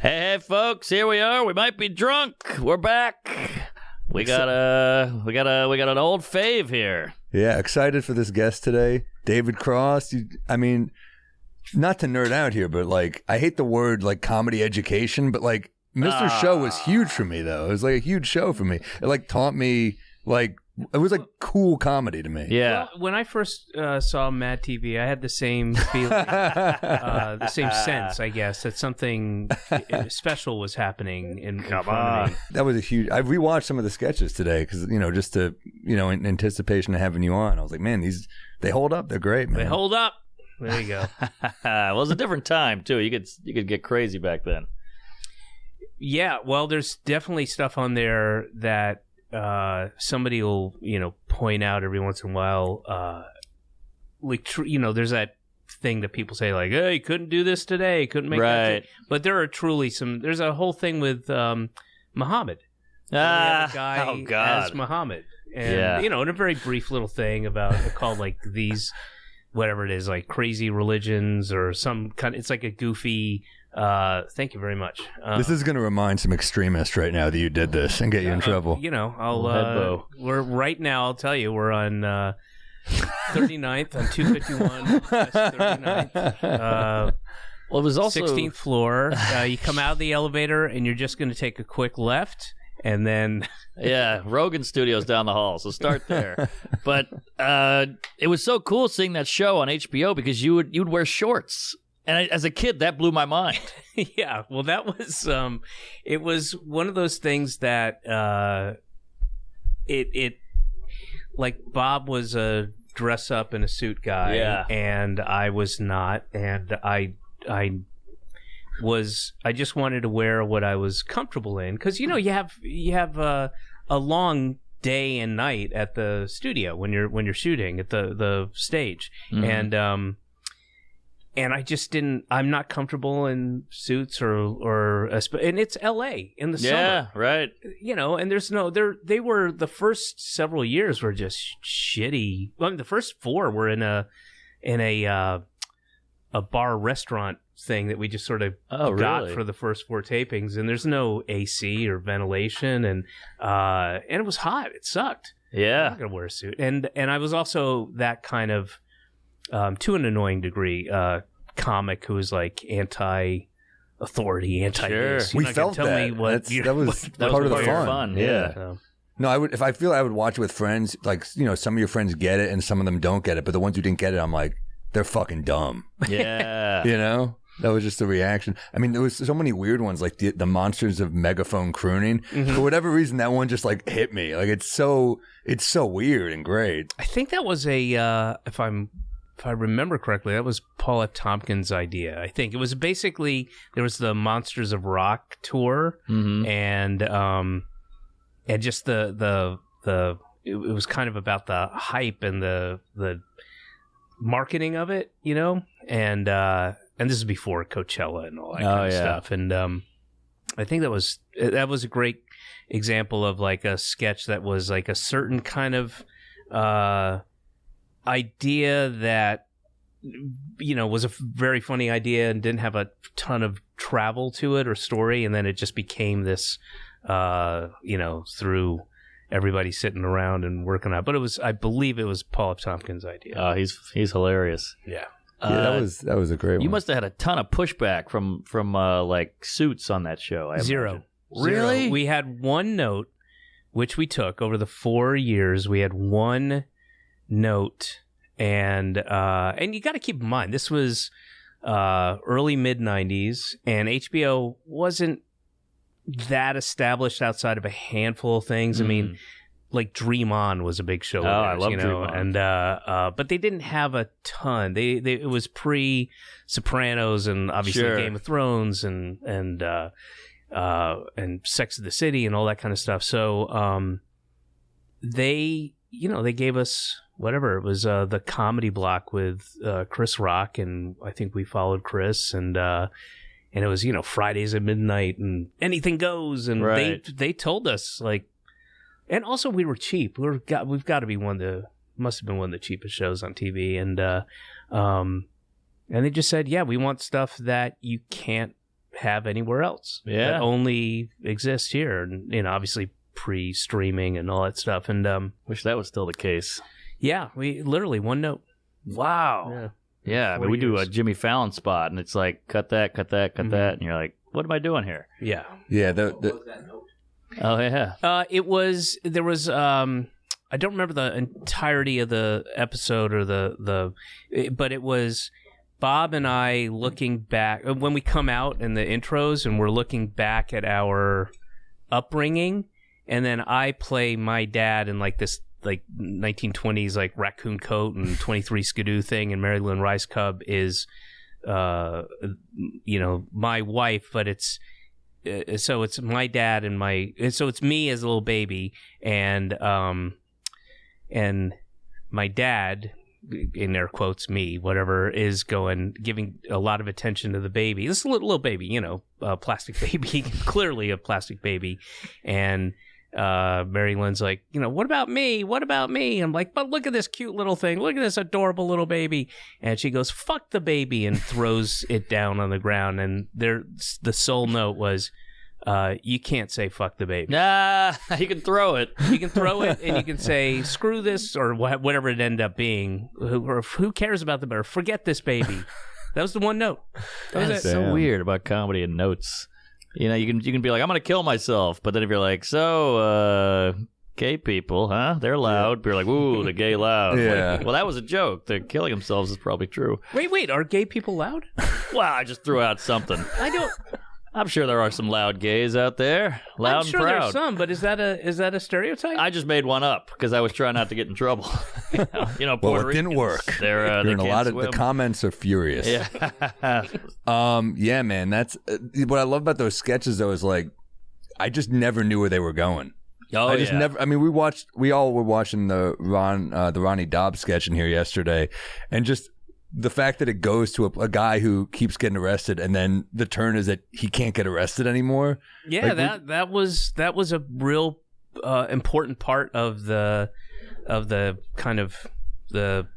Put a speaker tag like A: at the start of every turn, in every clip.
A: Hey, folks, here we are. We might be drunk. We're back. We got an old fave here.
B: Yeah, excited for this guest today, David Cross. I mean, not to nerd out here, but like, I hate the word like comedy education, but like, Mr. Show was huge for me though. It was like a huge show for me. It like taught me like. It was like cool comedy to me.
A: Yeah.
C: Well, when I first saw Mad TV, I had the same feeling, the same sense, I guess, that something special was happening in front of me.
B: That was a huge. I rewatched some of the sketches today because just to in anticipation of having you on. I was like, man, they hold up. They're great, man.
C: They hold up. There you go.
A: Well, it was a different time too. You could get crazy back then.
C: Yeah. Well, there's definitely stuff on there that. Somebody will, point out every once in a while, there's that thing that people say like, hey, you couldn't do this today, couldn't make that today. But there are truly there's a whole thing with Muhammad. We have a guy as Muhammad. And, in a very brief little thing about, called like these, whatever it is, like crazy religions or some kind of, it's like a goofy, thank you very much.
B: This is going to remind some extremists right now that you did this and get you in trouble.
C: We're right now, I'll tell you, we're on 39th on 251 West 39th.
A: Well, it was also
C: 16th floor. You come out of the elevator and you're just going to take a quick left and then...
A: Yeah, Rogan Studios down the hall, so start there. But it was so cool seeing that show on HBO because you'd wear shorts. And as a kid, that blew my mind.
C: Yeah, well, that was it was one of those things that it like Bob was a dress up in a suit guy, and I was not, and I just wanted to wear what I was comfortable in because you have a long day and night at the studio when you're shooting at the stage, mm-hmm. And I just didn't. I'm not comfortable in suits and it's L.A. in the summer.
A: Yeah, right.
C: And there's no there. They were the first several years were just shitty. Well, the first 4 were in a bar restaurant thing that we just sort of got for the first 4 tapings, and there's no AC or ventilation, and it was hot. It sucked.
A: Yeah,
C: I'm not gonna wear a suit, and I was also that kind of. To an annoying degree, comic who was like anti-authority, anti-this.
B: We felt that. That was part of the fun.
A: Yeah.
B: So. No, I would if I feel I would watch it with friends. Like some of your friends get it and some of them don't get it, but the ones who didn't get it, I'm like, they're fucking dumb.
A: Yeah.
B: That was just the reaction. I mean, there was so many weird ones, like the monsters of megaphone crooning. Mm-hmm. For whatever reason, that one just like hit me. Like it's so weird and great.
C: I think that was if I remember correctly, that was Paul F. Tompkins' idea. I think it was basically there was the Monsters of Rock tour, mm-hmm. and just the it was kind of about the hype and the marketing of it, and this is before Coachella and all that kind of stuff. And I think that was a great example of like a sketch that was like a certain kind of idea that was a very funny idea and didn't have a ton of travel to it or story, and then it just became this through everybody sitting around and working on it. But I believe it was Paul F. Tompkins' idea.
A: Oh, he's hilarious.
C: Yeah.
B: Yeah, that was a great one.
A: You must have had a ton of pushback from like suits on that show.
C: Zero.
A: Really?
C: We had one note, which we took over the 4 years. We had one note, and you got to keep in mind this was early mid 90s, and HBO wasn't that established outside of a handful of things. I mean, like Dream On was a big show.
A: I love Dream On.
C: And but they didn't have a ton. It was pre Sopranos and obviously Game of Thrones and Sex of the City and all that kind of stuff. So they gave us whatever it was, the comedy block with Chris Rock, and I think we followed Chris, and it was Fridays at midnight and anything goes, and they told us like, and also we were cheap. We've got to be must have been one of the cheapest shows on TV, and And they just said, yeah, we want stuff that you can't have anywhere else.
A: Yeah.
C: That only exists here. And, obviously pre-streaming and all that stuff. And
A: wish that was still the case.
C: yeah, we literally one note.
A: Wow. Yeah, I mean,
C: 4
A: we do a
C: years.
A: Jimmy Fallon spot, and it's like, cut that, cut that, cut that. And you're like, what am I doing here?
C: Yeah.
B: Yeah,
A: Oh, yeah.
C: There was, I don't remember the entirety of the episode or but it was Bob and I looking back when we come out in the intros and we're looking back at our upbringing. And then I play my dad in like this, like 1920s, like raccoon coat and 23 skidoo thing. And Mary Lynn Rice Cub is, my wife, but so it's my dad and so it's me as a little baby and my dad, in air quotes, me, whatever, is giving a lot of attention to the baby. This little baby, a plastic baby, clearly a plastic baby. And Mary Lynn's like, what about me? What about me? I'm like, but look at this cute little thing. Look at this adorable little baby. And she goes, fuck the baby, and throws it down on the ground. And the sole note was, you can't say fuck the baby.
A: Nah, you can throw it.
C: You can throw it and you can say screw this or whatever it ended up being. Who cares about the baby? Forget this baby. That was the one note. That was
A: That's
C: it.
A: so weird about comedy and notes. You can be like, I'm gonna kill myself, but then if you're like, so gay people, huh? They're loud. You're like, ooh, the gay loud.
B: Yeah.
A: Like, well, that was a joke. They're killing themselves is probably true.
C: Wait, are gay people loud?
A: Well, I just threw out something. I'm sure there are some loud gays out there, loud
C: I'm sure
A: and proud.
C: there's some, but is that a stereotype?
A: I just made one up because I was trying not to get in trouble. Puerto
B: well, it didn't
A: Ricans,
B: work.
A: They're
B: You're
A: they
B: in a
A: can't
B: lot of
A: swim.
B: the comments are furious.
A: Yeah.
B: Yeah, man. That's what I love about those sketches. Though is like, I just never knew where they were going.
A: Oh,
B: I just
A: yeah.
B: never. I mean, we all were watching the Ronnie Dobbs sketch in here yesterday, and just the fact that it goes to a guy who keeps getting arrested, and then the turn is that he can't get arrested anymore.
C: Yeah,
B: Like,
C: that was a real important part of the kind of the.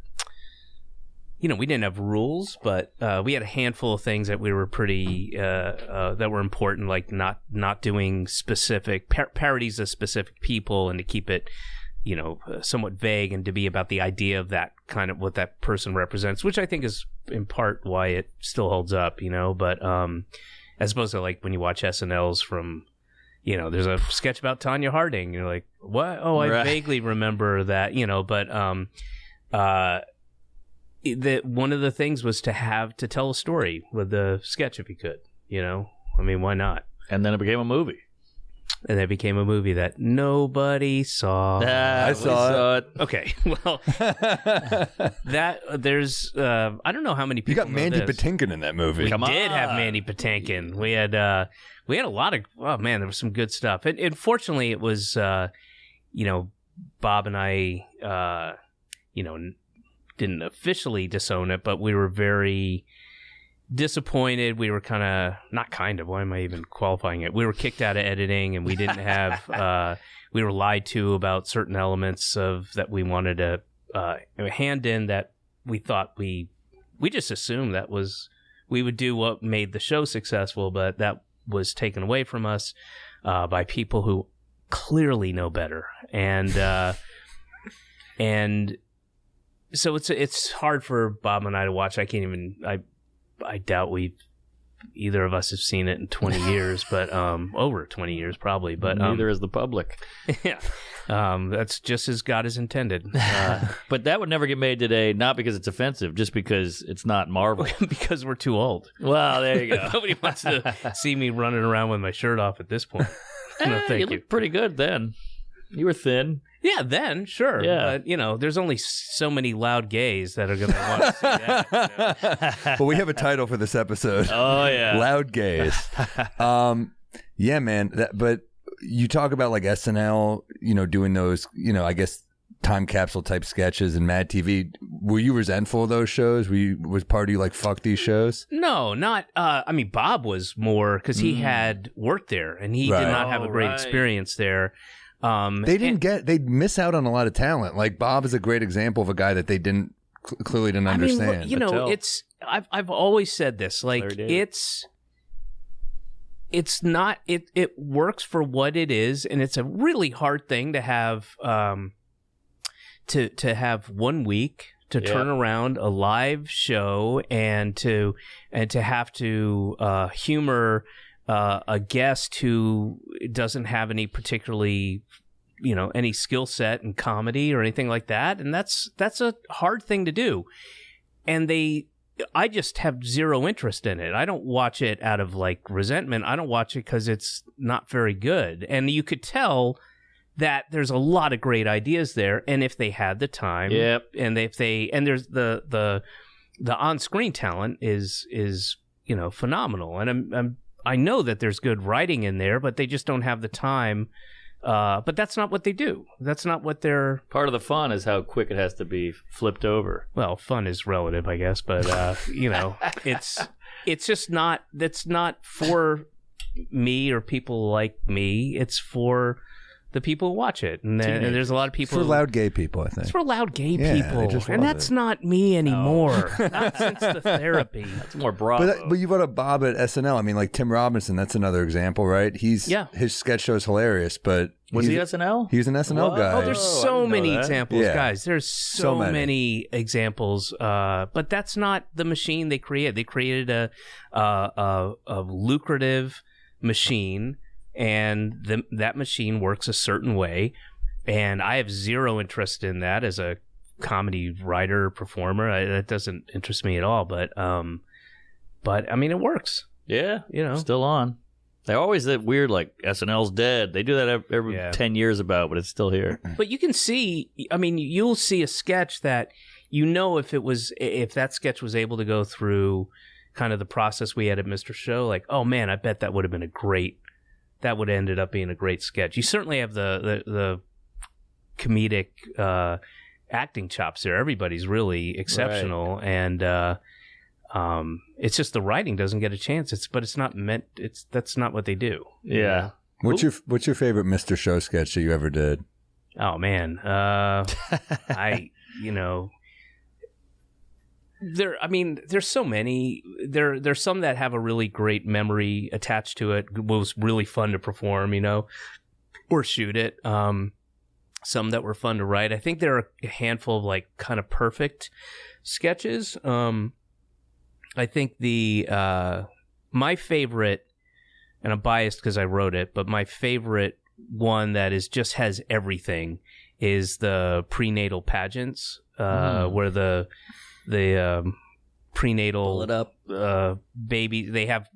C: We didn't have rules, but we had a handful of things that we were pretty that were important, like not doing specific parodies of specific people, and to keep it, somewhat vague, and to be about the idea of that kind of what that person represents, which I think is in part why it still holds up, But as opposed to like when you watch SNLs from, there's a sketch about Tanya Harding, you're like, what? Oh, I
A: Right.
C: vaguely remember that, but one of the things was to tell a story with the sketch if you could, I mean, why not?
A: And then it became a movie.
C: And it became a movie that nobody saw.
B: I saw
A: it.
C: Okay, well, there's I don't know how many
B: You
C: people
B: got
C: know
B: Mandy
C: this.
B: Patinkin in that movie.
C: We
A: Come
C: did have
A: on.
C: Mandy Patinkin. We had a lot of there was some good stuff. And fortunately, it was Bob and I didn't officially disown it, but we were very disappointed. We were why am I even qualifying it? We were kicked out of editing, and we didn't have we were lied to about certain elements of that we wanted to hand in, that we thought we just assumed that was we would do what made the show successful, but that was taken away from us by people who clearly know better. And so it's hard for Bob and I to watch. I can't even. I doubt either of us have seen it in 20 years, but over 20 years probably. But
A: Neither is the public.
C: yeah, that's just as God has intended.
A: But that would never get made today, not because it's offensive, just because it's not Marvel.
C: Because we're too old.
A: Well, there you go.
C: Nobody wants to see me running around with my shirt off at this point. No, thank
A: you
C: you.
A: looked pretty good then. You were thin.
C: Yeah, then sure.
A: Yeah.
C: But there's only so many loud gays that are going to want to see that.
B: Well, we have a title for this episode.
A: Oh, yeah.
B: Loud gays. Yeah, man. But you talk about like SNL, doing those, I guess time capsule type sketches and Mad TV. Were you resentful of those shows? Was part of you like, fuck these shows?
C: No, not. I mean, Bob was more because he had worked there and he
B: Right.
C: did not have a great
A: right.
C: experience there.
B: They'd miss out on a lot of talent. Like Bob is a great example of a guy that they didn't clearly didn't understand.
C: You know,
A: Patel.
C: it's I've always said this. Like
A: Larry David.
C: it's not it works for what it is, and it's a really hard thing to have to have 1 week to turn around a live show and to have to humor a guest who doesn't have any particularly, you know, any skill set in comedy or anything like that, and that's a hard thing to do. And I just have zero interest in it. I don't watch it out of like resentment. I don't watch it because it's not very good. And you could tell that there's a lot of great ideas there, and if they had the time, and there's the on-screen talent is you know, phenomenal, and I know that there's good writing in there, but they just don't have the time. But that's not what they do. That's not what they're.
A: Part of the fun is how quick it has to be flipped over.
C: Well, fun is relative, I guess, but you know, it's just not. That's not for me or people like me. It's for the people who watch it, and there's a lot of people
B: for loud gay people, I think.
C: It's for loud gay
B: Yeah, they
C: people,
B: just
C: and
B: love
C: that's
B: it.
C: not me anymore. Not since the therapy.
A: It's more Bravo.
B: But you've got a Bob at SNL. I mean, like Tim Robinson, that's another example, right? His sketch show is hilarious, but
A: Was he SNL?
B: He's an SNL guy.
C: Oh, there's
A: I
C: so
A: didn't know
C: many
A: that.
C: examples,
B: Yeah.
C: guys. There's so many examples. But that's not the machine they created. They created a lucrative machine, and that machine works a certain way. And I have zero interest in that as a comedy writer, performer. That doesn't interest me at all. But I mean, it works.
A: Yeah,
C: You know.
A: still on. They're always that weird, like SNL's dead. They do that every 10 years about, but it's still here.
C: But you can see, I mean, you'll see a sketch that, you know, if that sketch was able to go through kind of the process we had at Mr. Show, like, oh man, I bet that would have ended up being a great sketch. You certainly have the comedic acting chops there. Everybody's really exceptional, and it's just the writing doesn't get a chance. That's not what they do.
A: Yeah.
B: What's your favorite Mr. Show sketch that you ever did?
C: Oh man, there's so many. There's some that have a really great memory attached to it. It was really fun to perform, you know, or shoot it. Some that were fun to write. I think there are a handful of like kind of perfect sketches. I think my favorite, and I'm biased because I wrote it, but my favorite one that just has everything is the prenatal pageants, where the prenatal
A: Pull it up.
C: baby, they have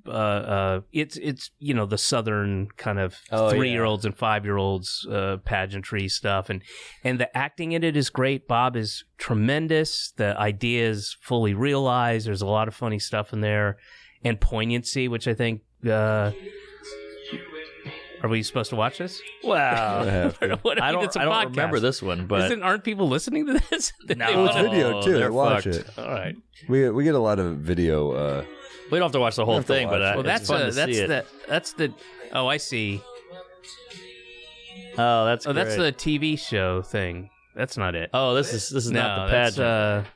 C: it's you know, the southern kind of 3-year-olds and 5-year-olds pageantry stuff, and the acting in it is great. Bob is tremendous. The idea is fully realized. There's a lot of funny stuff in there, and poignancy, which I think are we supposed to watch this?
A: Wow. I don't
C: podcast.
A: remember this one, but
C: Aren't people listening to this?
B: Well, it's video too. They
A: they're
B: watch
A: fucked.
B: it.
A: All right.
B: We get a lot of video.
A: We don't have to watch the whole
B: have to
A: thing,
B: watch
A: but
B: it.
C: Well,
A: it's fun to see it.
C: that's the. Oh, I see.
A: Oh, that's
C: Oh,
A: great.
C: that's the TV show thing. That's not it.
A: Oh, this is
C: no,
A: not the pageant.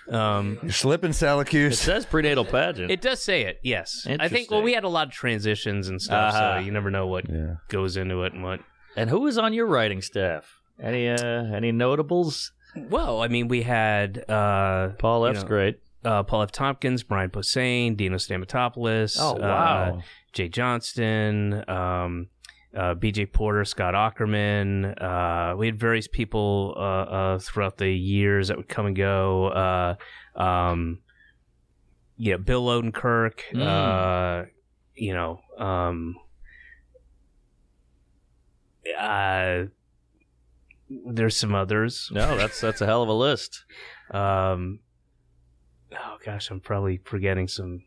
B: You're slipping,
A: It
B: Salacuse.
A: says prenatal pageant.
C: It does say it. Yes, I think.
A: Interesting.
C: Well, we had a lot of transitions and stuff, so you never know what goes into it and what.
A: And who is on your writing staff? Any notables?
C: Well, I mean, we had
A: Paul F's great.
C: Paul F. Tompkins, Brian Posehn, Dino Stamatopoulos.
A: Oh, wow.
C: Jay Johnston, B.J. Porter, Scott Ackerman. We had various people throughout the years that would come and go. Bill Odenkirk. There's some others.
A: No, that's a hell of a list.
C: Oh gosh, I'm probably forgetting some.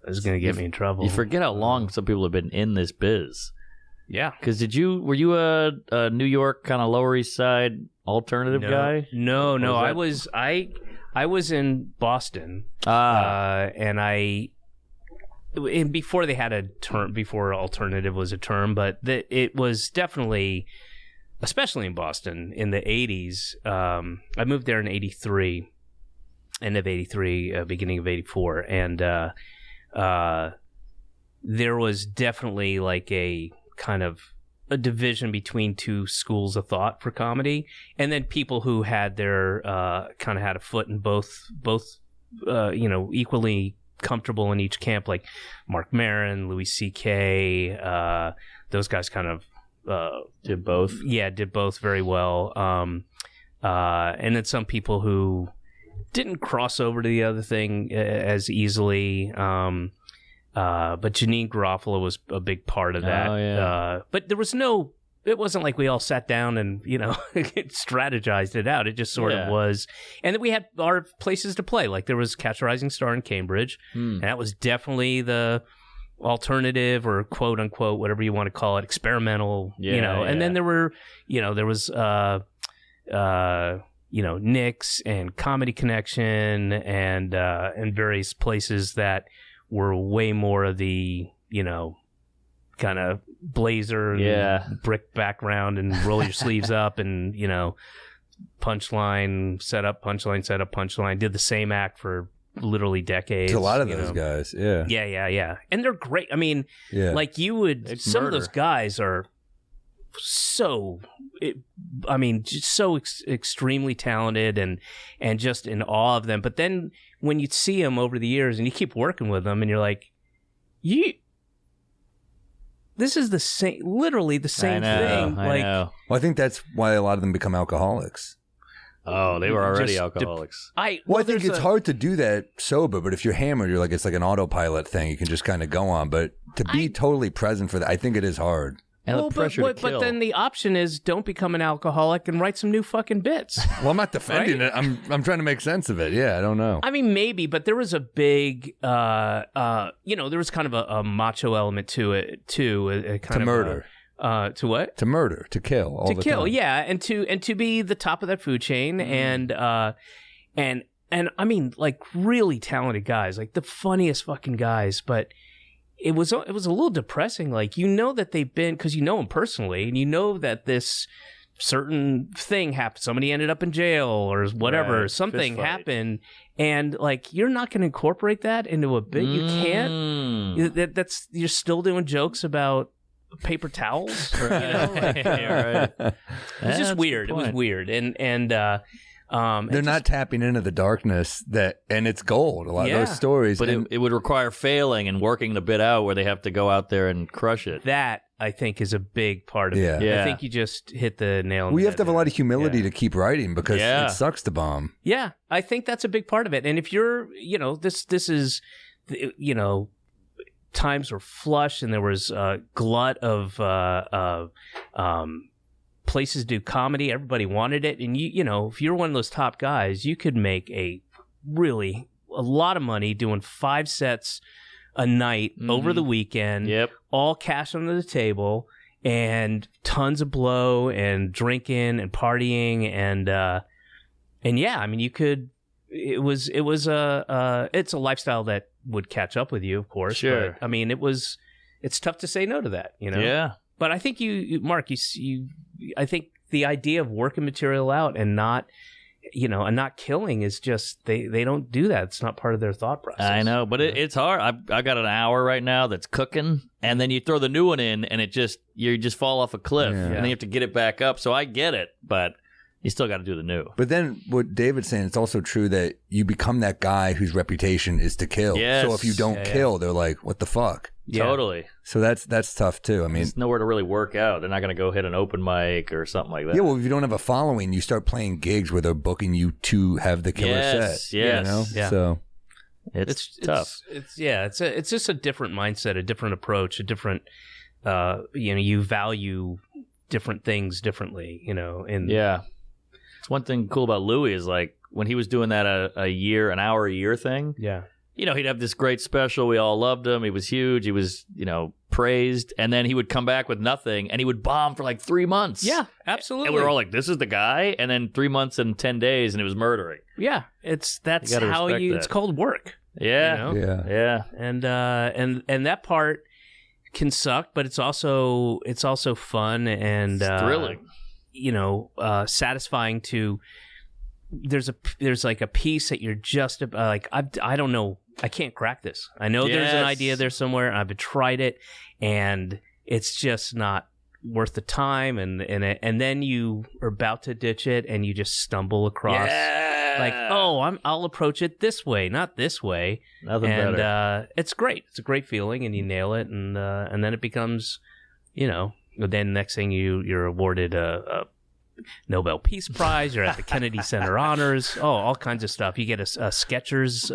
C: This is going to get me in trouble.
A: You forget how long some people have been in this biz.
C: Yeah.
A: Because were you a New York kind of Lower East Side alternative guy?
C: No.
A: Was
C: I was in Boston. And before they had a term, before alternative was a term, but it was definitely especially in Boston in the 80s. I moved there in 83, end of 83, beginning of 84. And there was definitely like a kind of a division between two schools of thought for comedy. And then people who had their kind of had a foot in both equally comfortable in each camp, like Mark Maron, Louis C.K., those guys kind of
A: did both.
C: Yeah, did both very well. And then some people who didn't cross over to the other thing as easily. But Janine Garofalo was a big part of that.
A: Oh, yeah.
C: But there was it wasn't like we all sat down and, strategized it out. It just sort of was. And then we had our places to play. Like there was Catch a Rising Star in Cambridge. And that was definitely the alternative or quote unquote, whatever you want to call it, experimental, And then there were, there was, Nick's and Comedy Connection and various places that were way more of the, kind of blazer, brick background and roll your sleeves up and, punchline, set up, punchline. Did the same act for literally decades.
B: It's a lot of those guys, yeah.
C: Yeah. And they're great. I mean, like you would,
A: it's
C: some
A: murder.
C: of those guys are just so extremely talented and just in awe of them. But then when you see them over the years and you keep working with them and you're like, this is literally the same thing.
A: I know.
B: Well, I think that's why a lot of them become alcoholics.
A: Oh, they were already
C: Just
A: alcoholics.
B: I think it's hard to do that sober, but if you're hammered, you're like, it's like an autopilot thing. You can just kind of go on. But to be totally present for that, I think it is hard.
A: And the pressure to kill.
C: But then the option is don't become an alcoholic and write some new fucking bits.
B: Well, I'm not defending it. I'm trying to make sense of it. Yeah, I don't know.
C: I mean, maybe, but there was a big, there was kind of a macho element to it too.
B: To murder.
C: To what?
B: To murder, to kill, all the time. To kill,
C: yeah, and to be the top of that food chain, and I mean, like really talented guys, like the funniest fucking guys, but. It was a little depressing. Like, that they've been, because you know them personally, and that this certain thing happened. Somebody ended up in jail or whatever.
A: Right.
C: Something happened. And, like, you're not going to incorporate that into a bit. You can't. You're still doing jokes about paper towels.
A: Right.
C: It's just weird. It was weird. And
B: they're not tapping into the darkness and it's gold. A lot of those stories,
A: but it would require failing and working the bit out where they have to go out there and crush it.
C: That I think is a big part of it.
B: Yeah.
C: I think you just hit the nail on the head.
B: We have to have a lot of humility to keep writing because it sucks to bomb.
C: Yeah, I think that's a big part of it. And if you're, this is, times were flush and there was a glut of places do comedy. Everybody wanted it, and if you're one of those top guys, you could make a lot of money doing 5 sets a night over the weekend.
A: Yep, all
C: cash under the table, and tons of blow and drinking and partying and yeah, I mean, you could. It's a lifestyle that would catch up with you, of course.
A: Sure,
C: but, I mean, it's tough to say no to that.
A: Yeah.
C: But I think Mark, I think the idea of working material out and not killing is just they don't do that. It's not part of their thought process.
A: I know, but it's hard. I've got an hour right now that's cooking, and then you throw the new one in, and you just fall off a cliff, and then you have to get it back up. So I get it, but you still got to do the new.
B: But then what David's saying, it's also true that you become that guy whose reputation is to kill.
A: Yes.
B: So if you don't kill, they're like, what the fuck?
C: Yeah.
A: Totally.
B: So that's tough too. I mean,
A: there's nowhere to really work out. They're not going to go hit an open mic or something like that.
B: Yeah, well, if you don't have a following, you start playing gigs where they're booking you to have the killer set.
A: Yes.
C: Yeah.
B: So
A: it's tough.
C: It's just a different mindset, a different approach, a different. You value different things differently.
A: It's one thing cool about Louis is like when he was doing that an hour a year thing.
C: Yeah.
A: He'd have this great special. We all loved him. He was huge. He was, praised. And then he would come back with nothing, and he would bomb for like 3 months.
C: Yeah, absolutely.
A: And we were all like, this is the guy. And then 3 months and 10 days, and it was murdering.
C: Yeah, that's how it's called work.
A: Yeah. Yeah.
C: And that part can suck, but it's also fun and
A: it's thrilling.
C: satisfying to. There's like a piece that you're just like I don't know, I can't crack this. I know there's an idea there somewhere. I've tried it, and it's just not worth the time. And then you are about to ditch it, and you just stumble across like, I'll approach it this way, not this way.
A: Nothing better.
C: It's great. It's a great feeling, and you nail it, and then it becomes, then next thing you're awarded a Nobel Peace Prize. You're at the Kennedy Center Honors. All kinds of stuff. You get a Skechers,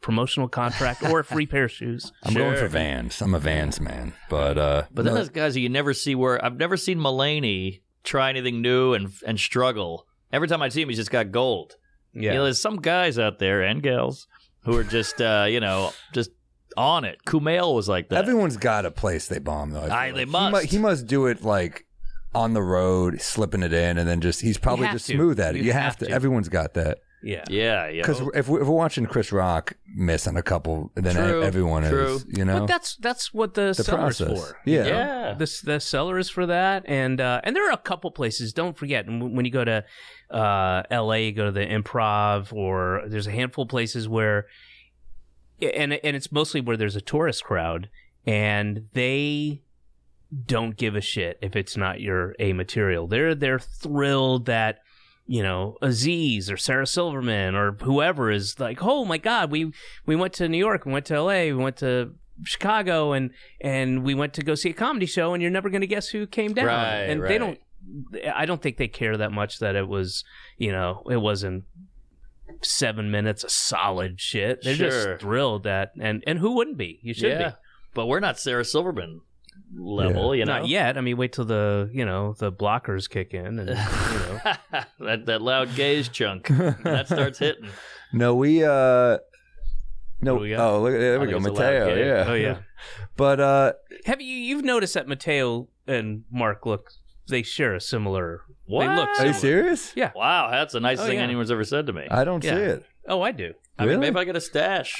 C: promotional contract or a free pair of shoes.
B: I'm going for Vans. I'm a Vans man. But
A: then there's guys that you never see where I've never seen Mulaney try anything new and struggle. Every time I see him, he's just got gold.
C: Yeah.
A: There's some guys out there and gals who are just, just on it. Kumail was like that.
B: Everyone's got a place they bomb, though.
A: They must.
B: He must do it like on the road, slipping it in, and then he's probably just smooth at it. You have to. Everyone's got that.
C: Yeah.
B: Because if we're watching Chris Rock miss on a couple, then everyone is,
C: But that's what the cellar's
B: process.
C: for.
B: Yeah.
C: The cellar is for that, and there are a couple places. Don't forget, when you go to L.A., you go to the Improv, or there's a handful of places where, and it's mostly where there's a tourist crowd, and they don't give a shit if it's not your A material. They're thrilled that Aziz or Sarah Silverman or whoever is like, oh my God, we went to New York, we went to LA, we went to Chicago, and we went to go see a comedy show, and you're never going to guess who came down.
A: Right.
C: I don't think they care that much that it was, it wasn't 7 minutes of solid shit. They're just thrilled that, and who wouldn't be? You should be.
A: But we're not Sarah Silverman level,
C: Not yet. I mean, wait till the blockers kick in, and
A: that loud gaze chunk that starts hitting.
B: No, we no.
C: We got?
B: Oh, look, there we go, Mateo. Yeah.
C: Oh yeah.
B: But
C: you've noticed that Mateo and Mark they share a similar.
A: What?
C: They look
B: are
C: similar.
B: you serious?
C: Yeah.
A: Wow, that's the nicest thing anyone's ever said to me.
B: I don't see it.
C: Oh, I do.
A: I mean,
B: Really?
A: maybe I get a stash.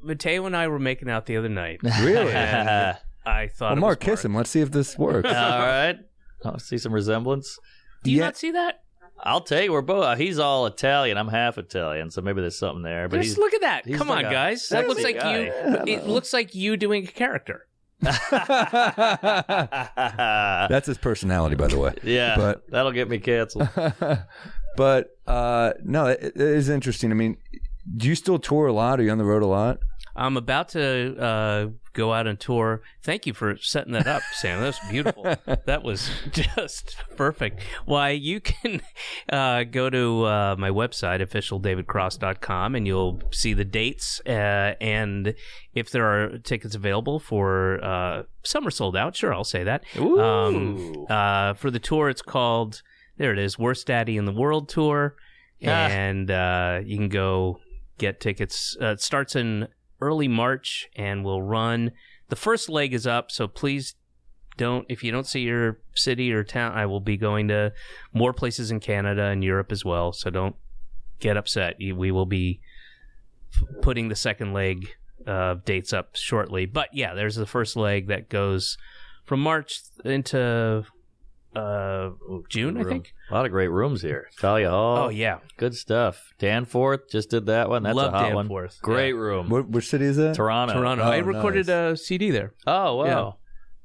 C: Mateo and I were making out the other night.
B: Really?
C: And I thought.
B: Well, Mark, kiss him. Let's see if this works.
A: All right. I'll see some resemblance.
C: Do you not see that?
A: I'll tell you, we're both. He's all Italian. I'm half Italian, so maybe there's something there. But
C: Just look at that.
A: he's
C: Come
A: like
C: on,
A: a
C: guys. That looks
A: sexy
C: like
A: guy.
C: you. It looks like you doing a character.
B: That's his personality, by the way.
A: Yeah,
B: But
A: that'll get me canceled.
B: but no, it is interesting. I mean, do you still tour a lot? Are you on the road a lot?
C: I'm about to go out and tour. Thank you for setting that up, Sam. That was beautiful. That was just perfect. Why, you can go to my website, officialdavidcross.com, and you'll see the dates. And if there are tickets available for some are sold out. Sure, I'll say that.
A: Ooh.
C: For the tour, it's called, there it is, Worst Daddy in the World Tour. And you can go get tickets. It starts in early March and will run. The first leg is up, so please don't, if you don't see your city or town, I will be going to more places in Canada and Europe as well, so don't get upset. We will be putting the second leg dates up shortly. But yeah, there's the first leg that goes from March into June, I think.
A: A lot of great rooms here. Talia Hall.
C: Oh, yeah.
A: Good stuff. Danforth just did that one. That's
C: Love
A: a hot
C: Danforth.
A: one. Great
C: Yeah.
A: room.
B: Which city is that?
A: Toronto.
C: Toronto.
B: Oh,
C: I recorded
B: nice.
C: a CD there.
A: Oh, wow.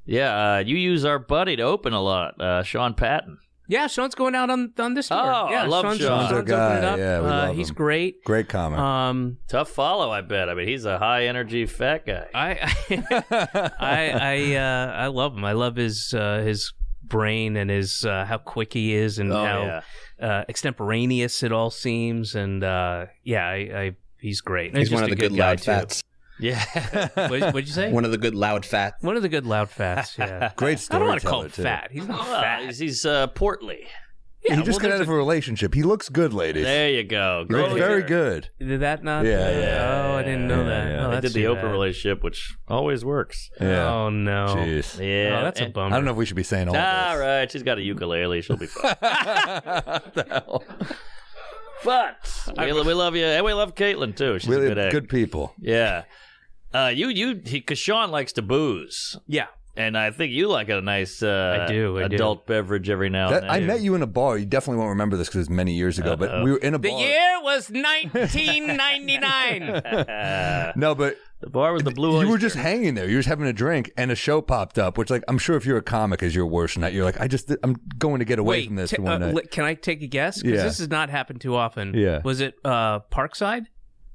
A: Yeah, you use our buddy to open a lot, Sean Patton.
C: Yeah, Sean's going out on this tour.
A: Oh,
C: yeah,
A: I love Sean.
C: Sean's
B: Our guy.
C: opening up.
B: Yeah, we love
C: he's
B: him.
C: great.
B: Great comment.
A: Tough follow, I bet. I mean, he's a high-energy fat guy.
C: I love him. I love his brain and his how quick he is and how extemporaneous it all seems. And he's great.
D: He's
C: just
D: one of
C: a
D: the good
C: guy,
D: loud
C: too.
D: fats.
A: Yeah.
C: What'd you say?
D: One of the good loud fats.
C: One of the good loud fats. Yeah.
B: Great
C: I don't want to call
B: storyteller,
C: him
B: too.
C: fat. He's not
A: Well,
C: fat.
A: he's portly.
C: Yeah,
B: he just got out of a relationship. He looks good, ladies.
A: There you go.
B: He looks
A: Go
B: very
A: here.
B: good.
C: Did that not?
B: Yeah.
C: Oh, I didn't know that.
B: yeah.
C: Oh,
A: I
C: that's
A: did the
C: too
A: open
C: bad.
A: relationship, which always works.
B: Yeah.
C: Oh no.
B: Jeez.
A: Yeah.
C: Oh, that's a
A: And-
C: bummer.
B: I don't know if we should be saying all
A: All
B: this.
A: right. She's got a ukulele. She'll be fine.
B: What the hell?
A: But we love you. And we love Caitlin, too. She's a
B: Really
A: good egg.
B: good people.
A: Yeah. Because Sean likes to booze.
C: Yeah.
A: And I think you like a nice
C: I do.
A: adult beverage every now and then.
B: I met you in a bar. You definitely won't remember this because it was many years ago, but we were in a bar.
C: The year was 1999.
B: No, but
A: the bar was the Blue
B: you
A: Oyster.
B: were just hanging there. You were just having a drink, and a show popped up, which, like, I'm sure if you're a comic is your worst night. You're like, I'm going to get away from this one night.
C: Can I take a guess? Because this has not happened too often.
B: Yeah.
C: Was it Parkside?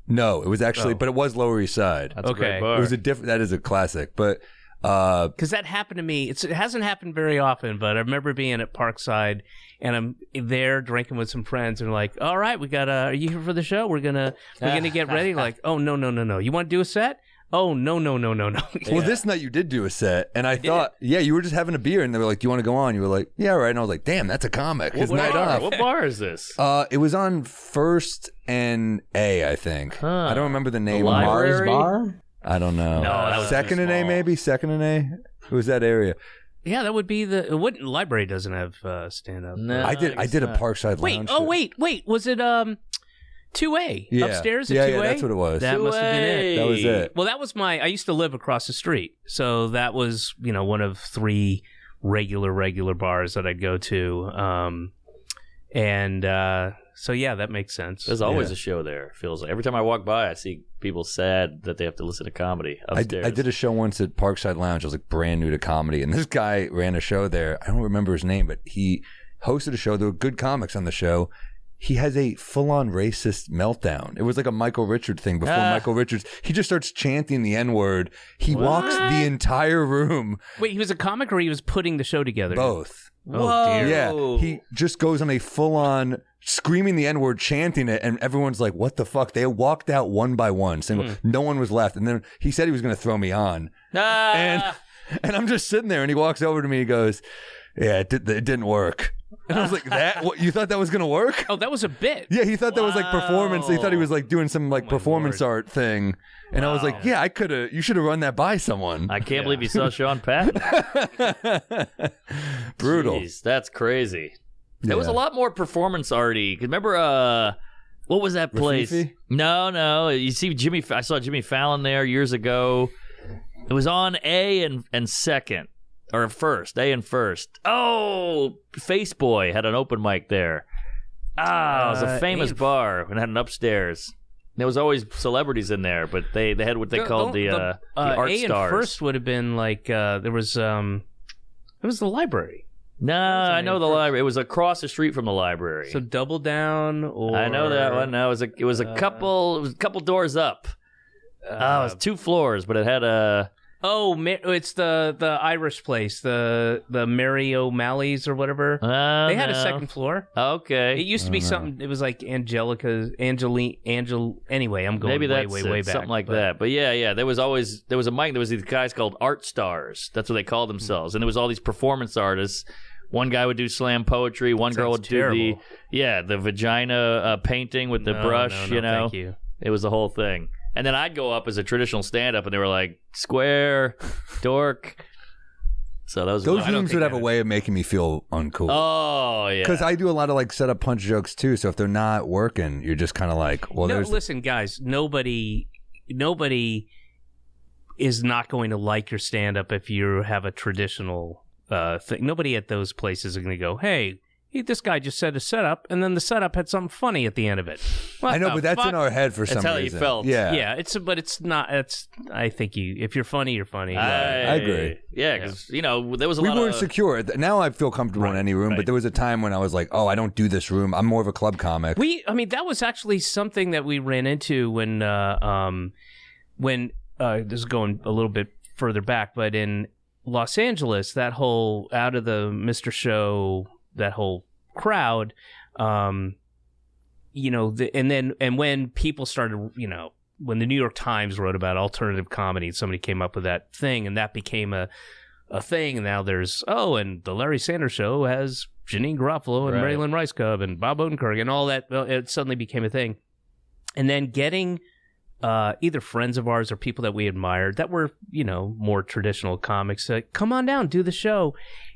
B: No, it was actually, but it was Lower East Side.
A: That's a great bar.
B: It was that is a classic, but
C: because that happened to me. It hasn't happened very often, but I remember being at Parkside and I'm there drinking with some friends and like, all right, we got are you here for the show? We're gonna get ready. Like, oh no. You want to do a set? Oh no.
B: Well, this night you did do a set, and I thought, you were just having a beer, and they were like, "Do you want to go on?" You were like, "Yeah, all right." And I was like, "Damn, that's a comic. His night off."
A: What bar is this?
B: It was on First and A, I think. I don't remember the name.
A: Library?
D: Bar?
B: I don't know.
A: No, that was
B: Second
A: too
B: and A,
A: small.
B: maybe Second and A. It was that area.
C: Yeah, that would be the. What library doesn't have stand up?
A: No,
B: I did a
A: not.
B: Parkside Lounge.
C: Wait. Was it 2A
B: Yeah.
C: upstairs at
B: Yeah,
C: 2A?
B: yeah, that's what it was.
C: That must have been it.
B: That was it.
C: Well, that was I used to live across the street, so that was one of 3 regular bars that I'd go to, so yeah, that makes sense.
A: There's always a show there. It feels like every time I walk by, I see people sad that they have to listen to comedy upstairs.
B: I did a show once at Parkside Lounge. I was like brand new to comedy, and this guy ran a show there. I don't remember his name, but he hosted a show. There were good comics on the show. He has a full-on racist meltdown. It was like a Michael Richards thing before Michael Richards. He just starts chanting the N-word. He walks the entire room.
C: Wait, he was a comic or he was putting the show together?
B: Both.
C: Oh, dear.
B: Yeah, he just goes on a full-on screaming the N-word, chanting it, and everyone's like, what the fuck? They walked out one by one, single. No one was left. And then he said he was going to throw me on. And I'm just sitting there, and he walks over to me, he goes, yeah, it didn't work. And I was like, what, you thought that was going to work?
C: Oh, that was a bit.
B: Yeah, he thought that was like performance. He thought he was like doing some like performance art thing. And I was like, yeah, you should have run that by someone.
A: I can't believe you saw Sean Patton.
B: Brutal.
A: Jeez, that's crazy. There was a lot more performance arty. Remember, what was that place?
B: Rafifi?
A: No. You see I saw Jimmy Fallon there years ago. It was on A and second. Or first, A and first. Oh, Face Boy had an open mic there. It was a famous bar and had an upstairs. There was always celebrities in there, but they had what they called the art
C: A
A: stars.
C: and first would have been like there was the library.
A: No, I know the library. It was across the street from the library.
C: So Double Down, or
A: I know that one. No, it was a couple doors up. It was 2 floors, but it had a.
C: Oh, it's the Irish place, the Mary O'Malley's or whatever. They had a second floor.
A: Okay.
C: It used to be something. It was like Anyway, I'm going
A: Maybe that's
C: way back.
A: Something like that. But yeah. There was a mic. There was these guys called art stars. That's what they called themselves. And there was all these performance artists. One guy would do slam poetry. One girl would do the vagina painting with the brush.
C: No, thank you.
A: It was the whole thing. And then I'd go up as a traditional stand-up, and they were like, square, dork. So that was
B: those rooms would have a way of making me feel uncool.
A: Oh, yeah.
B: Because I do a lot of like set-up punch jokes, too. So if they're not working, you're just kind of like, well,
C: listen, guys, nobody is not going to like your stand-up if you have a traditional thing. Nobody at those places are going to go, hey, this guy just said a setup, and then the setup had something funny at the end of it.
B: I know, but that's in our head for some reason.
A: That's how you felt.
B: Yeah.
C: It's not. I think if you're funny, you're funny.
B: I agree.
A: Yeah, because there was a
B: we
A: lot
B: weren't
A: of
B: secure. Now I feel comfortable in any room, but there was a time when I was like, oh, I don't do this room. I'm more of a club comic.
C: That was actually something that we ran into when this is going a little bit further back, but in Los Angeles, that whole out of the Mr. Show, that whole crowd, and when people started, when the New York Times wrote about alternative comedy, somebody came up with that thing, and that became a thing. And now there's and the Larry Sanders Show has Janine Garofalo and Marilyn Rice Cub and Bob Odenkirk and all that. Well, it suddenly became a thing, and then getting either friends of ours or people that we admired that were, more traditional comics, come on down, do the show.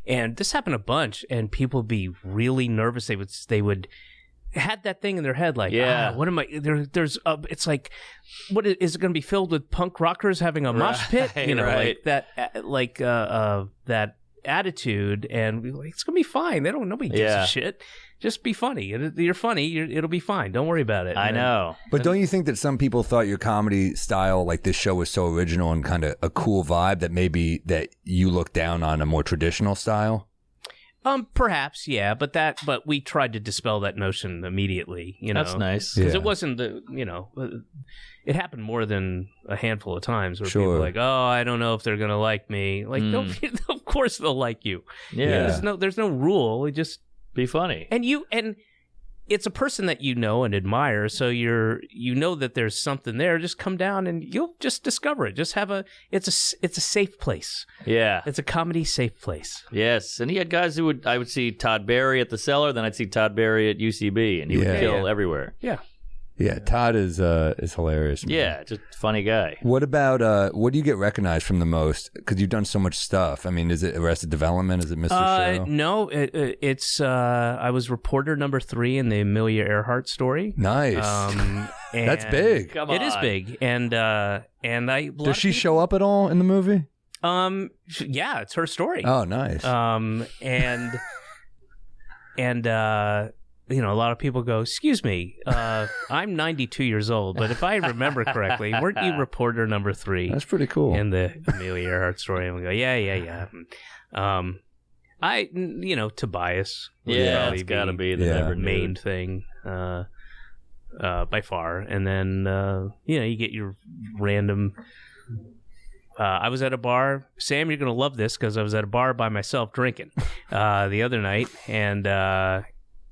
C: And this happened a bunch, and people would be really nervous. They would had that thing in their head, like,
A: Yeah.
C: what am I? There's it's like, what is it going to be filled with punk rockers having a mosh pit? You know,
A: right.
C: like that attitude, and we're like, it's going to be fine. Nobody gives a shit. Just be funny. You're funny. It'll be fine. Don't worry about it.
A: I know.
B: But don't you think that some people thought your comedy style, like this show, was so original and kind of a cool vibe that maybe that you look down on a more traditional style?
C: Perhaps, yeah, but we tried to dispel that notion immediately. You know,
A: That's nice.
C: because it wasn't it happened more than a handful of times where people were like, oh, I don't know if they're gonna like me. Like, of course they'll like you.
A: Yeah.
C: There's no rule. Just
A: be funny.
C: And it's a person that you know and admire, so you know that there's something there. Just come down and you'll just discover it. Just have it's a safe place.
A: Yeah.
C: It's a comedy safe place.
A: Yes. And he had guys who I would see Todd Barry at the Cellar, then I'd see Todd Barry at UCB, and he would kill everywhere.
C: Yeah.
B: Yeah, Todd is hilarious. Man.
A: Yeah, just a funny guy.
B: What about what do you get recognized from the most? Because you've done so much stuff. I mean, is it Arrested Development? Is it Mr. Show?
C: No, it's I was reporter number 3 in the Amelia Earhart story.
B: Nice. That's big.
A: Come on.
C: It is big, and I
B: does she show up at all in the movie?
C: Yeah, it's her story.
B: Oh, nice.
C: And a lot of people go, excuse me, I'm 92 years old, but if I remember correctly, weren't you reporter number 3?
B: That's pretty cool.
C: In the Amelia Earhart story. And we go, yeah. Tobias.
A: Yeah, it's got to be the
C: main thing by far. And then, you get your random... I was at a bar. Sam, you're going to love this because I was at a bar by myself drinking the other night, and I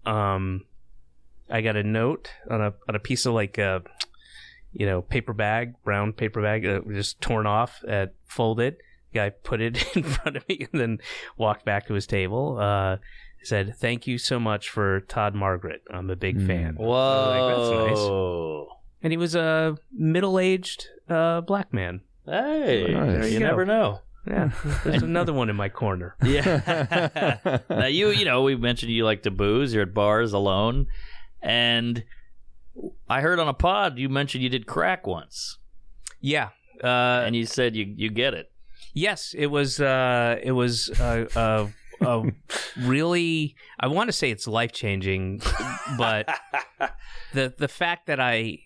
C: got a note on a piece of paper bag, brown paper bag, just torn off, folded. The guy put it in front of me and then walked back to his table. Said, "Thank you so much for Todd Margaret. I'm a big fan."
A: Whoa,
C: that's nice. And he was a middle-aged black man.
A: Hey,
B: nice.
A: you never know.
C: Yeah, there's another one in my corner.
A: Yeah. Now we mentioned you like to booze. You're at bars alone, and I heard on a pod you mentioned you did crack once.
C: Yeah,
A: and you said you get it.
C: Yes, it was really. I want to say it's life-changing, but the fact that I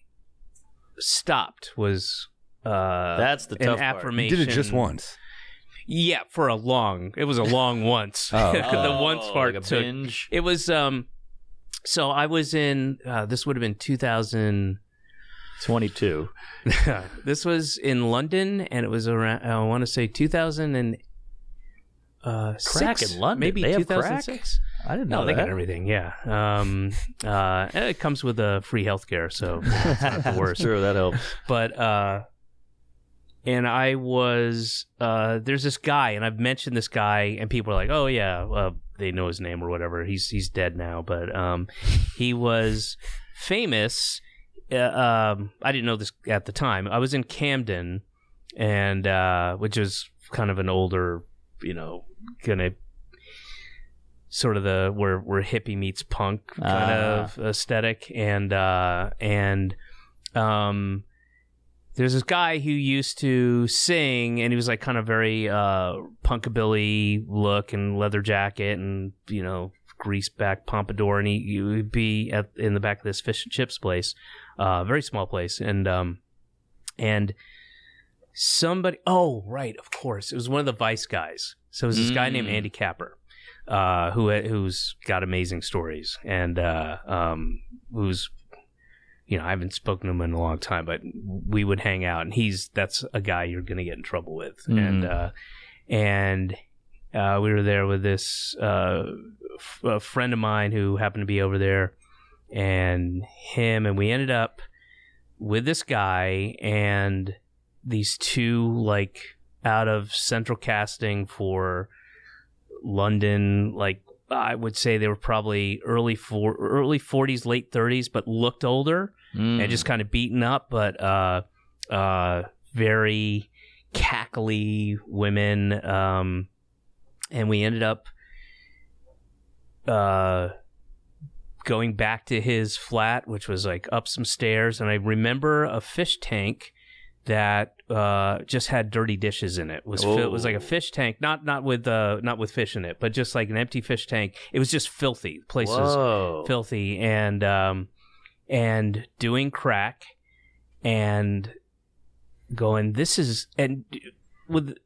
C: stopped was
A: that's the tough
C: an affirmation.
B: You did it just once.
C: Yeah, it was a long once. The once part
A: like a
C: took.
A: binge.
C: It was so I was in this would have been
A: 2022.
C: This was in London, and it was around I want to say 2006.
A: Crack in London?
C: Maybe
A: they have
C: 2006.
A: Crack? I didn't know
C: they
A: that.
C: got everything, yeah. And it comes with free healthcare, so it's not the worst.
A: Sure, that helps.
C: But and I was there's this guy, and I've mentioned this guy, and people are like, "Oh yeah, they know his name or whatever." He's dead now, but he was famous. I didn't know this at the time. I was in Camden, and which was kind of an older, kind of sort of the where hippie meets punk kind of aesthetic, and there's this guy who used to sing, and he was like kind of very punkabilly look and leather jacket and greased back pompadour, and he would be in the back of this fish and chips place, very small place, and somebody, oh right, of course, it was one of the Vice guys. So it was this guy named Andy Capper, who's got amazing stories, and who's I haven't spoken to him in a long time, but we would hang out, and that's a guy you're going to get in trouble with. And we were there with this a friend of mine who happened to be over there, and we ended up with this guy and these two out of central casting for London, I would say they were probably early 40s, late 30s, but looked older and just kind of beaten up, but very cackly women. And we ended up kind going back to his flat, which was like up some stairs, and I remember a fish tank that just had dirty dishes in it. It was like a fish tank, not with fish in it, but just like an empty fish tank. It was just filthy. The place was filthy, and doing crack and going, this is, and with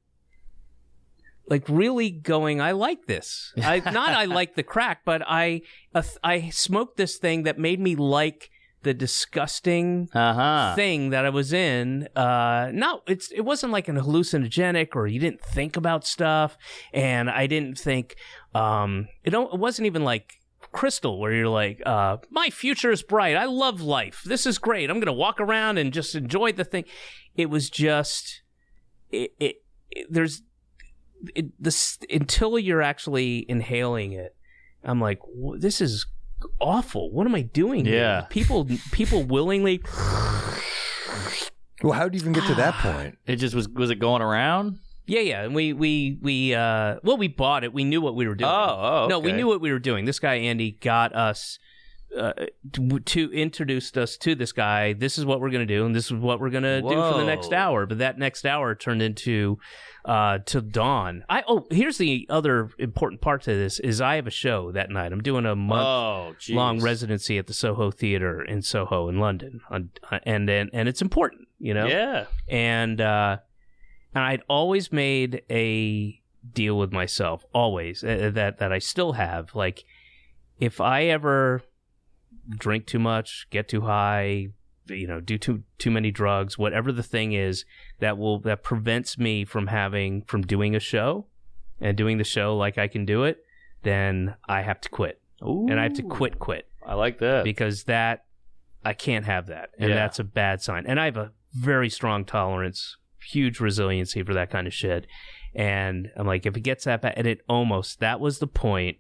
C: like really going, I like this. I like the crack, but I smoked this thing that made me like the disgusting thing that I was in. It wasn't like an hallucinogenic, or you didn't think about stuff, and I didn't think it wasn't even like crystal where you're like, my future is bright, I love life, this is great, I'm gonna walk around and just enjoy the thing. It was just until you're actually inhaling it, I'm like, this is awful. What am I doing here? People willingly.
B: Well, how did you even get to that point?
A: It just was it going around?
C: Yeah, and we bought it. We knew what we were doing.
A: Okay.
C: No, we knew what we were doing. This guy Andy got us to introduced us to this guy. This is what we're going to do, and this is what we're going to do for the next hour. But that next hour turned into till dawn. Here's the other important part to this is I have a show that night. I'm doing a month-long residency at the Soho Theatre in Soho in London, and it's important, you know.
A: Yeah.
C: And I'd always made a deal with myself, always that I still have. Like, if I ever drink too much, get too high, you know, do too many drugs, whatever the thing is that prevents me from doing a show and doing the show like I can do it, then I have to quit.
A: Ooh.
C: And I have to quit.
A: I like that.
C: Because I can't have that. And that's a bad sign. And I have a very strong tolerance, huge resiliency for that kind of shit. And I'm like, if it gets that bad, and that was the point,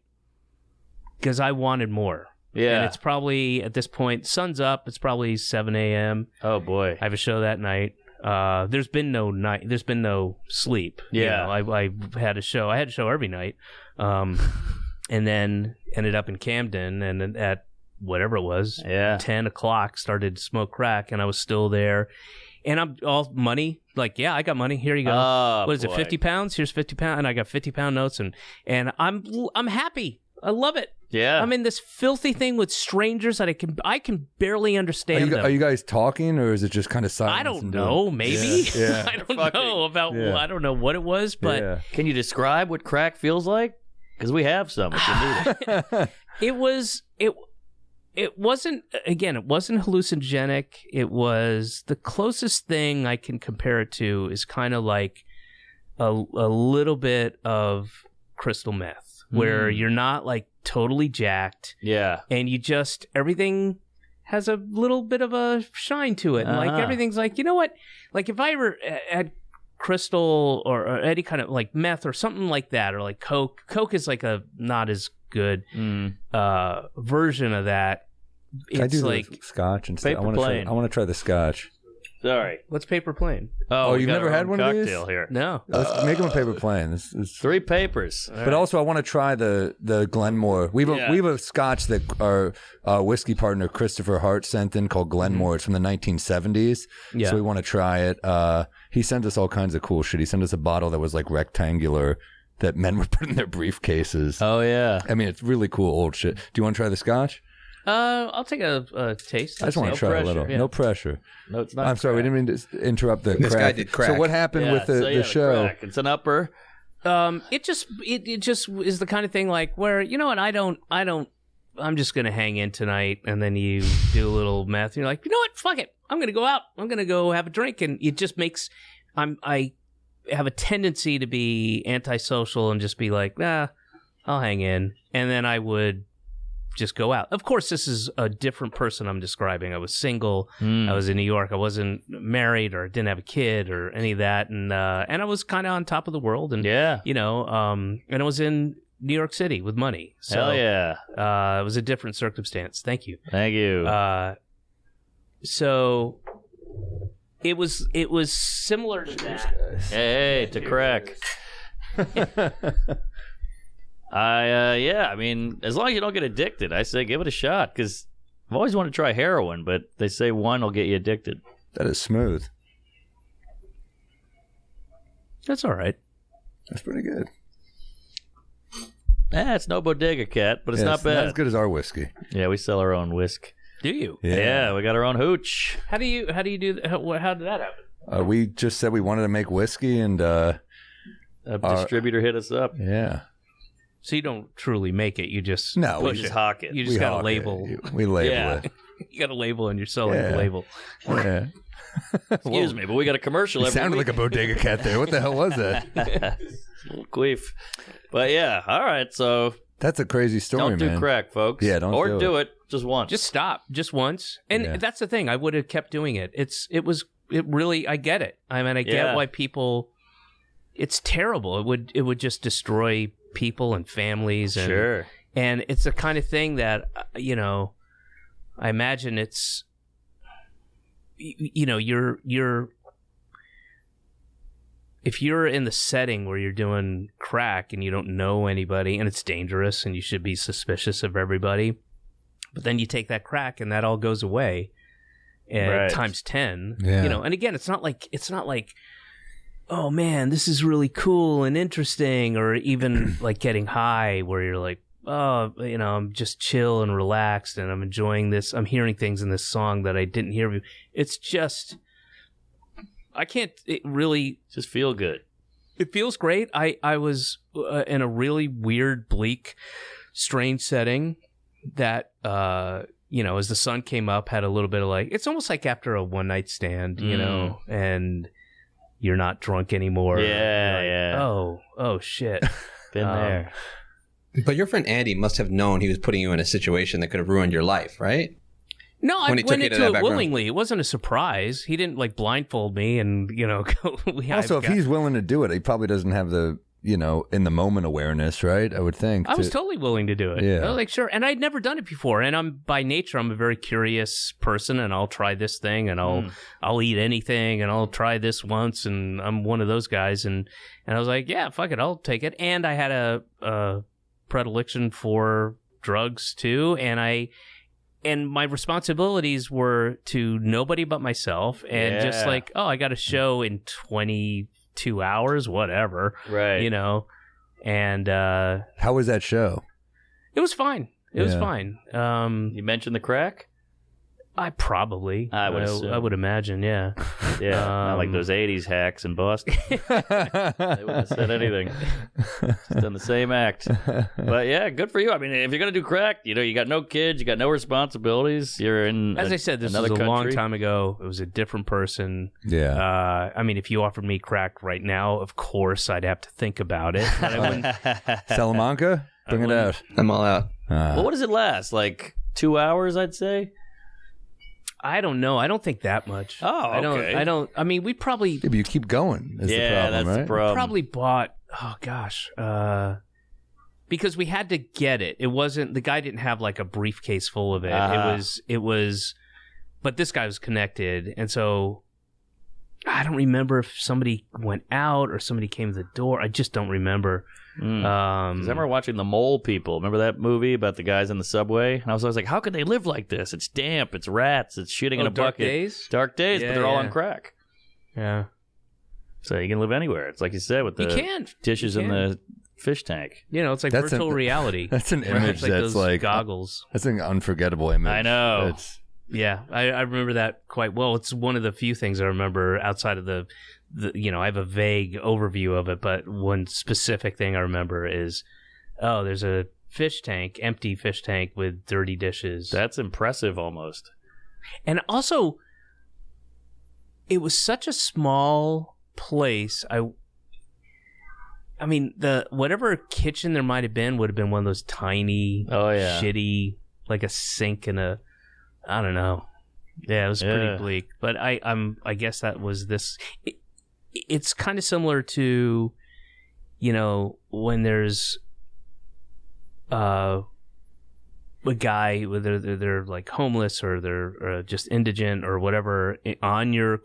C: because I wanted more.
A: Yeah.
C: And it's probably, at this point, sun's up. It's probably 7 a.m.
A: Oh, boy.
C: I have a show that night. There's been no sleep.
A: Yeah.
C: You know, I had a show. I had a show every night. And then ended up in Camden, and then at whatever it was, 10 o'clock, started to smoke crack, and I was still there. And I'm all money. Like, yeah, I got money. Here you go. What is it, 50 pounds? Here's 50 pounds. And I got 50 pound notes, and I'm happy. I love it.
A: Yeah.
C: I'm in this filthy thing with strangers that I can barely understand them.
B: Are you guys talking, or is it just kind of silence?
C: I don't know. Maybe.
B: Yeah.
C: I don't know about. Yeah. I don't know what it was, but
A: can you describe what crack feels like? Because we have some. If you need it.
C: It wasn't. Again, it wasn't hallucinogenic. It was the closest thing I can compare it to is kind of like a little bit of crystal meth, where you're not like totally jacked.
A: Yeah.
C: And you just, everything has a little bit of a shine to it. And like everything's like, you know what? Like if I ever had crystal or any kind of like meth or something like that, or like Coke. Coke is like a not as good version of that.
B: Can I do
C: like
B: the scotch instead?
A: Paper plane.
B: I want to try the scotch.
A: Sorry.
C: What's paper plane?
B: Oh, you've never had one of these?
A: Cocktail here.
C: No.
B: Let's make them a paper plane. This
A: 3 papers.
B: But also, I want to try the Glenmore. We have a scotch that our whiskey partner Christopher Hart sent in called Glenmore. It's from the 1970s.
C: Yeah.
B: So we want to try it. He sent us all kinds of cool shit. He sent us a bottle that was like rectangular that men would put in their briefcases.
A: Oh, yeah.
B: I mean, it's really cool old shit. Do you want to try the scotch?
C: I'll take a taste.
B: I just want to try a little.
A: Yeah.
B: No pressure.
A: No, it's not.
B: I'm sorry, we didn't mean to interrupt the
D: This
B: crack.
D: guy did crack.
B: So what happened with the show?
A: Crack. It's an upper.
C: It just is the kind of thing like where, you know what, I'm just gonna hang in tonight, and then you do a little meth, and you're like, you know what, fuck it, I'm gonna go out, I'm gonna go have a drink, and it just makes I have a tendency to be antisocial and just be like, nah, I'll hang in, and then I would just go out. Of course, this is a different person I'm describing. I was single. I was in New York. I wasn't married or didn't have a kid or any of that. And I was kind of on top of the world. And, you know, and I was in New York City with money. So,
A: hell yeah.
C: It was a different circumstance. Thank you.
A: Thank you.
C: So it was similar to that.
A: Hey, to crack. Yeah, I mean, as long as you don't get addicted, I say give it a shot, because I've always wanted to try heroin, but they say one will get you addicted.
B: That is smooth.
C: That's all right.
B: That's pretty good.
A: It's no bodega cat, but it's not bad.
B: Not as good as our whiskey.
A: Yeah, we sell our own whisk.
C: Do you?
A: Yeah, we got our own hooch.
C: How do you do that? How did that happen?
B: We just said we wanted to make whiskey, and
A: A distributor hit us up.
B: yeah.
C: So you don't truly make it. You just
B: No,
A: We
B: we
A: just hawk it.
C: You just
B: we
C: got a
B: hawk
C: label.
B: it. We label
A: Yeah.
B: it.
C: You got a label, and you're selling
B: Yeah.
C: the label.
B: Yeah.
A: Excuse me, but we got a commercial
B: It
A: every
B: sounded
A: week.
B: like a bodega cat there. What the hell was that?
A: A little queef. But yeah, all right, so
B: That's a crazy story,
A: don't do
B: man.
A: crack, folks.
B: Yeah, don't
A: or
B: do
A: do it just once.
C: Just stop, just once, and
B: Yeah.
C: that's the thing. I would have kept doing it. It really. I get it. I mean, I get
A: Yeah.
C: why people. It's terrible. It would just destroy people and families. And,
A: Sure.
C: And it's the kind of thing that I imagine it's. You're. If you're in the setting where you're doing crack and you don't know anybody and it's dangerous and you should be suspicious of everybody, but then you take that crack and that all goes away
A: Right.
C: times 10,
B: Yeah.
C: and again, it's not like, oh man, this is really cool and interesting, or even like getting high where you're like, oh, I'm just chill and relaxed and I'm enjoying this. I'm hearing things in this song that I didn't hear. It's just, I can't really.
A: Just feel good.
C: It feels great. I was in a really weird, bleak, strange setting that, as the sun came up, had a little bit of like, it's almost like after a one-night stand, and you're not drunk anymore.
A: Yeah,
C: Like,
A: yeah.
C: Oh, shit.
A: Been there.
D: But your friend Andy must have known he was putting you in a situation that could have ruined your life, right?
C: No, I
D: When he took
C: went
D: you to
C: into
D: that
C: it
D: background.
C: willingly. It wasn't a surprise. He didn't like blindfold me and, go.
B: Also, if he's willing to do it, he probably doesn't have the, in the moment awareness, right? I would think.
C: I was totally willing to do it.
B: Yeah.
C: I was like, sure. And I'd never done it before. And I'm by nature, I'm a very curious person, and I'll try this thing, and I'll eat anything, and I'll try this once, and I'm one of those guys. And I was like, yeah, fuck it, I'll take it. And I had a predilection for drugs too, and my responsibilities were to nobody but myself, and just
A: Yeah.
C: like, oh, I got a show in 22 hours, whatever,
A: Right.
C: and
B: How was that show?
C: it was fine. It was
B: Yeah.
C: fine.
A: You mentioned the crack?
C: I probably.
A: I would assume.
C: I would imagine. Yeah.
A: Yeah. Not like those 80s hacks in Boston. They wouldn't have said anything. Just done the same act. But yeah, good for you. I mean, if you're going to do crack, you got no kids, you got no responsibilities. You're in
C: As I said, this was
A: another
C: a long
A: country.
C: time ago. It was a different person.
B: Yeah.
C: I mean, if you offered me crack right now, of course I'd have to think about it. But I wouldn't.
B: Salamanca? Bring it out.
D: I'm all out.
A: Well, what does it last? Like 2 hours, I'd say?
C: I don't know. I don't think that much.
A: Oh, okay.
C: I don't. I mean, we probably
B: Yeah, but you keep going. Is the
A: Yeah,
B: problem,
A: that's
B: right?
A: the problem.
C: probably bought. Oh gosh. Because we had to get it. It wasn't, the guy didn't have like a briefcase full of it. It was, but this guy was connected. And so I don't remember if somebody went out or somebody came to the door. I just don't remember.
A: 'Cause I remember watching The Mole People. Remember that movie about the guys in the subway? And I was always like, how could they live like this? It's damp, it's rats, it's shitting in a
C: Dark
A: bucket.
C: Days?
A: Dark days,
C: Yeah,
A: but they're all
C: yeah.
A: on crack.
C: Yeah.
A: So you can live anywhere. It's like you said with
C: You
A: the
C: can.
A: dishes
C: You
A: in
C: can.
A: the fish tank.
C: It's like
B: That's
C: virtual
B: an-
C: reality.
B: That's an
C: Right?
B: image
C: It's like
B: that's
C: those
B: like
C: goggles.
B: That's an unforgettable image.
A: I know.
B: It's,
C: Yeah, I remember that quite well. It's one of the few things I remember outside of the I have a vague overview of it, but one specific thing I remember is, there's a fish tank, empty fish tank with dirty dishes.
A: That's impressive almost.
C: And also, it was such a small place. I mean, the whatever kitchen there might have been would have been one of those tiny, shitty, like a sink and a, I don't know. Yeah, it was pretty bleak. But I guess that was this. It's kind of similar to, when there's a guy, whether they're like homeless or they're just indigent or whatever, on your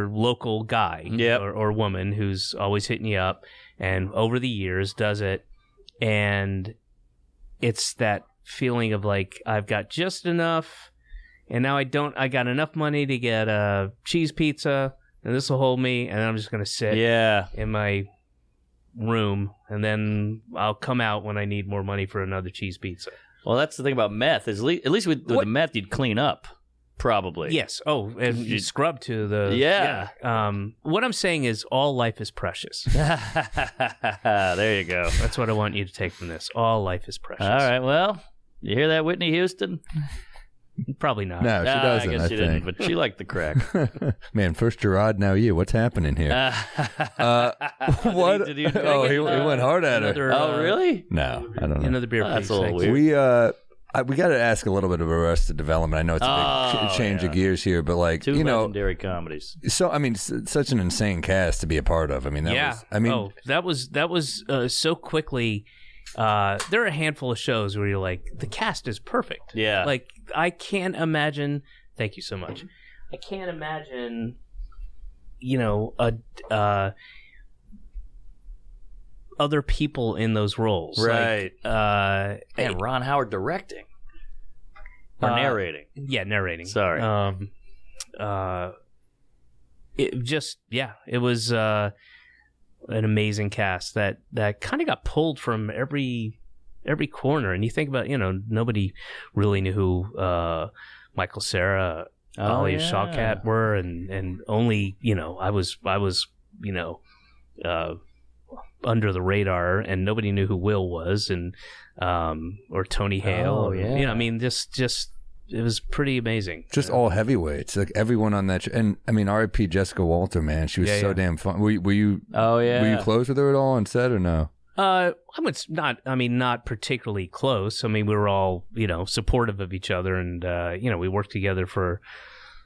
C: local guy
A: Yep.
C: or woman who's always hitting you up, and over the years does it, and it's that feeling of like I've got just enough, and now I got enough money to get a cheese pizza, and this will hold me, and I'm just gonna sit in my room, and then I'll come out when I need more money for another cheese pizza.
A: Well, that's the thing about meth. Is at least with the meth, you'd clean up, probably.
C: Yes. Oh, and you scrub to the...
A: Yeah.
C: What I'm saying is all life is precious.
A: There you go.
C: That's what I want you to take from this. All life is precious.
A: All right, well, you hear that, Whitney Houston?
C: Probably not.
B: No, she doesn't,
A: I guess she didn't, but she liked the crack.
B: Man, first Gerard, now you. What's happening here? What?
A: Did he
B: He went hard at her.
A: Oh, really?
B: No, I don't know.
C: Another beer,
A: That's
C: please.
A: a little
C: Thanks.
A: weird.
B: We got to ask a little bit of Arrested Development. I know it's a big change of gears here, but like,
A: Two legendary comedies.
B: So I mean, such an insane cast to be a part of. I mean, that
C: was so quickly. There are a handful of shows where you're like, the cast is perfect.
A: Yeah.
C: Like, I can't imagine. Thank you so much. I can't imagine, other people in those roles.
A: Right.
C: Like,
A: and Ron Howard directing. Or narrating.
C: Yeah, narrating.
A: Sorry.
C: It was an amazing cast that kind of got pulled from every corner. And you think about, nobody really knew who Michael Cera, Alia Shawkat were, and only, I was under the radar, and nobody knew who Will was, and or Tony Hale.
A: Oh, yeah.
C: I mean, just it was pretty amazing.
B: Just all heavyweights, like everyone on that. And I mean, R.I.P. Jessica Walter, man, she was so damn fun. Were you?
A: Oh yeah.
B: Were you close with her at all on set or no?
C: I was not. I mean, not particularly close. I mean, we were all supportive of each other, and we worked together for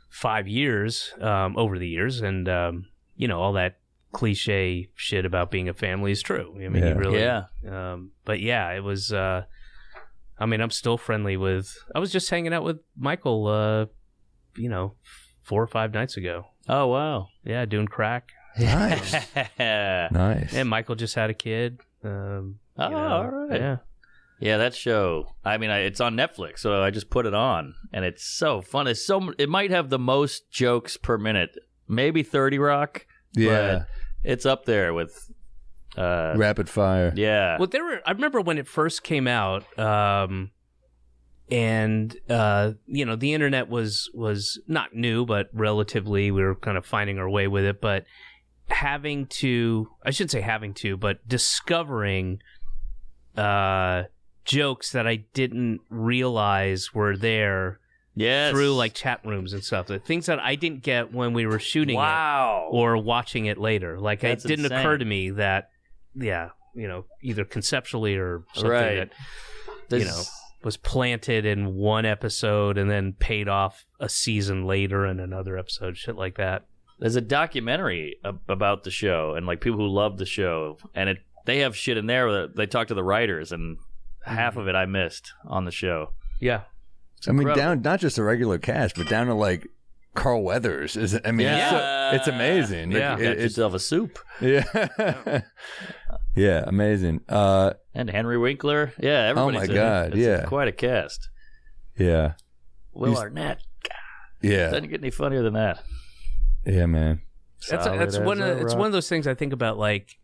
C: 5 years over the years, and all that cliche shit about being a family is true. I mean, you really, but yeah, it was. I mean, I'm still friendly with. I was just hanging out with Michael, 4 or 5 nights ago.
A: Oh wow,
C: yeah, doing crack.
B: Nice, nice.
C: And Michael just had a kid.
A: All right. Yeah, that show. I mean, it's on Netflix, so I just put it on, and it's so fun. It might have the most jokes per minute, maybe 30 Rock.
B: Yeah,
A: but it's up there with
B: rapid fire.
A: Yeah.
C: Well, I remember when it first came out, and the internet was not new, but relatively we were kind of finding our way with it. But discovering jokes that I didn't realize were there.
A: Yes.
C: Through like chat rooms and stuff. The things that I didn't get when we were shooting it or watching it later. Like
A: That's
C: it didn't
A: insane.
C: occur to me that, either conceptually or something that, was planted in one episode and then paid off a season later in another episode, shit like that.
A: There's a documentary about the show and like people who love the show, and they have shit in there that they talk to the writers, and half of it I missed on the show.
C: Yeah.
B: I mean, down not just a regular cast, but down to like Carl Weathers. It's amazing.
C: Yeah.
A: Got yourself a soup.
B: Yeah. Yeah, amazing.
A: And Henry Winkler. Yeah, everybody's
B: my God,
A: It's quite a cast.
B: Yeah.
A: Will Arnett.
B: Yeah.
A: Doesn't get any funnier than that.
B: Yeah, man.
C: It's one of those things I think about, like,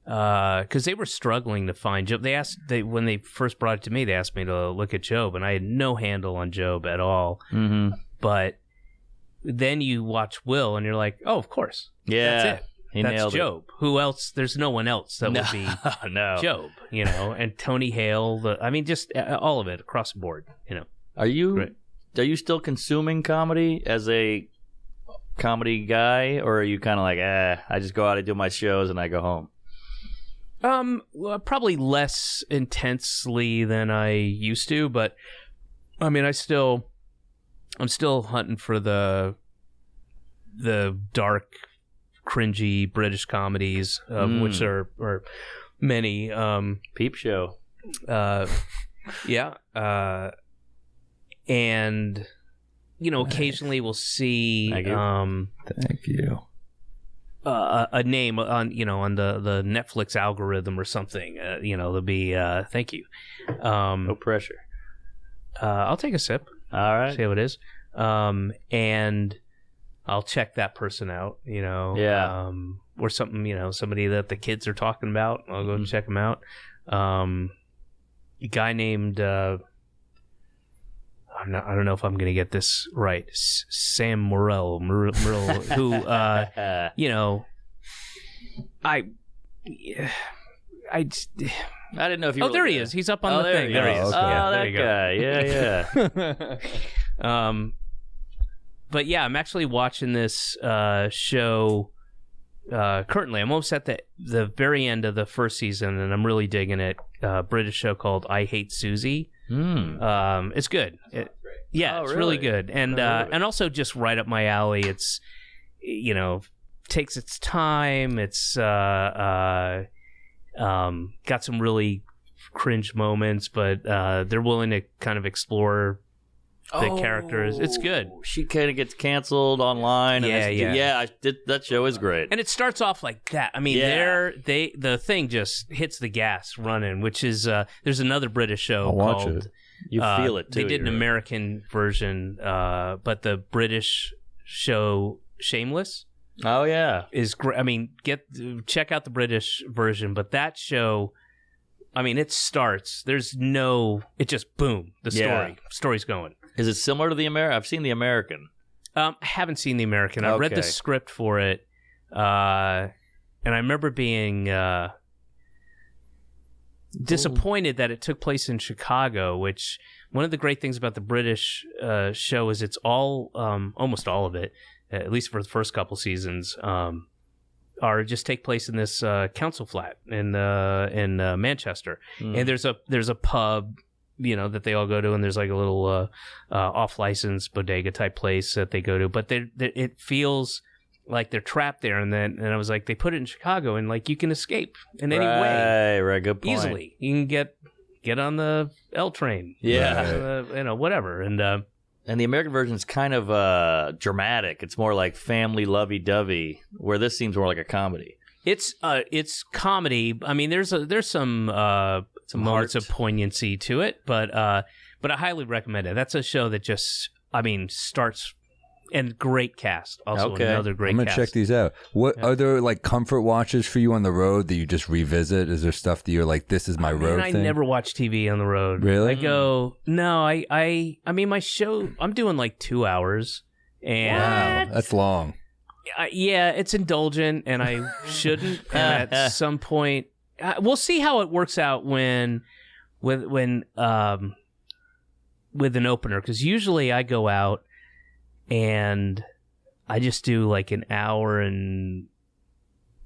C: because they were struggling to find Job. When they first brought it to me, they asked me to look at Job, and I had no handle on Job at all.
A: Mm-hmm.
C: But then you watch Will, and you're like, oh, of course.
A: Yeah.
C: That's it. That's Job. Who else? There's no one else that would be Job, and Tony Hale. Just all of it across the board,
A: Are you still consuming comedy as a comedy guy, or are you kind of like, I just go out and do my shows and I go home?
C: Well, probably less intensely than I used to, but I mean, I'm still hunting for the dark, cringy British comedies, which are many.
A: Peep Show.
C: Yeah. And occasionally we'll see.
B: Thank you.
C: a name on on the Netflix algorithm or something. There'll be thank you.
A: No pressure.
C: I'll take a sip.
A: All right.
C: See how it is. And I'll check that person out.
A: Yeah.
C: Or something. Somebody that the kids are talking about. I'll go and check them out. A guy named I don't know if I'm going to get this right. Sam Morril, who I
A: didn't know if you.
C: Oh,
A: were
C: there he
A: there.
C: is. He's up on the thing.
A: There he is.
B: Okay.
A: Oh,
C: there
A: that
C: you go.
A: guy. Yeah.
C: But yeah, I'm actually watching this show currently. I'm almost at the very end of the first season, and I'm really digging it. British show called I Hate Susie. It's good. It's really good, and and also just right up my alley. It's takes its time. It's got some really cringe moments, but they're willing to kind of explore the characters. It's good.
A: She kind of gets canceled online. That show is great.
C: And it starts off like that. I mean, the thing just hits the gas running, which is there's another British show
B: I'll watch
C: called.
B: it.
A: You feel it too.
C: They did an American version, but the British show Shameless.
A: Oh yeah,
C: is great. I mean, check out the British version, but that show. I mean, it starts. It just boom. The story's going.
A: Is it similar to the American? I've seen the American.
C: I haven't seen the American. I read the script for it, and I remember being disappointed that it took place in Chicago. Which one of the great things about the British show is it's all, almost all of it, at least for the first couple seasons, are just take place in this council flat in Manchester, and there's a pub. That they all go to, and there's like a little off-license bodega type place that they go to, but it feels like they're trapped there. And I was like, they put it in Chicago, and like you can escape in any way,
A: right, good point.
C: Easily. You can get on the L train, whatever. And the
A: American version is kind of dramatic. It's more like family lovey-dovey, where this seems more like a comedy.
C: It's comedy. I mean, there's some moments of poignancy to it, but I highly recommend it. That's a show that just, starts, and great cast. Also, another great cast.
B: I'm gonna check these out. What are there like comfort watches for you on the road that you just revisit? Is there stuff that you're like, this is my road thing?
C: I never watch TV on the road.
B: Really?
C: I go, no, I mean, my show, I'm doing like 2 hours, and
B: wow, that's long.
C: Yeah, it's indulgent, and I shouldn't. And at some point, we'll see how it works out with an opener. Because usually I go out and I just do like an hour and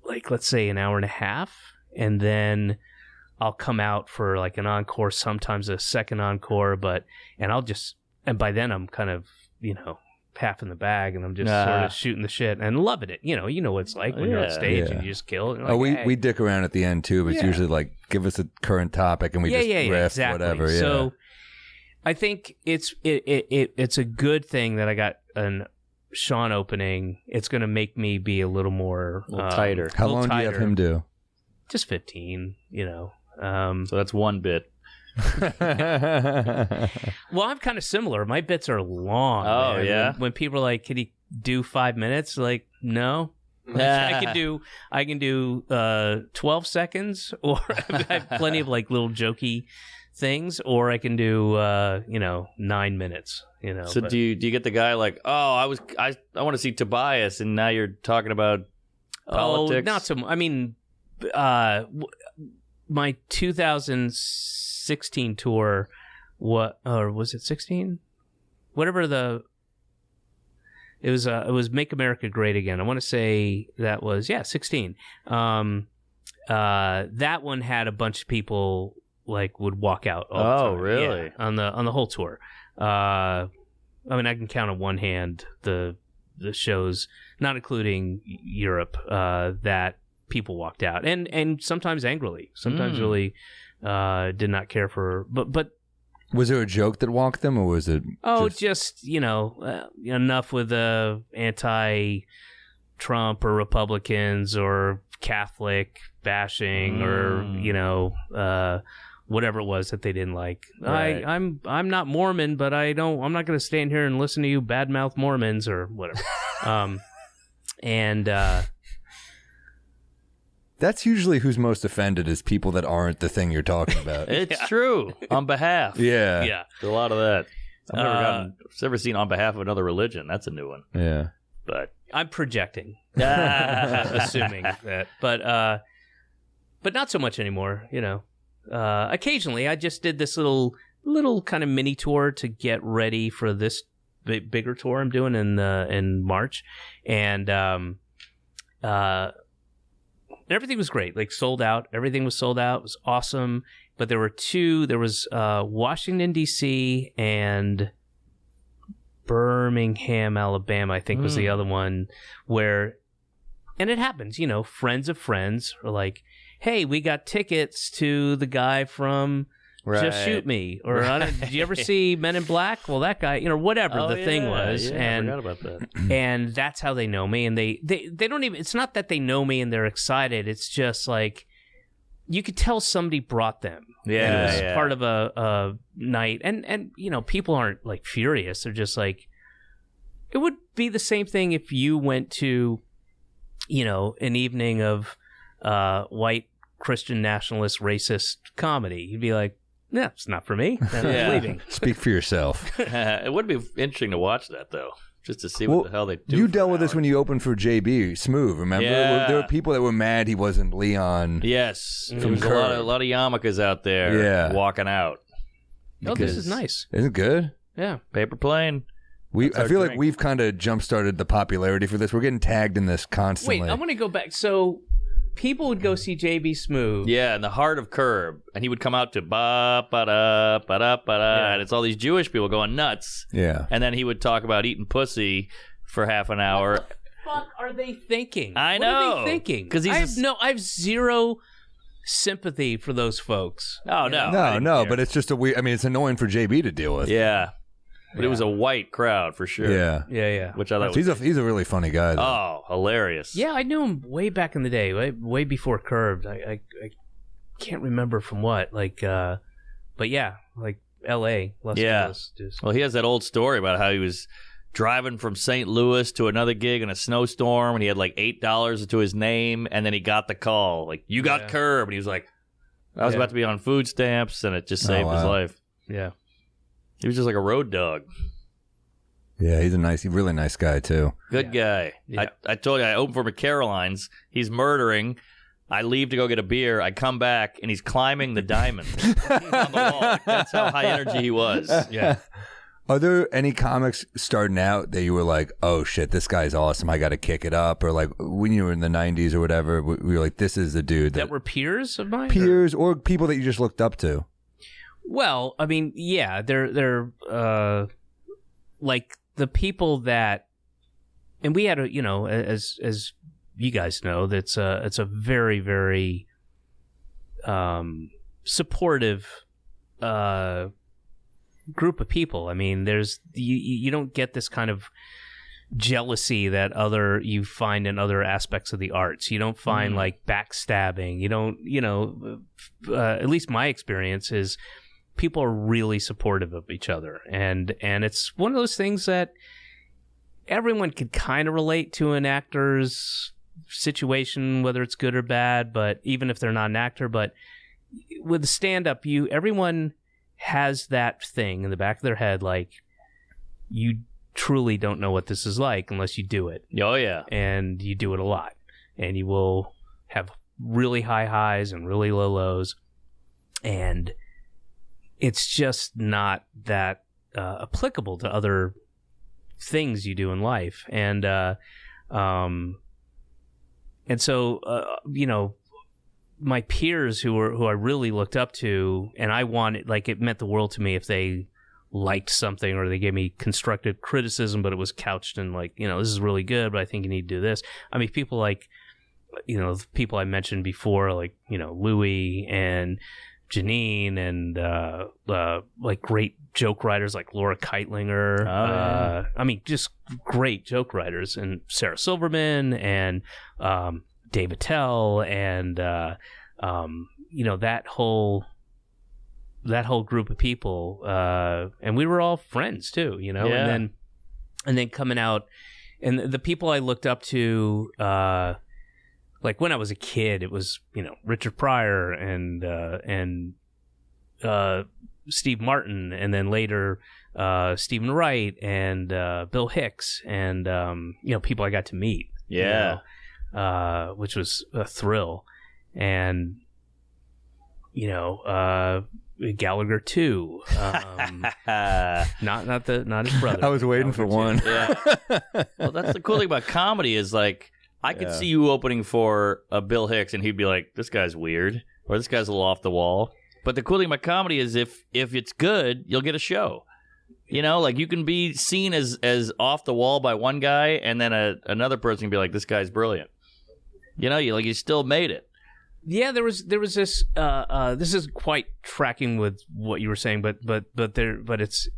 C: let's say an hour and a half, and then I'll come out for like an encore, sometimes a second encore. And by then I'm kind of half in the bag, and I'm just sort of shooting the shit and loving it. You know what it's like when you're on stage and you just kill it. Like,
B: we dick around at the end too, but it's usually like, give us a current topic and we just riff,
C: exactly.
B: Whatever. Yeah.
C: So I think it's a good thing that I got an Sean opening. It's going to make me be a little more
A: tighter.
B: How long do you have him do?
C: Just 15.
A: So that's one bit.
C: Well, I'm kind of similar. My bits are long.
A: Oh,
C: man.
A: yeah?
C: When people are like, "Can he do 5 minutes?" Like, no. I can do 12 seconds, or I have plenty of like little jokey things, or I can do 9 minutes.
A: So do you get the guy like, oh, I want to see Tobias, and now you're talking about politics?
C: Oh, not so. I mean, my 2016 tour, or was it 16? Whatever it was Make America Great Again. I want to say that was 16. That one had a bunch of people like would walk out all the time.
A: Really?
C: Yeah, on the whole tour. I mean, I can count on one hand the shows, not including Europe, that people walked out, and sometimes angrily, sometimes really did not care for. But
B: was there a joke that walked them, or was it?
C: Just enough with the anti Trump or Republicans or Catholic bashing or whatever it was that they didn't like.
A: Right.
C: I'm not Mormon, but I'm not going to stand here and listen to you badmouth Mormons or whatever.
B: That's usually who's most offended is people that aren't the thing you're talking about.
A: It's true. On behalf.
B: Yeah.
C: Yeah.
A: There's a lot of that. I've never seen on behalf of another religion. That's a new one.
B: Yeah.
A: But
C: I'm projecting, assuming that, but not so much anymore. Occasionally, I just did this little kind of mini tour to get ready for this bigger tour I'm doing in March, and everything was great. Like sold out, everything was sold out. It was awesome. But there were two. There was Washington D.C. and Birmingham, Alabama, I think was the other one, and it happens, friends of friends are like, hey, we got tickets to the guy from Just Shoot Me, or did you ever see Men in Black? Well, that guy, whatever the thing was, and
A: I forgot about that.
C: and that's how they know me, and they don't even, it's not that they know me and they're excited, it's just like, you could tell somebody brought them.
A: Yeah,
C: It was part of a night. And people aren't like furious. They're just like, it would be the same thing if you went to, an evening of white Christian nationalist racist comedy. You'd be like, yeah, it's not for me. I'm leaving.
B: Speak for yourself.
A: It would be interesting to watch that, though. Just to see what the hell they do.
B: You dealt with this when you opened for JB Smoove, remember?
A: Yeah.
B: There were people that were mad he wasn't Leon.
A: Yes. There was
B: Curb.
A: a lot of yarmulkes out there walking out.
C: Oh, this is nice.
B: Isn't it good?
C: Yeah.
A: Paper plane.
B: I feel like we've kind of jump-started the popularity for this. We're getting tagged in this constantly.
C: Wait, I want to go back. So people would go see JB Smoove.
A: Yeah, in the heart of Curb. And he would come out to ba-ba-da, ba-da-ba-da, and it's all these Jewish people going nuts.
B: Yeah.
A: And then he would talk about eating pussy for half an hour.
C: What the fuck are they thinking?
A: I know.
C: What are they thinking?
A: Because
C: I have zero sympathy for those folks.
A: Oh, no.
B: No, but it's just a weird... I mean, it's annoying for JB to deal with.
A: Yeah. But it was a white crowd for sure.
B: Yeah.
C: Yeah.
A: Which I thought was...
B: He's a really funny guy, though.
A: Oh, hilarious.
C: Yeah, I knew him way back in the day, way before Curved. I can't remember from what. But yeah, like L.A., Los Angeles.
A: Well, he has that old story about how he was driving from St. Louis to another gig in a snowstorm, and he had like $8 to his name, and then he got the call, like, you got Curb, and he was like, I was about to be on food stamps, and it just saved his life.
C: Yeah.
A: He was just like a road dog.
B: Yeah, he's a really nice guy, too.
A: Good guy.
C: Yeah.
A: I told you, I opened for McCaroline's. He's murdering. I leave to go get a beer. I come back, and he's climbing the diamond on the wall. That's how high energy he was.
C: Yeah.
B: Are there any comics starting out that you were like, oh, shit, this guy's awesome, I got to kick it up? Or like when you were in the 90s or whatever, we were like, this is the dude.
C: That were peers of mine?
B: Peers or people that you just looked up to?
C: Well, I mean, yeah, they're like the people that, and we had a, as you guys know, it's a very, very supportive group of people. I mean, you don't get this kind of jealousy that you find in other aspects of the arts. You don't find like backstabbing. You don't, at least my experience is people are really supportive of each other. And it's one of those things that everyone could kind of relate to an actor's situation, whether it's good or bad, but even if they're not an actor. But with stand-up, everyone has that thing in the back of their head, like, you truly don't know what this is like unless you do it.
A: Oh, yeah.
C: And you do it a lot. And you will have really high highs and really low lows. And it's just not that applicable to other things you do in life. And so, my peers who I really looked up to, and I wanted, like, it meant the world to me if they liked something or they gave me constructive criticism, but it was couched in like, this is really good, but I think you need to do this. I mean, people like, the people I mentioned before, like, Louis and Janine and like great joke writers like Laura Keitlinger. I mean, just great joke writers, and Sarah Silverman and Dave Attell and that whole group of people, and we were all friends too, and then coming out, and the people I looked up to, like when I was a kid, it was Richard Pryor and Steve Martin, and then later Stephen Wright and Bill Hicks, and people I got to meet, which was a thrill, and Gallagher too. Not his brother.
B: I was waiting for one.
A: Yeah. Well, that's the cool thing about comedy is like I could see you opening for a Bill Hicks and he'd be like, "This guy's weird," or "This guy's a little off the wall." But the cool thing about comedy is if it's good, you'll get a show. Like you can be seen as off the wall by one guy, and then another person can be like, "This guy's brilliant." You still made it.
C: Yeah, there was this. This is quite tracking with what you were saying, but it's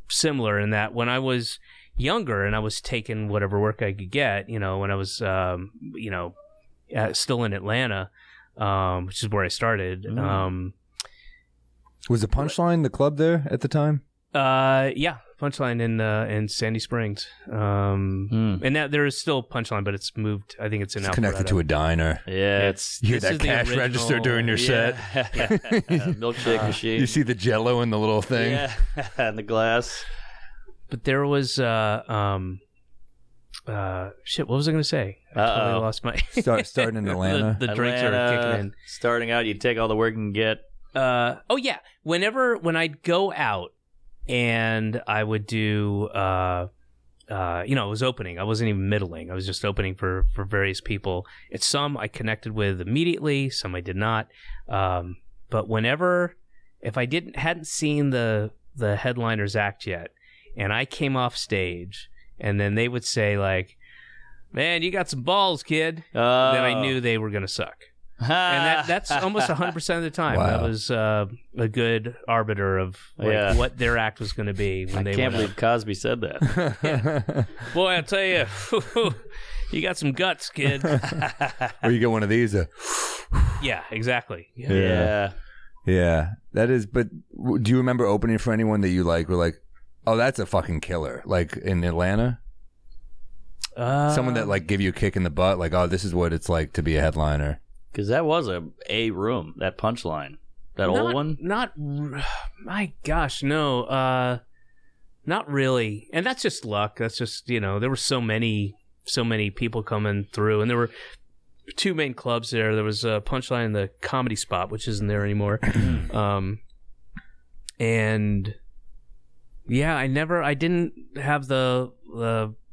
C: similar in that when I was younger and I was taking whatever work I could get, when I was still in Atlanta, which is where I started.
B: Was the Punchline the club there at the time?
C: Yeah, Punchline in Sandy Springs. And now there is still Punchline, but it's moved. I think it's in.
B: It's connected to a diner.
A: Yeah,
B: you hear that cash register during your set.
A: Milkshake machine.
B: You see the Jello in the little thing.
A: Yeah, and the glass.
C: But there was shit. What was I going to say? I totally lost my.
B: Starting in Atlanta.
C: The drinks are kicking in.
A: Starting out, you take all the work you can get.
C: When I'd go out and I would do, I was opening. I wasn't even middling. I was just opening for various people. It's some I connected with immediately, some I did not. But if I hadn't seen the headliners act yet, and I came off stage, and then they would say like, "Man, you got some balls, kid," then I knew they were going to suck. And that's almost 100% of the time. Wow. That was a good arbiter of what their act was going to be when they. I
A: can't believe Cosby said that.
C: Yeah. Boy, I'll tell you, you got some guts, kid.
B: Or you get one of these.
C: Yeah, exactly.
B: Yeah. That is. But do you remember opening for anyone that you were like, "Oh, that's a fucking killer"? Like in Atlanta. Someone that give you a kick in the butt, like, "Oh, this is what it's like to be a headliner."
A: Because that was a room, that Punchline. That old one?
C: My gosh, no. Not really. And that's just luck. That's just, there were so many people coming through. And there were two main clubs there. There was a Punchline and the Comedy Spot, which isn't there anymore. And yeah, I didn't have the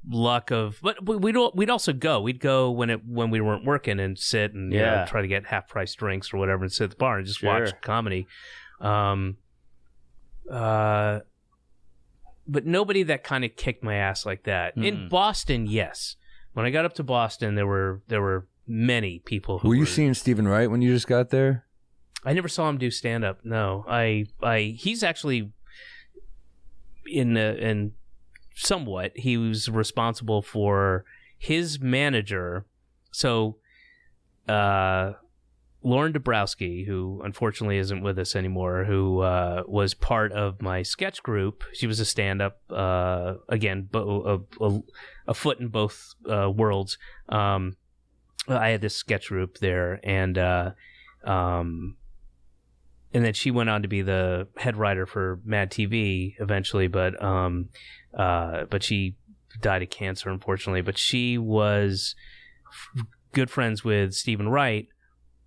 C: luck of, but we'd also go. We'd go when we weren't working and sit and try to get half price drinks or whatever and sit at the bar and just watch comedy. But nobody that kind of kicked my ass like that. In Boston, yes. When I got up to Boston, there were many people who
B: were you seeing Stephen Wright when you just got there?
C: I never saw him do stand up. No. He's actually in somewhat, he was responsible for his manager. So, Lauren Dabrowski, who unfortunately isn't with us anymore, who was part of my sketch group. She was a stand-up, again, a foot in both worlds. I had this sketch group there, and then she went on to be the head writer for Mad TV eventually, but she died of cancer, unfortunately. But she was good friends with Stephen Wright,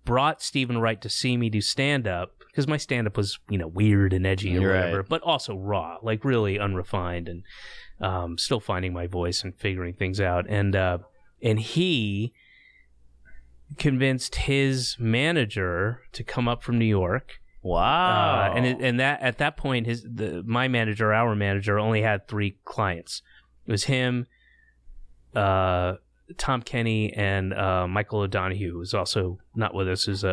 C: brought Stephen Wright to see me do stand-up, because my stand-up was, weird and edgy or whatever, but also raw, like really unrefined, and still finding my voice and figuring things out. And he convinced his manager to come up from New York.
A: Wow.
C: And that at that point, our manager only had 3 clients. It was him, Tom Kenny and Michael O'Donoghue, who's also not with us, was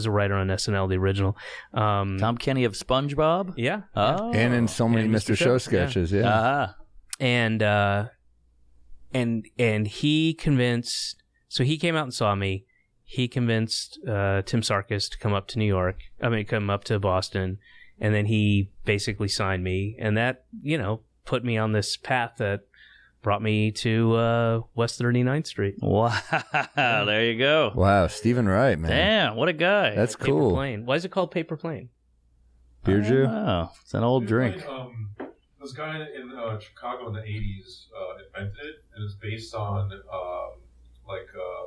C: a writer on SNL, the original.
A: Tom Kenny of SpongeBob?
C: Yeah.
A: Oh.
B: And in so many
C: And
B: Mr. Show sketches, yeah.
A: Uh-huh.
C: And he convinced, so he came out and saw me. He convinced Tim Sarkis to come up to Boston, and then he basically signed me, and that, put me on this path that brought me to West 39th Street.
A: Wow. There you go.
B: Wow, Stephen Wright, man.
A: Damn, what a guy.
B: That's
C: Paper
B: cool.
C: Plane. Why is it called Paper Plane?
B: Beer Jew?
A: Oh, it's an old drink.
E: This guy in Chicago in the 80s invented it, and it's based on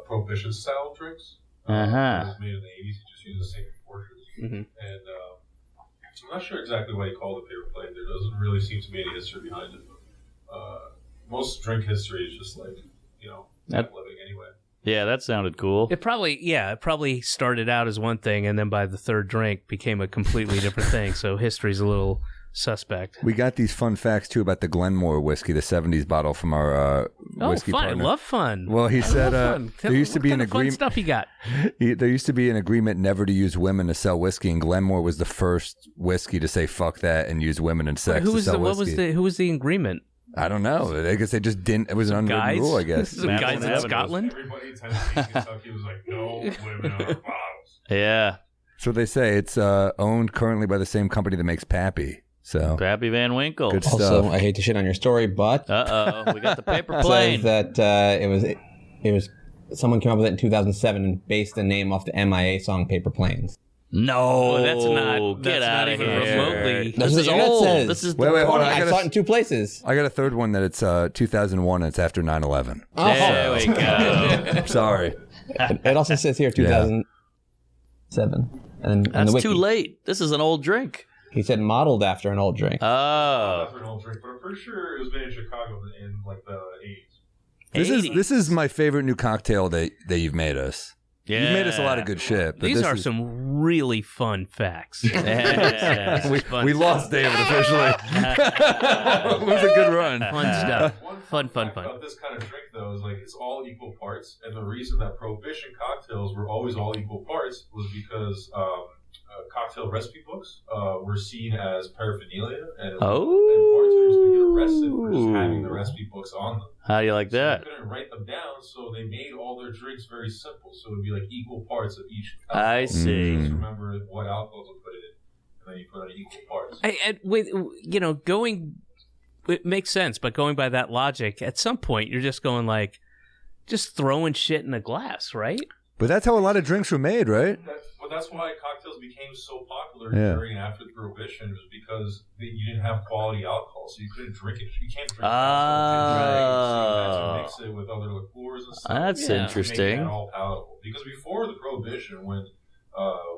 E: prohibition style drinks.
A: Uh-huh.
E: It was made in the 80s. He just used the same proportions.
C: Mm-hmm.
E: And I'm not sure exactly why he called it paper plane. There doesn't really seem to be any history behind it. Most drink history is just living anyway.
A: Yeah, that sounded cool.
C: It probably started out as one thing, and then by the third drink became a completely different thing. So history's a little suspect.
B: We got these fun facts, too, about the Glenmore whiskey, the 70s bottle from our whiskey
C: fun.
B: partner.
C: I love fun.
B: Well, he said there used to be an
C: What kind of fun
B: agreement.
C: stuff you got?
B: There used to be an agreement never to use women to sell whiskey, and Glenmore was the first whiskey to say fuck that and use women and sex to sell whiskey.
C: Who was the agreement?
B: I don't know. I guess they just didn't. It was an unwritten
C: Guys?
B: rule, I guess.
C: Some
A: Matt
C: guys in
A: Avenue.
C: Scotland?
E: Everybody in Tennessee and Kentucky was like, no women on our bottles.
A: Yeah.
B: So they say it's owned currently by the same company that makes Pappy. So
A: Pappy Van Winkle.
B: good
D: Also,
B: stuff.
D: I hate to shit on your story, but
A: Uh-oh. We got the paper
D: says
A: plane.
D: that it was someone came up with it in 2007 and based the name off the MIA song "Paper Planes."
A: No.
C: That's not-
A: Get
C: that's
A: out
C: not
A: of
C: even
A: here.
C: remotely-
D: That's
A: This
D: what
A: is
D: the internet
A: old.
D: says.
A: This is
B: Wait, hold on.
D: I saw it in two places.
B: I got a third one that it's 2001 and it's after 9/11.
A: There we go.
B: Sorry.
D: It also says here 2007. And
A: That's
D: the
A: too
D: wiki,
A: late. This is an old drink.
D: he said modeled after an old drink.
A: Oh.
E: After an old drink, but I'm pretty sure it was made in Chicago in the 80s.
B: This is my favorite new cocktail that you've made us.
A: Yeah.
B: You've made us a lot of good shit. But
C: These
B: this
C: are
B: is-
C: some really fun facts.
A: Yeah.
B: We lost David officially. It was a good run.
C: Fun stuff.
E: One
C: Fun.
E: fact about this kind of drink, though, is like it's all equal parts, and the reason that Prohibition cocktails were always all equal parts was because cocktail recipe books were seen as paraphernalia, and bartenders could get arrested for just having the recipe books on them.
A: How do you like
E: So
A: that?
E: they couldn't write them down, so they made all their drinks very simple. So it would be like equal parts of each alcohol.
A: I see.
E: Just remember what alcohols to put in, and then you put in equal parts.
C: It makes sense, but going by that logic, at some point you're just going just throwing shit in a glass, right?
B: But that's how a lot of drinks were made, right?
E: That's why cocktails became so popular during and after the Prohibition, was because you didn't have quality alcohol, so you couldn't drink it. You can't drink alcohol. So you had to mix it with other liqueurs and stuff.
A: That's
E: to make
A: interesting.
E: that all palatable. Because before the Prohibition, when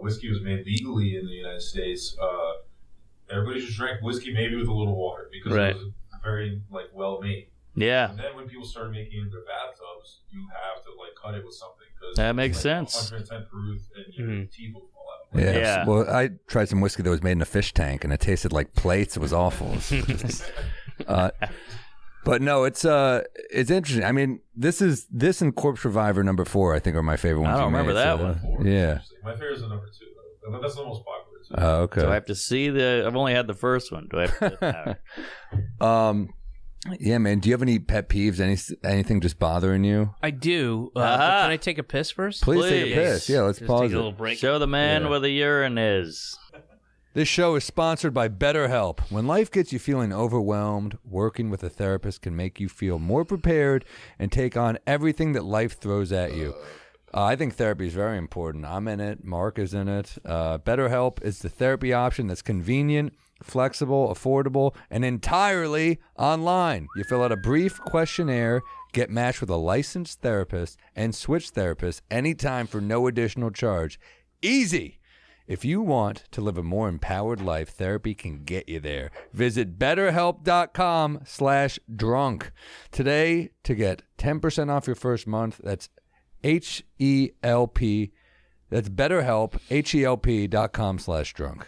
E: whiskey was made legally in the United States, everybody just drank whiskey maybe with a little water because it was very well made.
A: Yeah.
E: And then when people started making it in their bathtubs, you have to cut it with something.
A: That makes sense.
E: 110 proof, and your teeth will fall out.
A: Yeah.
B: Well, I tried some whiskey that was made in a fish tank, and it tasted like plates. It was awful. But no, it's interesting. I mean, this and Corpse Reviver number 4, I think, are my favorite ones.
A: I don't
B: you
A: remember
B: made,
A: that
B: so,
A: one.
B: Yeah.
E: My favorite is the number 2, though. But that's the most popular, too.
B: Oh, okay.
A: Do I have to see I've only had the first one. Do I have to?
B: Yeah, man. Do you have any pet peeves? Anything just bothering you?
C: I do.
A: Aha.
C: Can I take a piss first?
B: Please take a
A: Please.
B: piss. Yeah, let's
C: Just
B: pause
C: take a
B: it.
C: little break.
A: Show the man
B: Yeah.
A: where the urine is.
B: This show is sponsored by BetterHelp. When life gets you feeling overwhelmed, working with a therapist can make you feel more prepared and take on everything that life throws at you. I think therapy is very important. I'm in it. Mark is in it. BetterHelp is the therapy option that's convenient, flexible, affordable, and entirely online. You fill out a brief questionnaire, get matched with a licensed therapist, and switch therapists anytime for no additional charge. Easy! If you want to live a more empowered life, therapy can get you there. Visit BetterHelp.com/drunk today to get 10% off your first month. That's HELP. That's BetterHelp, HELP.com/drunk.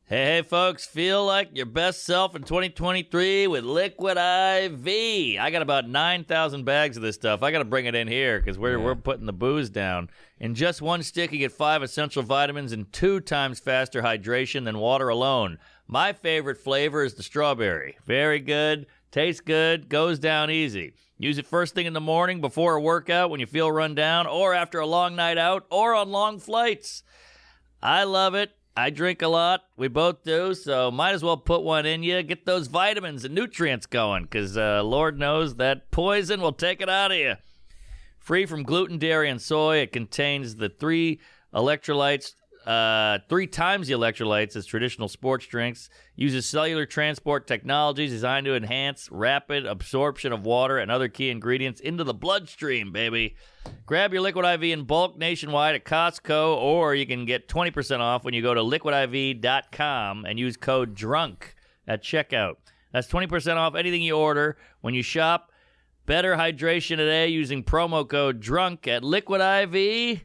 A: Hey, folks, feel like your best self in 2023 with Liquid IV. I got about 9,000 bags of this stuff. I got to bring it in here because we're putting the booze down. In just one stick, you get 5 essential vitamins and 2 times faster hydration than water alone. My favorite flavor is the strawberry. Very good, tastes good, goes down easy. Use it first thing in the morning before a workout when you feel run down, or after a long night out, or on long flights. I love it. I drink a lot. We both do, so might as well put one in you. Get those vitamins and nutrients going, because Lord knows that poison will take it out of you. Free from gluten, dairy, and soy, it contains the 3 electrolytes, 3 times the electrolytes as traditional sports drinks. Uses cellular transport technologies designed to enhance rapid absorption of water and other key ingredients into the bloodstream, baby. Grab your Liquid IV in bulk nationwide at Costco, or you can get 20% off when you go to liquidiv.com and use code DRUNK at checkout. That's 20% off anything you order when you shop. Better hydration today using promo code DRUNK at liquidiv.com.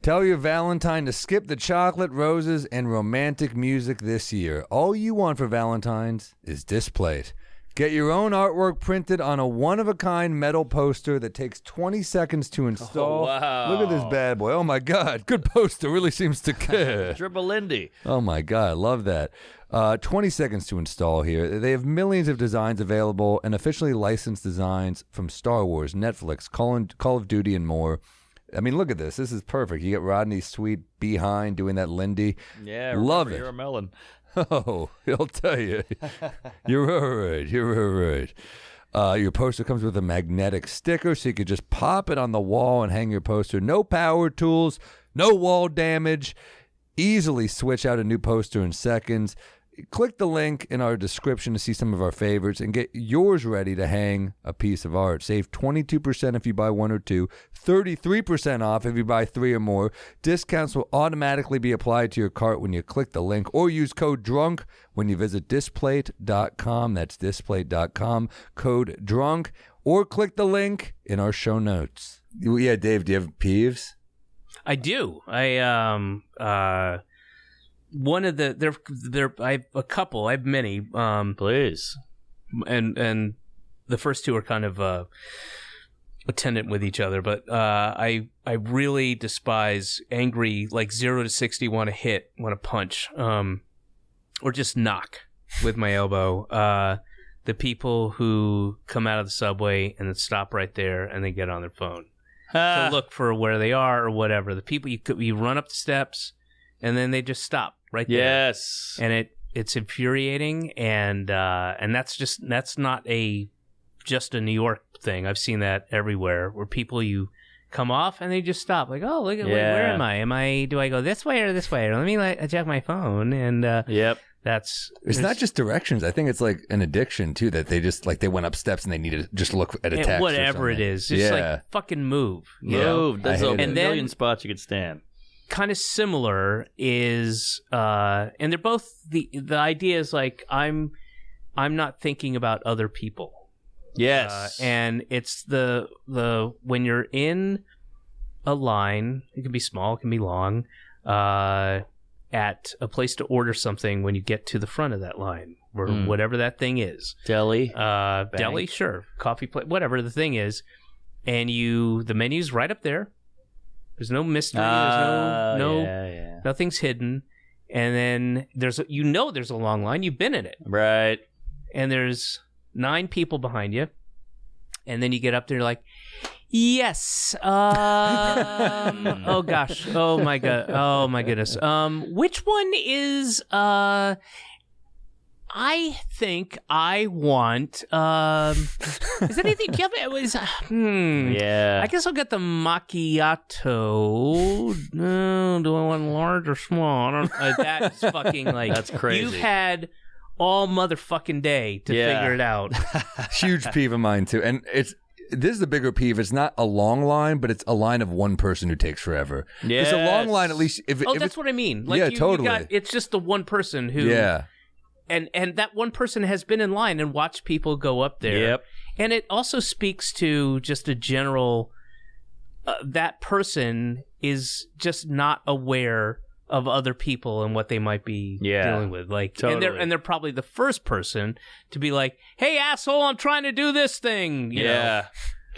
B: Tell your Valentine to skip the chocolate, roses, and romantic music this year. All you want for Valentine's is Displate. Get your own artwork printed on a one-of-a-kind metal poster that takes 20 seconds to install.
A: Oh, wow.
B: Look at this bad boy. Oh, my God. Good poster. Really seems to care.
A: Triple Lindy.
B: Oh, my God. Love that. 20 seconds to install here. They have millions of designs available and officially licensed designs from Star Wars, Netflix, Call of Duty, and more. I mean, look at this. This is perfect. You get Rodney's sweet behind doing that Lindy.
A: Yeah,
B: love it.
A: You're a melon.
B: Oh, he'll tell you. You're all right. You're all right. Your poster comes with a magnetic sticker, so you could just pop it on the wall and hang your poster. No power tools, no wall damage. Easily switch out a new poster in seconds. Click the link in our description to see some of our favorites and get yours ready to hang a piece of art. Save 22% if you buy 1 or 2, 33% off if you buy 3 or more. Discounts will automatically be applied to your cart when you click the link, or use code DRUNK when you visit displate.com. That's displate.com, code DRUNK, or click the link in our show notes. Yeah, Dave, do you have peeves?
C: I do. One of the I have a couple. I have many.
A: Please.
C: And the first 2 are kind of attendant with each other. But I really despise angry, like 0 to 60 want to hit, want to punch, or just knock with my elbow. The people who come out of the subway and then stop right there and they get on their phone to look for where they are or whatever. The people you run up the steps and then they just stop right there.
A: Yes.
C: And it's infuriating, and that's not just a New York thing. I've seen that everywhere, where people, you come off and they just stop, like, oh, look at where am I? Do I go this way or this way? Or let me check my phone. And
A: yep.
C: It's
B: not just directions. I think it's like an addiction too, that they just like they went up steps and they need to just look at a text.
C: Whatever it is, just like fucking move.
A: There's a million spots you could stand.
C: Kind of similar is, and they're both the idea is like I'm not thinking about other people.
A: Yes,
C: and it's the when you're in a line, it can be small, it can be long, at a place to order something. When you get to the front of that line, or whatever that thing is,
A: deli,
C: sure, coffee plate, whatever the thing is, and the menu's right up there. There's no mystery. There's nothing's hidden. And then there's a long line. You've been in it,
A: right?
C: And there's 9 people behind you. And then you get up there, like, yes. Oh gosh. Oh my god. Oh my goodness. Which one is? I think I want. Is anything? It was.
A: Yeah.
C: I guess I'll get the macchiato. Do I want large or small? I don't. That's fucking like.
A: That's crazy.
C: You've had all motherfucking day to figure it out.
B: Huge peeve of mine too, and this is the bigger peeve. It's not a long line, but it's a line of one person who takes forever.
A: Yeah.
B: It's a long line, at least. If
C: that's what I mean. Like,
B: yeah, totally.
C: It's just the one person who.
B: Yeah.
C: And that one person has been in line and watched people go up there.
A: Yep.
C: And it also speaks to just a general, that person is just not aware of other people and what they might be dealing with. Like,
A: totally.
C: and they're probably the first person to be like, "Hey, asshole, I'm trying to do this thing." You know?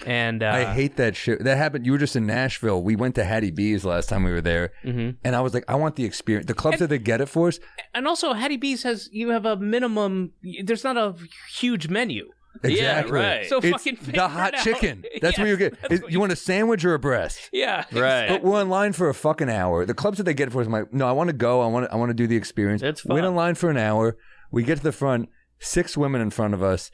C: And
B: I hate that shit. That happened. You were just in Nashville. We went to Hattie B's last time we were there, and I was like, I want the experience. The clubs that they get it for us.
C: And also, Hattie B's you have a minimum. There's not a huge menu.
B: Exactly.
A: Yeah, right.
C: So
B: It's
C: fucking figure
B: the hot
C: it out.
B: chicken. That's what you get. You want a sandwich or a breast?
C: Yeah.
A: Right.
B: But we're in line for a fucking hour. The clubs that they get it for us, I'm like, no, I want to go. I want to do the experience.
A: It's fun.
B: We're in line for an hour. We get to the front. 6 women in front of us.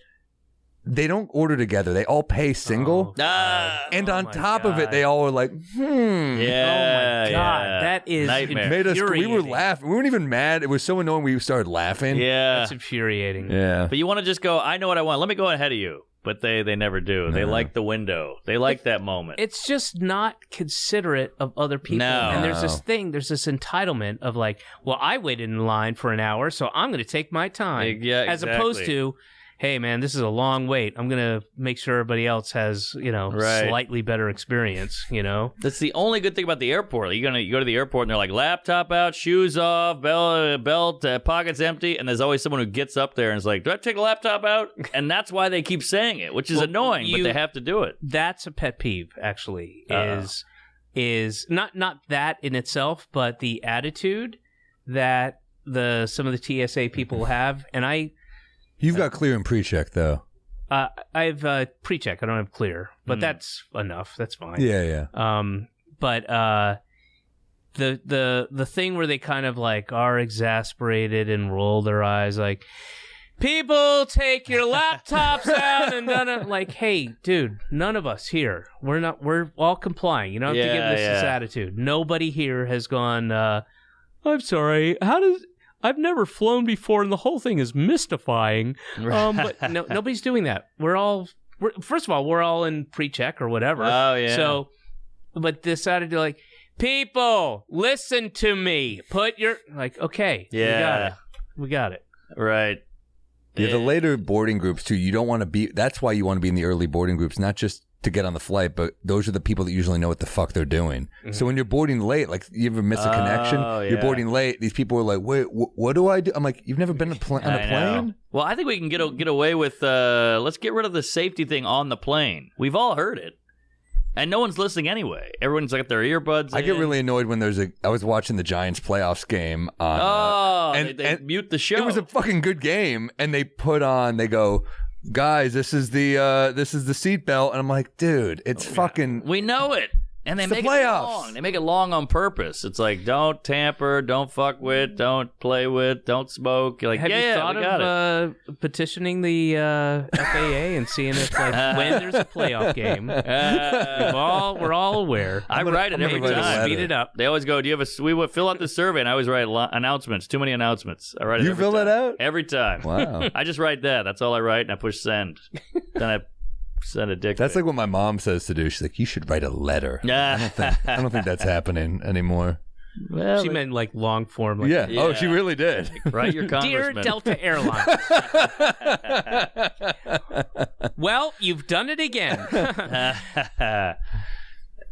B: They don't order together. They all pay single. And on
C: my
B: top of it,
C: God.
B: they all were like,
A: Yeah.
C: Oh my God, that is
A: nightmare.
B: Made us. We were
C: infuriating.
B: laughing. We weren't even mad. It was so annoying. We started laughing.
A: Yeah.
C: That's infuriating.
B: Yeah.
A: But you want to just go, I know what I want. Let me go ahead of you. But they never do. They like the window. They like that moment.
C: It's just not considerate of other people.
A: No.
C: And there's this entitlement of like, well, I waited in line for an hour, so I'm going to take my time.
A: Yeah,
C: As opposed
A: exactly.
C: to, hey, man, this is a long wait. I'm going to make sure everybody else has,
A: Right.
C: slightly better experience,
A: That's the only good thing about the airport. You go to the airport and they're like, laptop out, shoes off, belt, pockets empty, and there's always someone who gets up there and is like, do I have to take the laptop out? And that's why they keep saying it, which is
C: Well,
A: annoying, but they have to do it.
C: That's a pet peeve, actually, is not that in itself, but the attitude that some of the TSA people have. And
B: You've got clear and pre-check though.
C: I have pre-check. I don't have clear, but that's enough. That's fine.
B: Yeah.
C: But the thing where they kind of like are exasperated and roll their eyes, like, people take your laptops out and like, hey, dude, none of us here. We're all complying. You don't have to give this attitude. Nobody here has gone. I'm sorry. I've never flown before, and the whole thing is mystifying. But nobody's doing that. First of all, we're all in pre-check or whatever.
A: Oh, yeah.
C: So, but this attitude, like, people, listen to me. Okay.
A: Yeah.
C: We got it.
A: Right.
B: Yeah, the later boarding groups too. You don't want to be. That's why you want to be in the early boarding groups, not just to get on the flight, but those are the people that usually know what the fuck they're doing.
C: Mm-hmm.
B: So when you're boarding late, like you ever miss a connection, you're boarding late. These people are like, "Wait, what do I do?" I'm like, "You've never been on a plane?"
A: Know. Well, I think we can get away with. Let's get rid of the safety thing on the plane. We've all heard it, and no one's listening anyway. Everyone's got their earbuds.
B: I get really annoyed when I was watching the Giants playoffs game on.
A: They mute the show.
B: It was a fucking good game, and they go, guys, this is the seatbelt, and I'm like, dude, it's fucking.
A: We know it. And they
B: It's the
A: make it
B: playoffs.
A: long. They make it long on purpose. It's like, don't tamper, don't fuck with, don't play with, don't smoke. You're like,
C: Have you thought
A: we got it.
C: of petitioning the FAA and seeing if when there's a playoff game, we're all aware.
A: I write it every
B: write a
A: time.
B: letter.
C: Speed it up.
A: They always go, do you have we would fill out the survey, and I always write announcements. Too many announcements. I write it
B: You
A: every
B: fill
A: time.
B: that out?
A: Every time.
B: Wow.
A: I just write that. That's all I write, and I push send. Then I send a dick
B: That's
A: pic.
B: like what my mom says to do. She's like, you should write a letter.
A: Yeah.
B: I don't think that's happening anymore.
A: Well,
C: She meant like long form. Like,
B: Yeah.
A: Yeah.
B: Oh, she really did.
A: write your
C: Dear
A: congressman.
C: Delta Airlines. Well, you've done it again.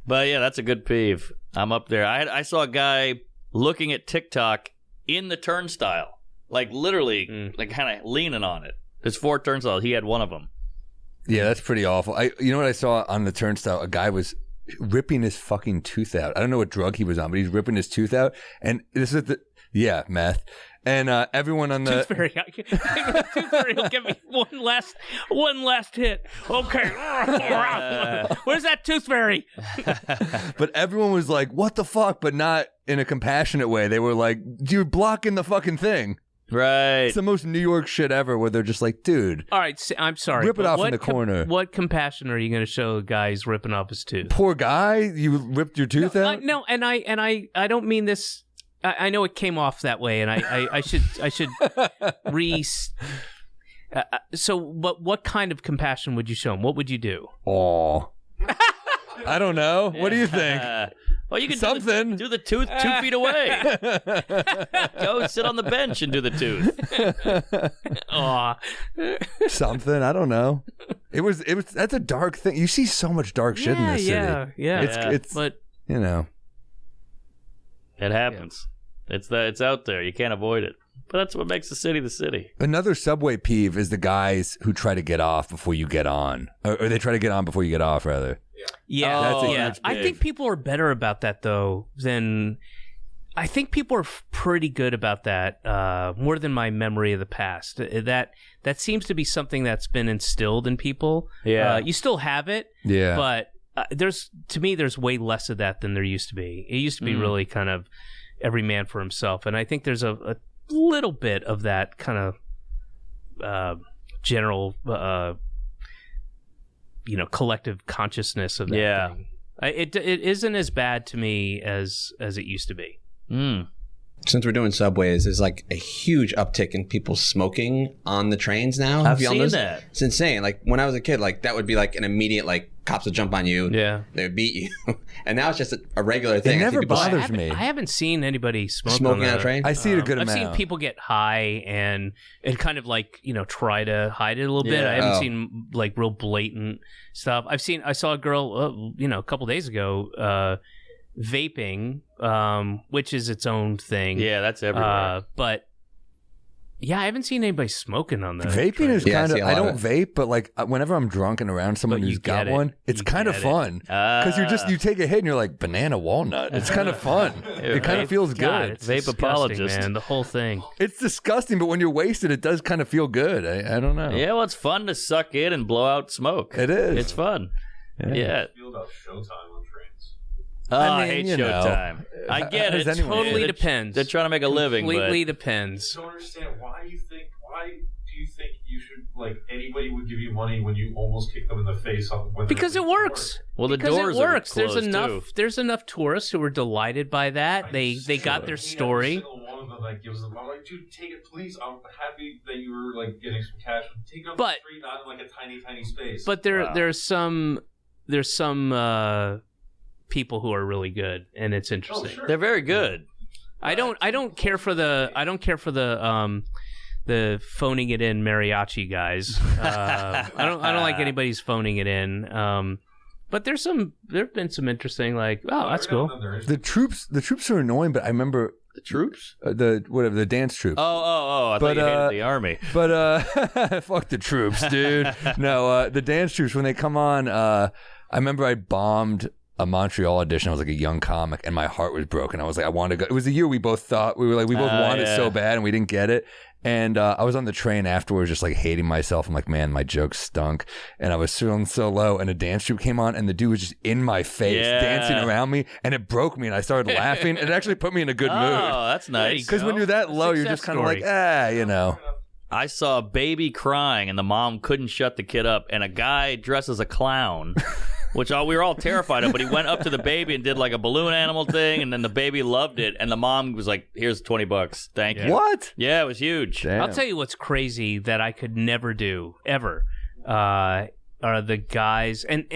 A: But yeah, that's a good peeve. I'm up there. I saw a guy looking at TikTok in the turnstile, like literally, like kind of leaning on it. There's 4 turnstiles. He had one of them.
B: Yeah, that's pretty awful. You know what I saw on the turnstile? A guy was ripping his fucking tooth out. I don't know what drug he was on, but he's ripping his tooth out. And this is meth. And everyone on the
C: Tooth Fairy. Tooth Fairy will give me one last hit. Okay. Where's that Tooth Fairy?
B: but everyone was like, "What the fuck?" But not in a compassionate way. They were like, "You're blocking the fucking thing."
A: Right.
B: It's the most New York shit ever. Where they're just like, "Dude,
C: All right, I'm sorry.
B: Rip it
C: but
B: off in
C: what
B: the corner."
C: What compassion are you going to show a guy who's ripping off his tooth?
B: poor guy, you ripped your tooth out."
C: No, and I don't mean this. I know it came off that way, and I should so, but what kind of compassion would you show him? What would you do?
B: Oh, I don't know. What do you think?
A: Well, you can
B: Something.
A: do the tooth 2 feet away. Go sit on the bench and do the tooth.
C: Aw.
B: Something. I don't know. It was. That's a dark thing. You see so much dark shit in this city.
C: Yeah.
B: It's
C: But
B: you know.
A: It happens. It's out there. You can't avoid it. But that's what makes the city the city.
B: Another subway peeve is the guys who try to get off before you get on, or they try to get on before you get off, rather.
C: Yeah,
B: That's
C: I think people are better about that though than. I think people are pretty good about that, more than my memory of the past. That seems to be something that's been instilled in people.
A: Yeah,
C: you still have it.
B: Yeah,
C: but there's way less of that than there used to be. It used to be really kind of every man for himself, and I think there's a little bit of that kind of general, collective consciousness of that thing. It isn't as bad to me as it used to be.
D: Since we're doing subways, there's like a huge uptick in people smoking on the trains now.
A: I've seen that.
D: It's insane. Like when I was a kid, like that would be like an immediate, like cops would jump on you.
C: Yeah.
D: They would beat you. And now it's just a regular thing.
B: It never
D: people
B: bothers me.
C: I haven't seen anybody smoking
D: on a train.
B: I see it a good
C: I've
B: amount.
C: seen people get high and kind of like, try to hide it a little bit. I haven't seen like real blatant stuff. I saw a girl, a couple days ago, vaping, which is its own thing.
A: Yeah, that's everywhere.
C: But yeah, I haven't seen anybody smoking on the
B: Vaping
C: train.
B: is
D: Yeah,
B: kind
D: I see
B: of.
D: a
B: I
D: lot
B: don't
D: of it.
B: vape, but like whenever I'm drunk and around someone
C: But you
B: who's got
C: get it.
B: one, it's
C: You
B: kind of
C: get it.
B: fun because you take a hit and you're like banana walnut. It's kind of fun. It kind of feels
C: God,
B: good.
C: it's
A: Vape
C: disgusting,
A: apologist.
C: man. The whole thing.
B: It's disgusting, but when you're wasted, it does kind of feel good. I don't know.
A: Yeah, well, it's fun to suck in and blow out smoke.
B: It is.
A: It's fun. Yeah.
E: Feel about Showtime on trains.
A: Oh,
B: I
A: I
B: mean,
A: hate
B: you know.
A: Showtime. I get
B: Has
A: it.
B: anyone-
C: Totally
A: They're-
C: depends.
A: They're trying to make a living,
C: Completely
A: but
C: depends.
E: I don't understand why do you think you should, like, anybody would give you money when you almost kick them in the face on when
C: Because
E: they're
C: it
E: leaving
C: works.
A: well, the
C: Because
A: doors
C: it works.
A: are closed too.
C: There's enough tourists who were delighted by that. They got their
E: Every
C: story.
E: single one of them that gives them, I'm like, dude, take it, please. I'm happy that you were like getting some cash. Take it on the
C: But-
E: street, not in like a tiny space.
C: But there's some people who are really good, and it's interesting.
E: sure.
A: They're very good.
C: I don't care for the phoning it in mariachi guys. I don't like anybody's phoning it in. But there've been some interesting, like, oh, that's cool.
B: The troops are annoying, but I remember
A: The troops?
B: the dance troops.
A: Oh! I
B: But,
A: thought you hated the army.
B: But fuck the troops, dude. No, the dance troops when they come on. I remember I bombed a Montreal audition. I was like a young comic, and my heart was broken. I was like, I wanted to go. It was the year we both thought we both wanted it so bad, and we didn't get it. And I was on the train afterwards, just like hating myself. I'm like, man, my jokes stunk, and I was feeling so low. And a dance troupe came on, and the dude was just in my face, dancing around me, and it broke me. And I started laughing. It actually put me in a good mood.
A: Oh, that's nice.
B: Because when you're that low, you're just kind of like,
A: I saw a baby crying, and the mom couldn't shut the kid up, and a guy dressed as a clown, which we were all terrified of, but he went up to the baby and did like a balloon animal thing, and then the baby loved it, and the mom was like, here's $20. Thank you.
B: What?
A: Yeah, it was huge.
B: Damn.
C: I'll tell you what's crazy that I could never do ever are the guys, and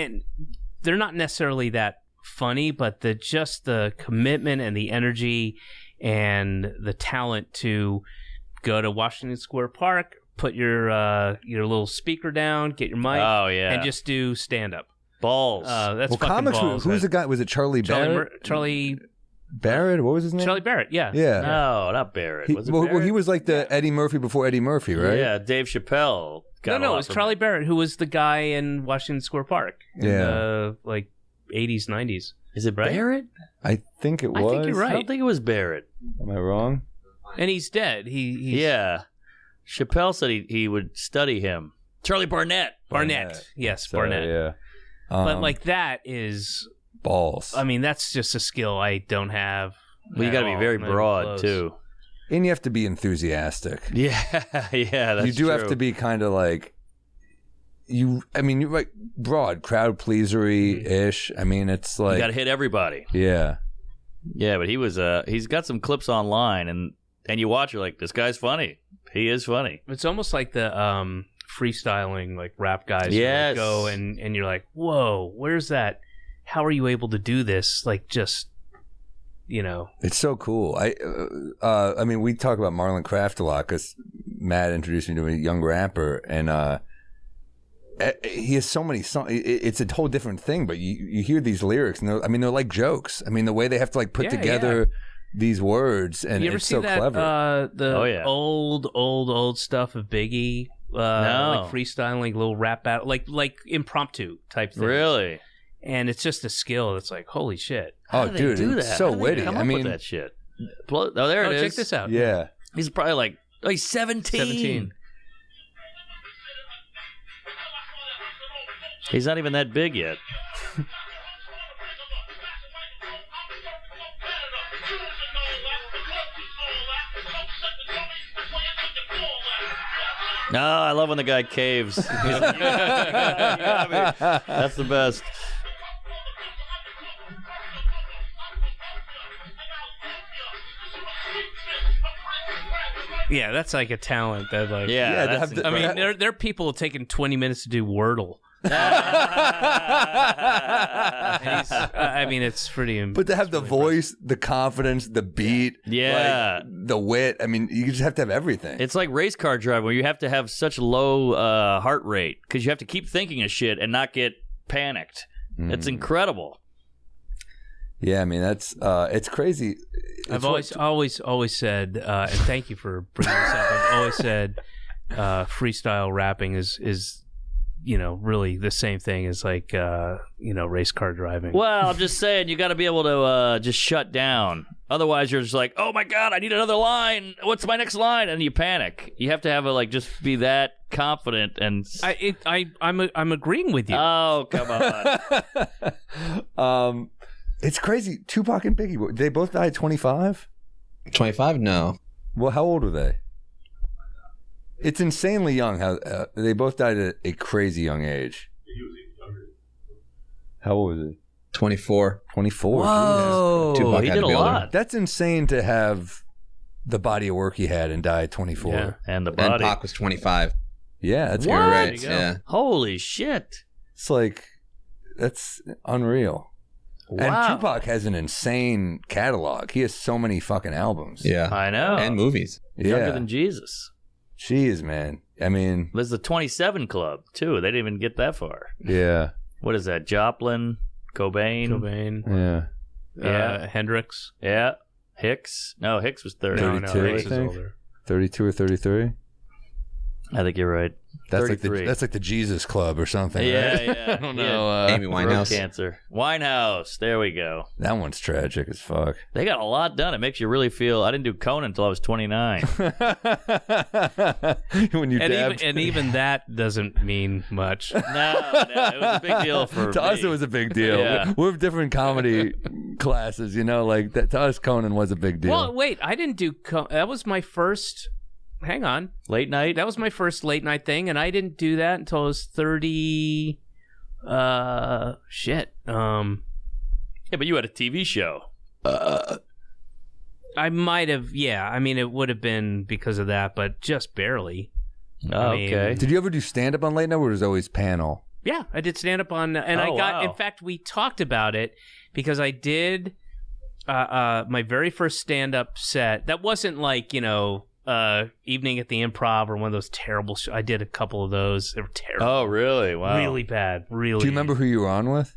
C: they're not necessarily that funny, but the commitment and the energy and the talent to go to Washington Square Park, put your little speaker down, get your mic, and just do stand up.
A: Balls.
C: That's
B: Well,
C: fucking
B: comics.
C: balls.
B: Who's the guy? Was it Charlie Barrett?
C: Charlie
B: Barrett? What was his name?
C: Charlie Barrett. Yeah.
B: Yeah.
A: No, not Barrett.
B: He,
A: Was it
B: well,
A: Barrett?
B: he was like the Eddie Murphy before Eddie Murphy, right?
A: Yeah, Dave Chappelle. got a
C: No,
A: lot
C: it was
A: from
C: Charlie Barrett who was the guy in Washington Square Park. In
B: Yeah.
C: the, like 80s, 90s.
A: Is it
C: Right?
A: Barrett?
B: I think it was.
C: I think you're
A: I
C: right.
A: don't think it was Barrett.
B: Am I wrong?
C: And he's dead. He's
A: Yeah. Chappelle said he would study him. Charlie Barnett.
C: Barnett. Yes,
B: So,
C: Barnett.
B: Yeah.
C: But like that is,
B: balls.
C: I mean, that's just a skill I don't have.
A: Well, you got to be very
C: Not even
A: broad,
C: close.
A: too.
B: And you have to be enthusiastic.
A: Yeah, that's
B: you do have
A: true.
B: to be kind of like you're like broad, crowd pleasery ish. I mean, it's
A: You
B: like
A: got to hit everybody.
B: yeah.
A: Yeah, but he's got some clips online, and you watch, you're like, this guy's funny. He is funny.
C: It's almost like the freestyling, like rap guys who, like,
A: Yes.
C: go and you're like, whoa, where's that? How are you able to do this? Like, just,
B: It's so cool. I mean, we talk about Marlon Craft a lot because Matt introduced me to a young rapper, and he has so many songs. It's a whole different thing, but you hear these lyrics, and they're like jokes. I mean, the way they have to like put
C: Yeah,
B: together these words, and
C: You ever
B: it's
C: see
B: so
C: that
B: clever.
C: the old stuff of Biggie?
A: No.
C: Like freestyling, little rap battle, like impromptu type things.
A: Really?
C: And it's just a skill. It's like, holy shit.
A: How
B: Oh,
A: do they
B: dude,
A: do
B: it's
A: that?
B: so
A: How do they
B: witty.
A: Come
B: I
A: up
B: mean,
A: with that shit. Oh, there it is.
C: Check this out.
B: yeah.
A: He's probably like, he's 17.
C: 17.
A: He's not even that big yet. No, I love when the guy caves. He's like, you got me. That's the best.
C: Yeah, that's like a talent that like.
A: Yeah,
B: to
A: that's
B: have the-
C: I mean,
A: incredible.
C: there are people taking 20 minutes to do Wordle. And he's, I mean, it's pretty.
B: But to have the voice, the confidence, the beat,
A: Yeah.
B: like, the wit. I mean, you just have to have everything.
A: It's like race car driving where you have to have such low heart rate because you have to keep thinking of shit and not get panicked. It's incredible.
B: Yeah, I mean that's it's crazy.
C: I've always said, and thank you for bringing this up. I've always said, freestyle rapping is really the same thing as like race car driving.
A: Well, I'm just saying you got to be able to just shut down. Otherwise, you're just like, oh my god, I need another line. What's my next line? And you panic. You have to have just be that confident and.
C: I'm agreeing with you.
A: Oh come on.
B: It's crazy. Tupac and Biggie, they both died at 25?
D: 25? No.
B: Well, how old were they? It's insanely young how they both died at a crazy young age.
E: He was even younger.
B: How old was he?
D: 24.
B: 24.
A: Whoa,
D: Tupac
A: he
D: had
A: did
D: to
A: a
D: be older.
A: lot.
B: That's insane to have the body of work he had and die at 24.
C: Yeah.
A: And the
D: And
A: body.
D: Pac was 25.
B: Yeah, that's
A: What?
D: You're
A: There
D: right.
A: you go.
D: Yeah.
A: Holy shit!
B: It's like that's unreal.
A: Wow.
B: And Tupac has an insane catalog. He has so many fucking albums.
D: Yeah.
A: I know.
D: And movies.
A: Younger
B: Yeah.
A: than Jesus.
B: Jeez, man. I mean,
A: There's the 27 Club too. They didn't even get that far.
B: yeah.
A: What is that? Joplin, Cobain.
C: Cobain,
B: Yeah.
A: Yeah.
C: Hendrix.
A: Yeah. Hicks. No, Hicks was 30.
C: No,
B: 32,
C: Hicks
B: I
C: is
B: think.
C: older.
B: 32 or 33?
A: I think you're right.
B: That's
A: 33.
B: like the Jesus Club or something.
A: Yeah,
B: right?
A: yeah.
B: I don't know.
D: Amy
A: Throat
D: Winehouse.
A: cancer. Winehouse. There we go.
B: That one's tragic as fuck.
A: They got a lot done. It makes you really feel. I didn't do Conan until I was 29.
B: When you
C: And
B: dabbed.
C: even that doesn't mean much.
A: no, it was a big deal for
B: to
A: me.
B: us, it was a big deal.
A: Yeah.
B: We're different comedy classes, like that. To us, Conan was a big deal.
C: Well, wait, I didn't do. That was my first. Hang on,
A: Late night.
C: that was my first late night thing, and I didn't do that until I was 30. Shit.
A: Yeah, but you had a TV show.
C: I might have. Yeah, I mean, it would have been because of that, but just barely.
A: Oh,
C: I mean-
A: okay.
B: Did you ever do stand up on late night, or was it always panel?
C: Yeah, I did stand up on, and I
A: Oh,
C: got.
A: wow.
C: In fact, we talked about it because I did my very first stand up set. That wasn't like Evening at the Improv or one of those terrible. I did a couple of those. They were terrible.
A: Oh, really? Wow.
C: Really bad. Really.
B: Do you remember who you were on with?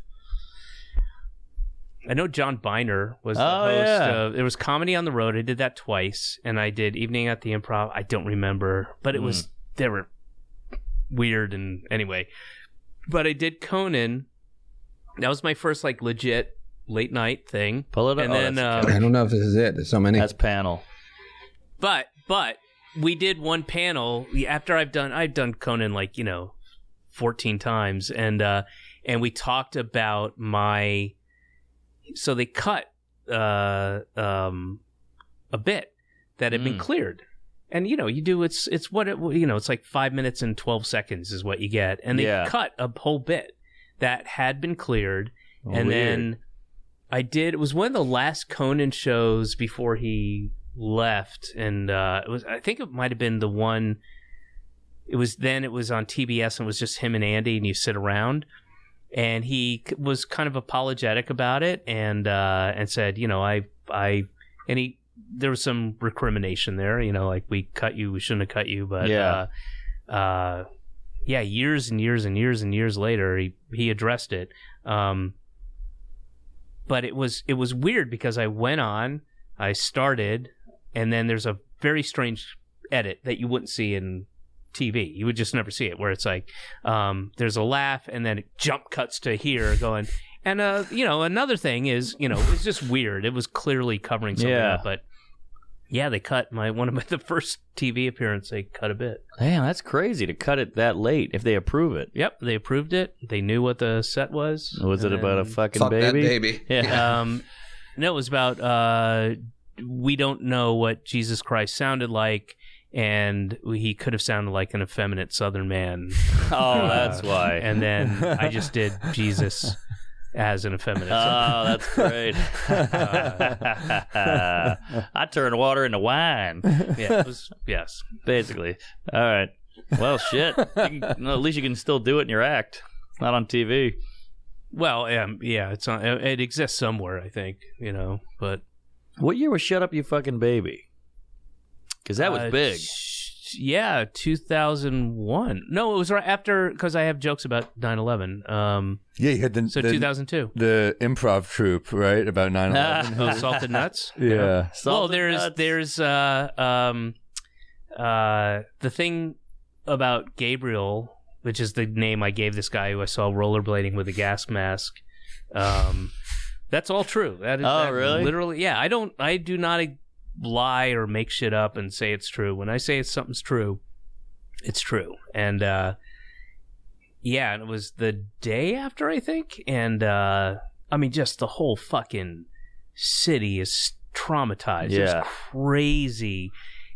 C: I know John Biner was the
A: Oh,
C: host.
A: yeah.
C: There was Comedy on the Road. I did that twice, and I did Evening at the Improv. I don't remember, but it was they were weird. And anyway, but I did Conan. That was my first like legit late night thing.
A: Pull it up.
C: And
A: Oh,
C: then,
A: that's
D: I don't know if this is it. There's so many.
A: That's panel.
C: But we did one panel after I've done Conan 14 times, and we talked about my. So they cut a bit that had been cleared, and you do it's what it it's like 5 minutes and 12 seconds is what you get, and they cut a whole bit that had been cleared, and then I did. It was one of the last Conan shows before he left, and I think it might have been the one. It was on TBS, and it was just him and Andy, and you sit around. And he was kind of apologetic about it, and said, there was some recrimination there, like we cut you, we shouldn't have cut you, but years and years and years and years later, he addressed it. But it was weird because I went on, I started, and then there's a very strange edit that you wouldn't see in TV. You would just never see it, where it's like there's a laugh, and then it jump cuts to here going. And another thing is, it's just weird. It was clearly covering something up, but. Yeah, they cut the first TV appearance. They cut a bit.
A: Damn, that's crazy to cut it that late. If they approve it,
C: Yep, they approved it. They knew what the set was.
A: Was it about a fucking
D: Fuck
A: baby?
D: that baby.
A: Yeah.
C: No, it was about we don't know what Jesus Christ sounded like, and he could have sounded like an effeminate Southern man.
A: Oh, that's why.
C: And then I just did Jesus as an effeminate.
A: Oh, that's great. I turned water into wine.
C: Yeah, it was, yes.
A: Basically. All right. Well, shit. At least you can still do it in your act. Not on TV.
C: Well, yeah, it's on. It exists somewhere, I think. But
A: what year was Shut Up You Fucking Baby? Because that was big.
C: Yeah, 2001. No, it was right after, because I have jokes about 9/11.
B: Yeah, you had
C: 2002.
B: the improv troupe, right, about 9/11.
C: Oh, Salted Nuts.
B: Yeah.
C: Well, there's the thing about Gabriel, which is the name I gave this guy who I saw rollerblading with a gas mask. That's all true. That is
A: really?
C: Literally, yeah. I do not lie or make shit up and say it's true. When I say something's true, it's true. And and it was the day after, I think. And just the whole fucking city is traumatized.
A: Yeah.
C: It's crazy.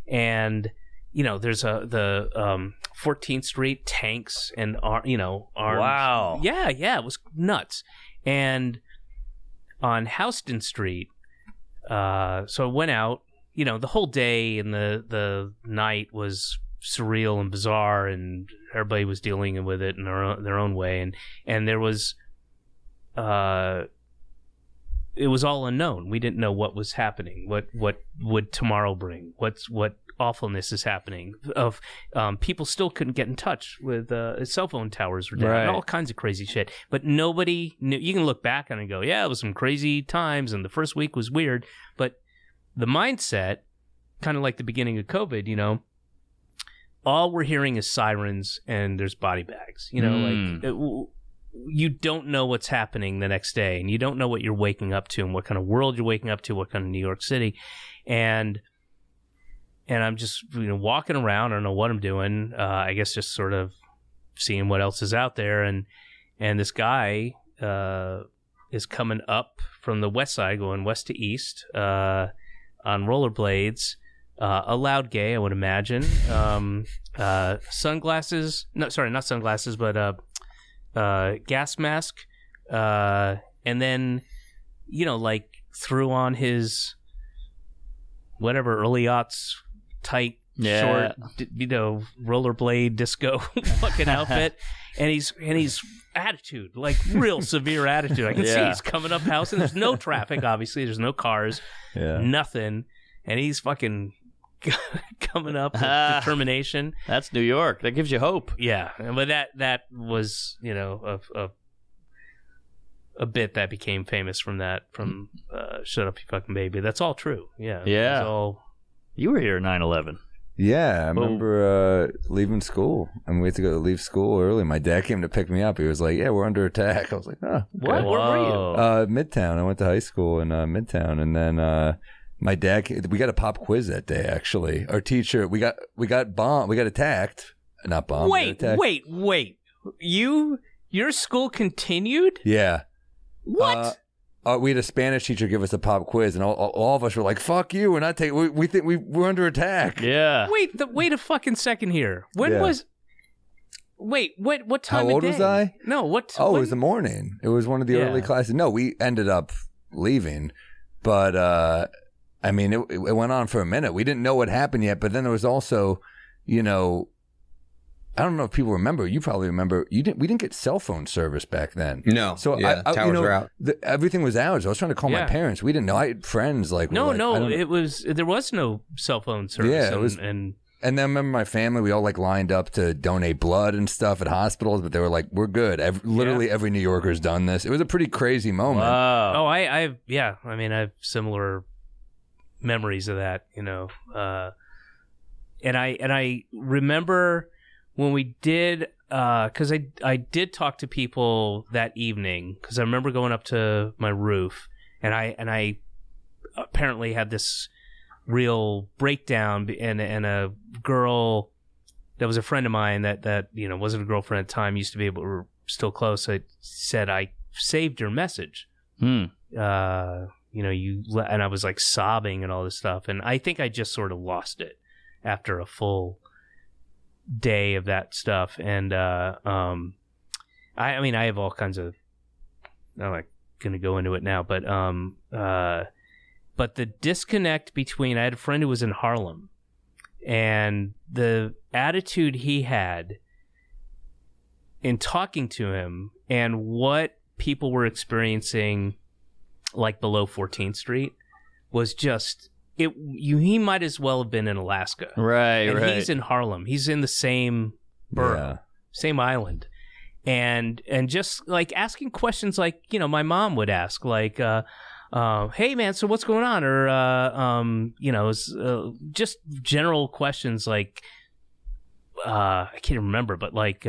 C: And there's the 14th Street tanks and arms.
A: Wow.
C: Yeah, it was nuts. And on Houston Street, so I went out. The whole day and the night was surreal and bizarre, and everybody was dealing with it in their own way. And there was, it was all unknown. We didn't know what was happening. What would tomorrow bring? What awfulness is happening? Of people still couldn't get in touch with cell phone towers were down,
A: Right.
C: and all kinds of crazy shit. But nobody knew. You can look back on it and go, yeah, it was some crazy times, and the first week was weird, but the mindset, kind of like the beginning of COVID, all we're hearing is sirens and there's body bags. You don't know what's happening the next day, and you don't know what you're waking up to and what kind of world you're waking up to, what kind of New York City. And I'm just walking around. I don't know what I'm doing. I guess just sort of seeing what else is out there. And this guy is coming up from the west side, going west to east, on rollerblades, a loud gay, I would imagine. Sunglasses. No, sorry, not sunglasses, but gas mask. And then, threw on his whatever early aughts tight, short, rollerblade disco fucking outfit. And he's attitude, like real severe attitude. I can see he's coming up house, and there's no traffic, obviously. There's no cars, nothing. And he's fucking coming up with determination.
A: That's New York. That gives you hope.
C: Yeah. But that was, a bit that became famous from Shut Up You Fucking Baby. That's all true. Yeah.
A: Yeah.
C: All...
A: You were here at 9/11.
B: Yeah, I remember leaving school. We had to leave school early. My dad came to pick me up. He was like, "Yeah, we're under attack." I was like, "Oh, okay."
C: What? Where were you?
B: Midtown. I went to high school in Midtown, and then my dad. We got a pop quiz that day. Actually, our teacher. We got bombed. We got attacked. Not bombed.
C: Wait. Your school continued?
B: Yeah.
C: What?
B: We had a Spanish teacher give us a pop quiz, and all of us were like, "Fuck you! We're not taking. We think we're under attack."
A: Yeah.
C: Wait a fucking second here. When was? Wait, what time?
B: How old
C: of day?
B: was I?
C: No, what?
B: Oh, it was the morning. It was one of the early classes. No, we ended up leaving, but it went on for a minute. We didn't know what happened yet, but then there was also, I don't know if people remember. You probably remember. We didn't get cell phone service back then.
D: No.
B: So
D: towers were out.
B: Everything was ours. I was trying to call my parents. We didn't know. I had friends like.
C: No. There was no cell phone service.
B: Yeah, it was. And then I remember my family. We all lined up to donate blood and stuff at hospitals, but they were like, "We're good." Literally every New Yorker's done this. It was a pretty crazy moment.
A: Wow.
C: Oh, I have similar memories of that, you know. And I remember when we did, because I did talk to people that evening, because I remember going up to my roof, and I apparently had this real breakdown, and a girl that was a friend of mine that you know wasn't a girlfriend at the time, used to be able, we're still close. I said I saved your message. You know, and I was like sobbing and all this stuff, and I think I just sort of lost it after a full day of that stuff. And I mean, I have all kinds of, I'm not going to go into it now, but the disconnect between, I had a friend who was in Harlem, and the attitude he had in talking to him and what people were experiencing like below 14th Street was just, he might as well have been in Alaska.
A: Right,
C: and
A: right.
C: he's in Harlem. He's in the same borough, same island. And just like asking questions like, you know, my mom would ask, like, hey man, so what's going on? Or, you know, just general questions like, I can't remember, but like,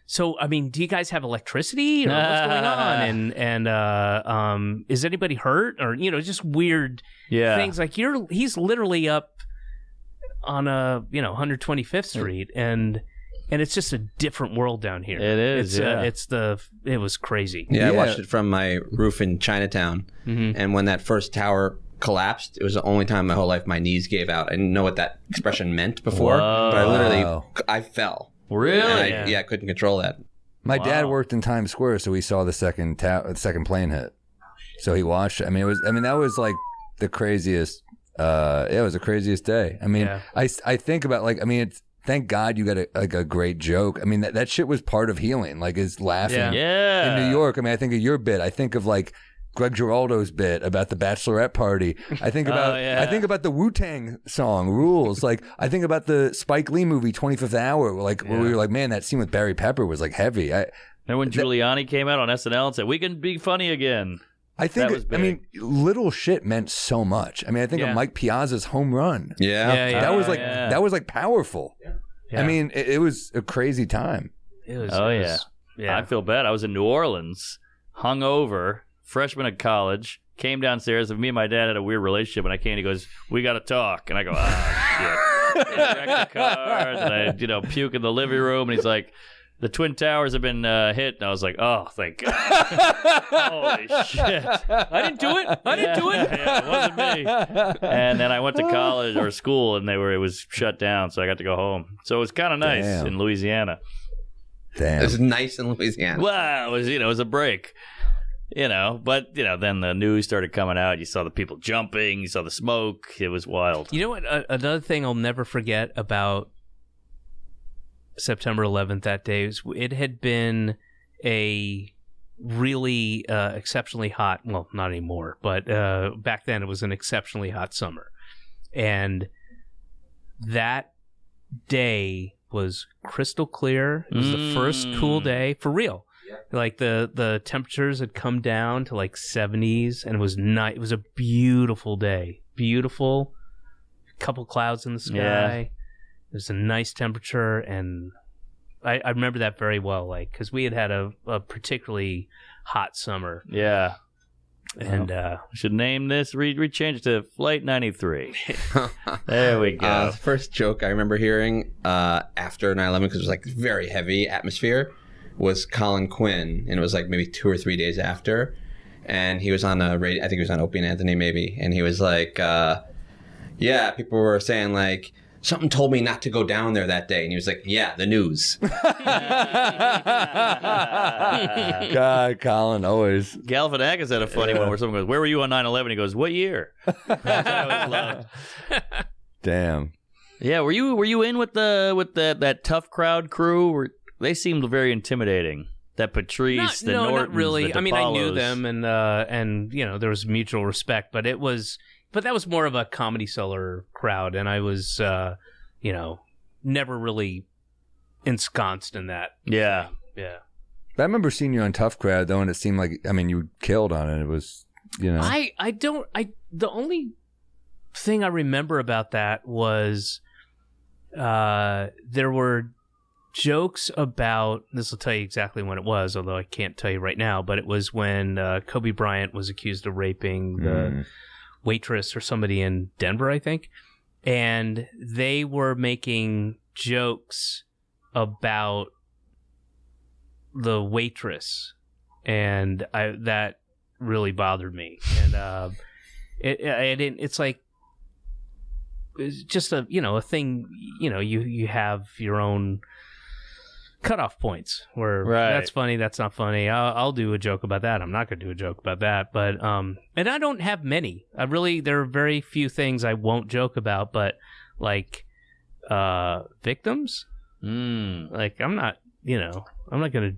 C: so, I mean, do you guys have electricity, or what's going on? And is anybody hurt? Or, you know, just weird things. Like, he's literally up on 125th Street, and it's just a different world down here.
A: It is.
C: It was crazy.
D: Yeah, I watched it from my roof in Chinatown, and when that first tower collapsed, it was the only time in my whole life my knees gave out. I didn't know what that expression meant before, but I literally, I fell.
A: Really?
D: I couldn't control that.
B: My dad worked in Times Square, so he saw the second plane hit. So he watched it. That was like the craziest. It was the craziest day. I mean, I think about it's. Thank God you got a great joke. I mean, that shit was part of healing. Like, is laughing in New York. I mean, I think of your bit. I think of like Greg Giraldo's bit about the bachelorette party. I think about I think about the Wu-Tang song Rules. Like, I think about the Spike Lee movie 25th Hour. Like, where we were like, man, that scene with Barry Pepper was like heavy.
A: And when Giuliani came out on SNL and said, "We can be funny again."
B: I think, little shit meant so much. I mean, I think of Mike Piazza's home run. That was like powerful. I mean, it was a crazy time.
C: It was,
A: I feel bad. I was in New Orleans, hungover, freshman at college, came downstairs, and me and my dad had a weird relationship, and I came and he goes, "We got to talk." And I go, shit. And I wrecked the car, and I, puke in the living room, and he's like, "The Twin Towers have been hit." And I was like, "Oh, thank God." Holy shit.
C: I didn't do it.
A: Yeah, it wasn't me. And then I went to college or school, and it was shut down, so I got to go home. So it was kind of nice in Louisiana.
B: Damn.
D: It was nice in Louisiana.
A: Well, it was a break. But then the news started coming out. You saw the people jumping. You saw the smoke. It was wild.
C: You know what? Another thing I'll never forget about September 11th that day, it had been a really exceptionally hot, well, not anymore, but back then it was an exceptionally hot summer. And that day was crystal clear. It was the first cool day for real. Like the temperatures had come down to like 70s, and it was night. It was a beautiful day. Beautiful. Couple clouds in the sky. Yeah. It was a nice temperature, and I remember that very well, like, because we had a particularly hot summer.
A: Yeah.
C: And
A: we should name this, rechange it to Flight 93. There we go.
D: The first joke I remember hearing after 9/11, because it was like very heavy atmosphere, was Colin Quinn, and it was like maybe 2 or 3 days after, and he was on a radio, I think he was on Opie and Anthony maybe, and he was like, people were saying like, something told me not to go down there that day, and he was like, the news.
B: God, Colin, always.
A: Galifianakis had a funny one where someone goes, "Where were you on 9/11?" He goes, "What year?" I always loved.
B: Damn.
A: Yeah, were you in with that tough crowd crew? They seemed very intimidating. That Patrice, Nortons,
C: not really.
A: the
C: I mean, I knew
A: DePaulos.
C: them, and there was mutual respect, but that was more of a Comedy Cellar crowd, and I was never really ensconced in that.
A: Yeah.
B: I remember seeing you on Tough Crowd though, and it seemed like you killed on it. It was
C: The only thing I remember about that was there were jokes about, this will tell you exactly when it was, although I can't tell you right now, but it was when Kobe Bryant was accused of raping the waitress or somebody in Denver, I think. And they were making jokes about the waitress, and that really bothered me. And it's like, it's just a thing, you have your own cutoff points where that's funny, that's not funny. I'll do a joke about that. I'm not going to do a joke about that. But and I don't have many. There are very few things I won't joke about. But like victims, like I'm not going to.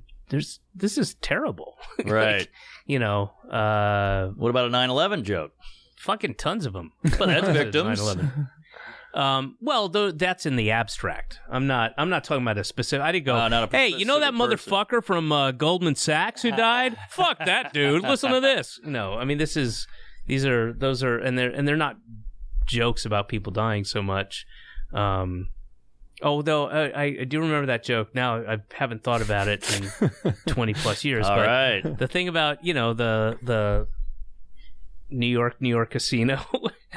C: This is terrible.
A: Right.
C: Like,
A: what about a 9/11 joke?
C: Fucking tons of them.
A: But that's victims.
C: 9/11. Well, that's in the abstract. I'm not talking about a specific. I didn't go, hey, you know that motherfucker from Goldman Sachs who died? Fuck that dude. Listen to this. No, I mean those are, and they're not jokes about people dying so much. Although I do remember that joke. Now I haven't thought about it in 20 plus years.
A: All
C: but
A: right.
C: The thing about the New York casino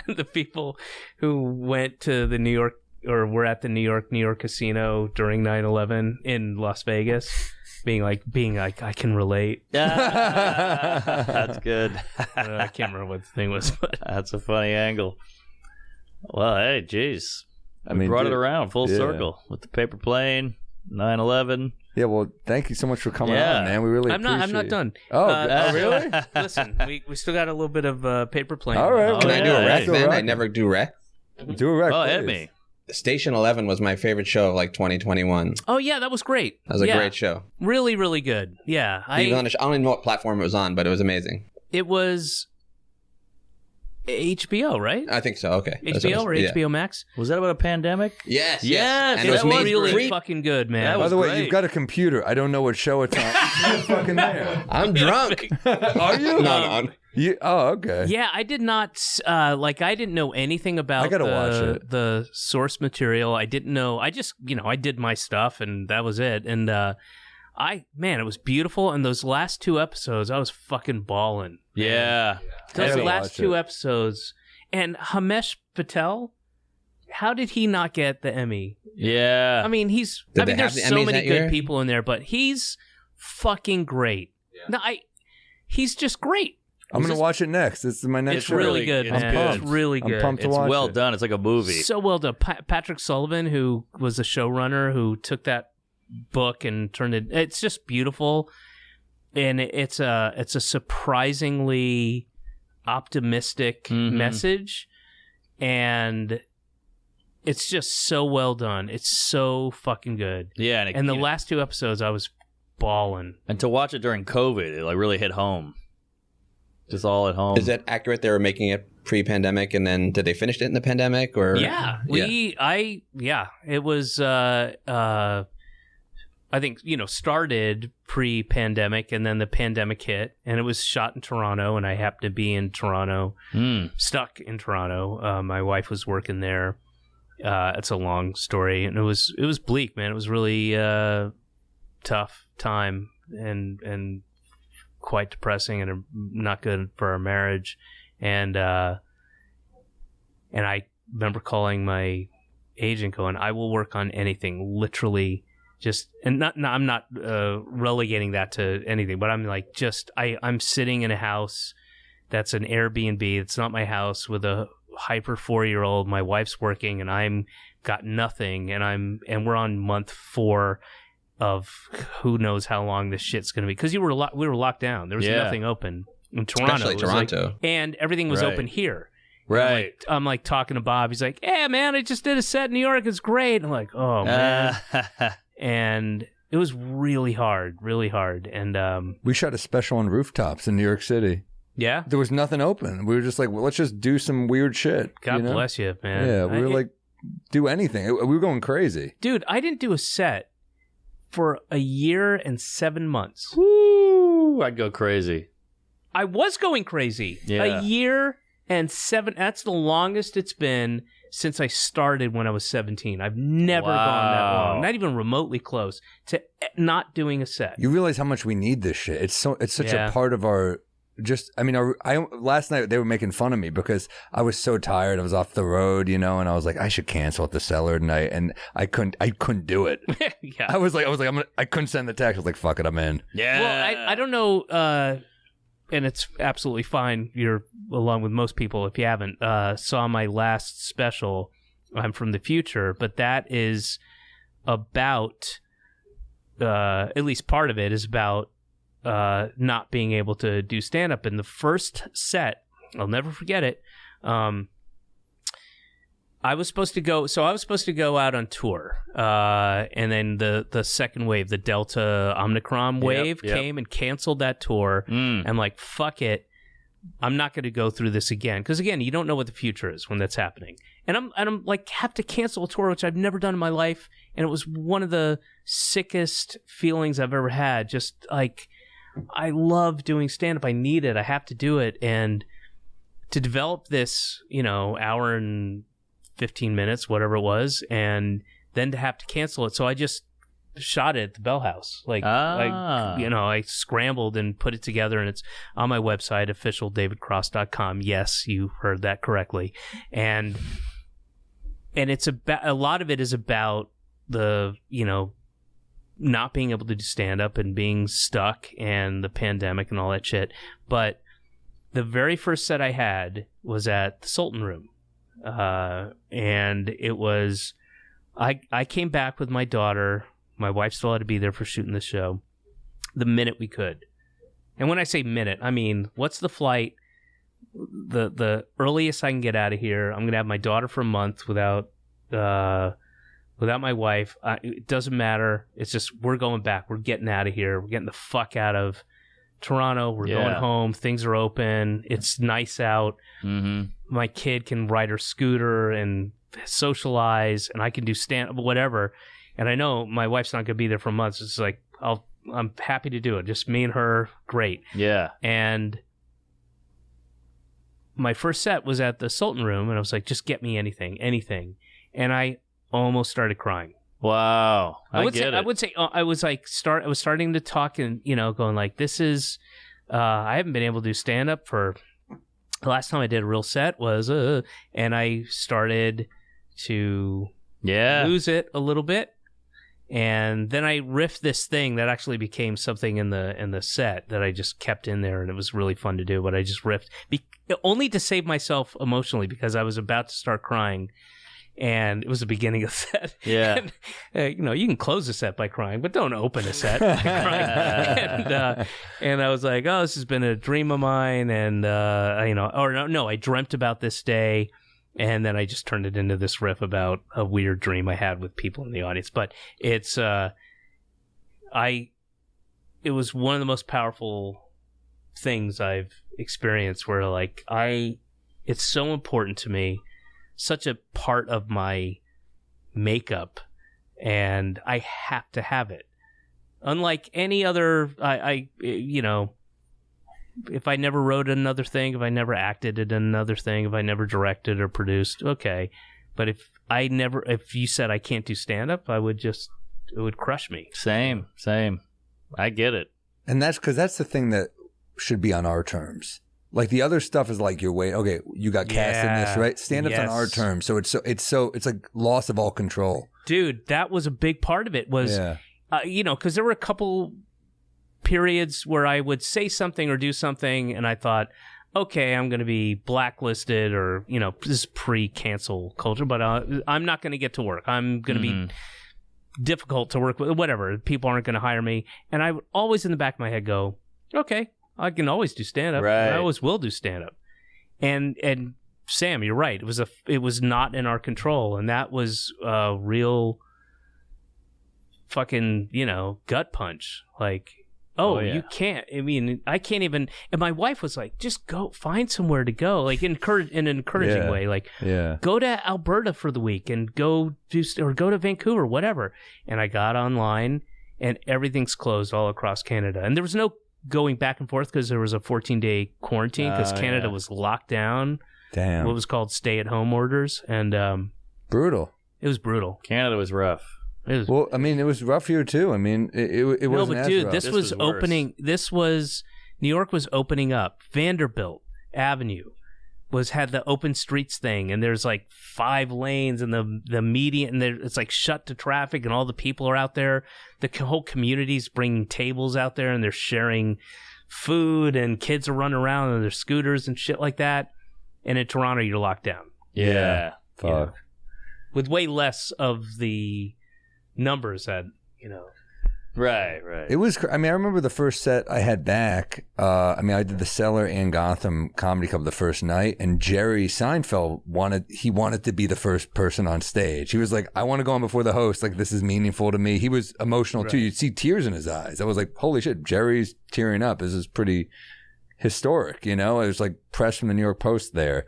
C: and the people who went to the New York or were at the New York casino during 9/11 in Las Vegas being like I can relate.
A: That's good.
C: I can't remember what the thing was, but
A: that's a funny angle. Well, hey, geez.
B: I mean,
A: brought it around full circle with the paper plane, 9/11.
B: Yeah, well, thank you so much for coming on, man. We really appreciate it.
C: I'm not done.
B: Oh, really?
C: Listen, we still got a little bit of paper plane.
B: All right.
D: Can I do a rec
B: Do a
D: then?
B: rec.
D: I never do rec.
B: Do a rec,
A: Oh,
B: please.
A: hit me.
D: Station 11 was my favorite show of like 2021.
C: Oh yeah, that was great.
D: That was a great show.
C: Really, really good. Yeah,
D: I don't even know what platform it was on, but it was amazing.
C: It was HBO, right?
D: I think so. Okay.
C: HBO or HBO Max?
A: Was that about a pandemic?
D: Yes.
A: Yes,
D: And
A: that
D: it was
A: was
D: made
C: really
D: free.
C: fucking good, man.
A: That
B: By
A: was
B: the way,
A: great.
B: you've got a computer. I don't know what show it's on. It's fucking there.
D: I'm drunk.
B: Are you?
D: No.
B: Okay.
C: Yeah, I did not I didn't know anything about
B: I gotta watch it.
C: the source material. I didn't know. I just, I did my stuff and that was it. And it was beautiful. And those last two episodes, I was fucking balling.
A: Yeah.
C: Those
B: gotta
C: last
B: watch
C: two
B: it.
C: episodes. And Hamesh Patel, how did he not get the Emmy?
A: Yeah.
C: I mean,
D: Did they have
C: there's
D: the
C: so
D: Emmys
C: many
D: that
C: good
D: year?
C: people in there, but he's fucking great.
E: Yeah.
C: No, he's just great.
B: I'm going to watch it next. This is my next
C: It's
B: show.
C: really good,
A: it's
C: man.
A: good.
C: It's really good.
B: I'm pumped to
A: It's
B: watch
A: well
B: it.
A: done. It's like a movie.
C: So well done. Patrick Sullivan, who was the showrunner, who took that book and turned it. It's just beautiful, and it's a surprisingly optimistic message, and it's just so well done. It's so fucking good.
A: Yeah.
C: And the last two episodes, I was bawling.
A: And to watch it during COVID, it like really hit home. Just all at home.
D: Is that accurate? They were making it pre-pandemic, and then did they finish it in the pandemic? Or
C: Yeah, it was. I think started pre-pandemic, and then the pandemic hit, and it was shot in Toronto, and I happened to be in Toronto, stuck in Toronto. My wife was working there. It's a long story, and it was bleak, man. It was really tough time, and quite depressing, and not good for our marriage. And I remember calling my agent, going, "I will work on anything, literally." I'm not relegating that to anything, but I'm like, I'm sitting in a house that's an Airbnb. It's not my house, with a hyper 4-year-old. My wife's working, and I'm got nothing, and we're on month 4 of who knows how long this shit's going to be, because we were locked down. There was nothing open in Toronto.
D: Especially
C: It was like-
D: Toronto.
C: and everything was open here.
A: right.
C: I'm like talking to Bob. He's like, "Hey, man, I just did a set in New York. It's great." I'm like, "Oh, man." And it was really hard. And
B: We shot a special on rooftops in New York City.
C: yeah,
B: There was nothing open. We were just like, well, let's just do some weird shit.
C: God bless you, man.
B: Yeah, we were like, do anything. We were going crazy.
C: dude, I didn't do a set for a year and 7 months.
A: Woo! I'd go crazy.
C: I was going crazy.
A: Yeah.
C: A year and 7. That's the longest it's been since I started when I was 17. I've never gone that long, not even remotely close to not doing a set.
B: You realize how much we need this shit. It's such a part of our. Last night they were making fun of me because I was so tired. I was off the road, and I was like, I should cancel at the Cellar tonight, and I couldn't do it.
C: Yeah.
B: I was like, I couldn't send the text. I was like, fuck it, I'm in.
A: Yeah.
C: Well, I don't know, and it's absolutely fine. You're along with most people if you haven't saw my last special. I'm from the future, but that is about at least part of it is about not being able to do stand-up. In the first set, I'll never forget it, I was supposed to go out on tour, and then the second wave, the Delta Omicron wave, came and canceled that tour. I'm like, fuck it, I'm not going to go through this again, because again, you don't know what the future is when that's happening, and I'm like, have to cancel a tour which I've never done in my life, and it was one of the sickest feelings I've ever had. Just like, I love doing stand-up. I need it. I have to do it. And to develop this, hour and 15 minutes, whatever it was, and then to have to cancel it. So I just shot it at the Bell House. I scrambled and put it together, and it's on my website, officialdavidcross.com. Yes, you heard that correctly. And it's about, a lot of it is about the, not being able to do stand-up and being stuck and the pandemic and all that shit. But the very first set I had was at the Sultan Room. And it was... I came back with my daughter. My wife still had to be there for shooting the show the minute we could. And when I say minute, I mean, what's the flight? The earliest I can get out of here. I'm going to have my daughter for a month without my wife. It doesn't matter. It's just, we're going back. We're getting out of here. We're getting the fuck out of Toronto. We're going home. Things are open. It's nice out. Mm-hmm. My kid can ride her scooter and socialize, and I can do stand-up, whatever. And I know my wife's not going to be there for months. It's like, I'm happy to do it. Just me and her. Great. Yeah. And my first set was at the Sultan Room, and I was like, just get me anything. And I almost started crying.
A: Wow. I was starting to talk and, going like, this is, I haven't been able to do stand up for, the last time I did a real set was, and I started to lose it a little bit. And then I riffed this thing that actually became something in the set that I just kept in there, and it was really fun to do, but I just riffed only to save myself emotionally, because I was about to start crying. And it was the beginning of the set. Yeah. And, you can close a set by crying, but don't open a set by crying. And I was like, oh, this has been a dream of mine. And, I dreamt about this day. And then I just turned it into this riff about a weird dream I had with people in the audience. But it's, it was one of the most powerful things I've experienced, where like, it's so important to me. Such a part of my makeup, and I have to have it. Unlike any other, if I never wrote another thing, if I never acted in another thing, if I never directed or produced, okay. But if you said I can't do stand-up, it would crush me. Same. I get it.
B: And that's because that's the thing that should be on our terms. Like the other stuff is like, you're waiting. Okay, you got cast in this, right? Stand-up's on our terms, so it's like loss of all control.
C: Dude, that was a big part of it. Was because there were a couple periods where I would say something or do something, and I thought, okay, I'm going to be blacklisted, or this is pre-cancel culture, but I'm not going to get to work. I'm going to be difficult to work with. Whatever, people aren't going to hire me, and I would always in the back of my head go, okay, I can always do stand-up. Right. I always will do stand-up. And Sam, you're right. It was not in our control, and that was a real fucking, gut punch. Like, you can't. I mean, I can't even. And my wife was like, just go find somewhere to go, like in an encouraging way. Like, go to Alberta for the week and go to Vancouver, whatever. And I got online, and everything's closed all across Canada, and there was no going back and forth because there was a 14-day quarantine because Canada was locked down.
B: Damn.
C: What was called stay-at-home orders, and
B: Brutal.
C: it was brutal.
A: Canada was rough.
C: It was,
B: Well, I mean, it was rough here too. I mean, it
C: no,
B: wasn't
C: but
B: as
C: dude,
B: rough.
C: this was
A: was worse.
C: opening. This was New York was opening up. Vanderbilt Avenue had the open streets thing, and there's like 5 lanes, and the median, and it's like shut to traffic, and all the people are out there. The whole community's bringing tables out there, and they're sharing food, and kids are running around on their scooters and shit like that. And in Toronto, you're locked down
A: Yeah.
B: Fuck.
C: with way less of the numbers that
A: Right.
B: It was. I mean, I remember the first set I had back. I mean, I did the Cellar and Gotham Comedy Club the first night, and Jerry Seinfeld wanted to be the first person on stage. He was like, "I want to go on before the host. Like, this is meaningful to me." He was emotional too. You'd see tears in his eyes. I was like, "Holy shit, Jerry's tearing up. This is pretty historic." You know, it was like press from the New York Post there.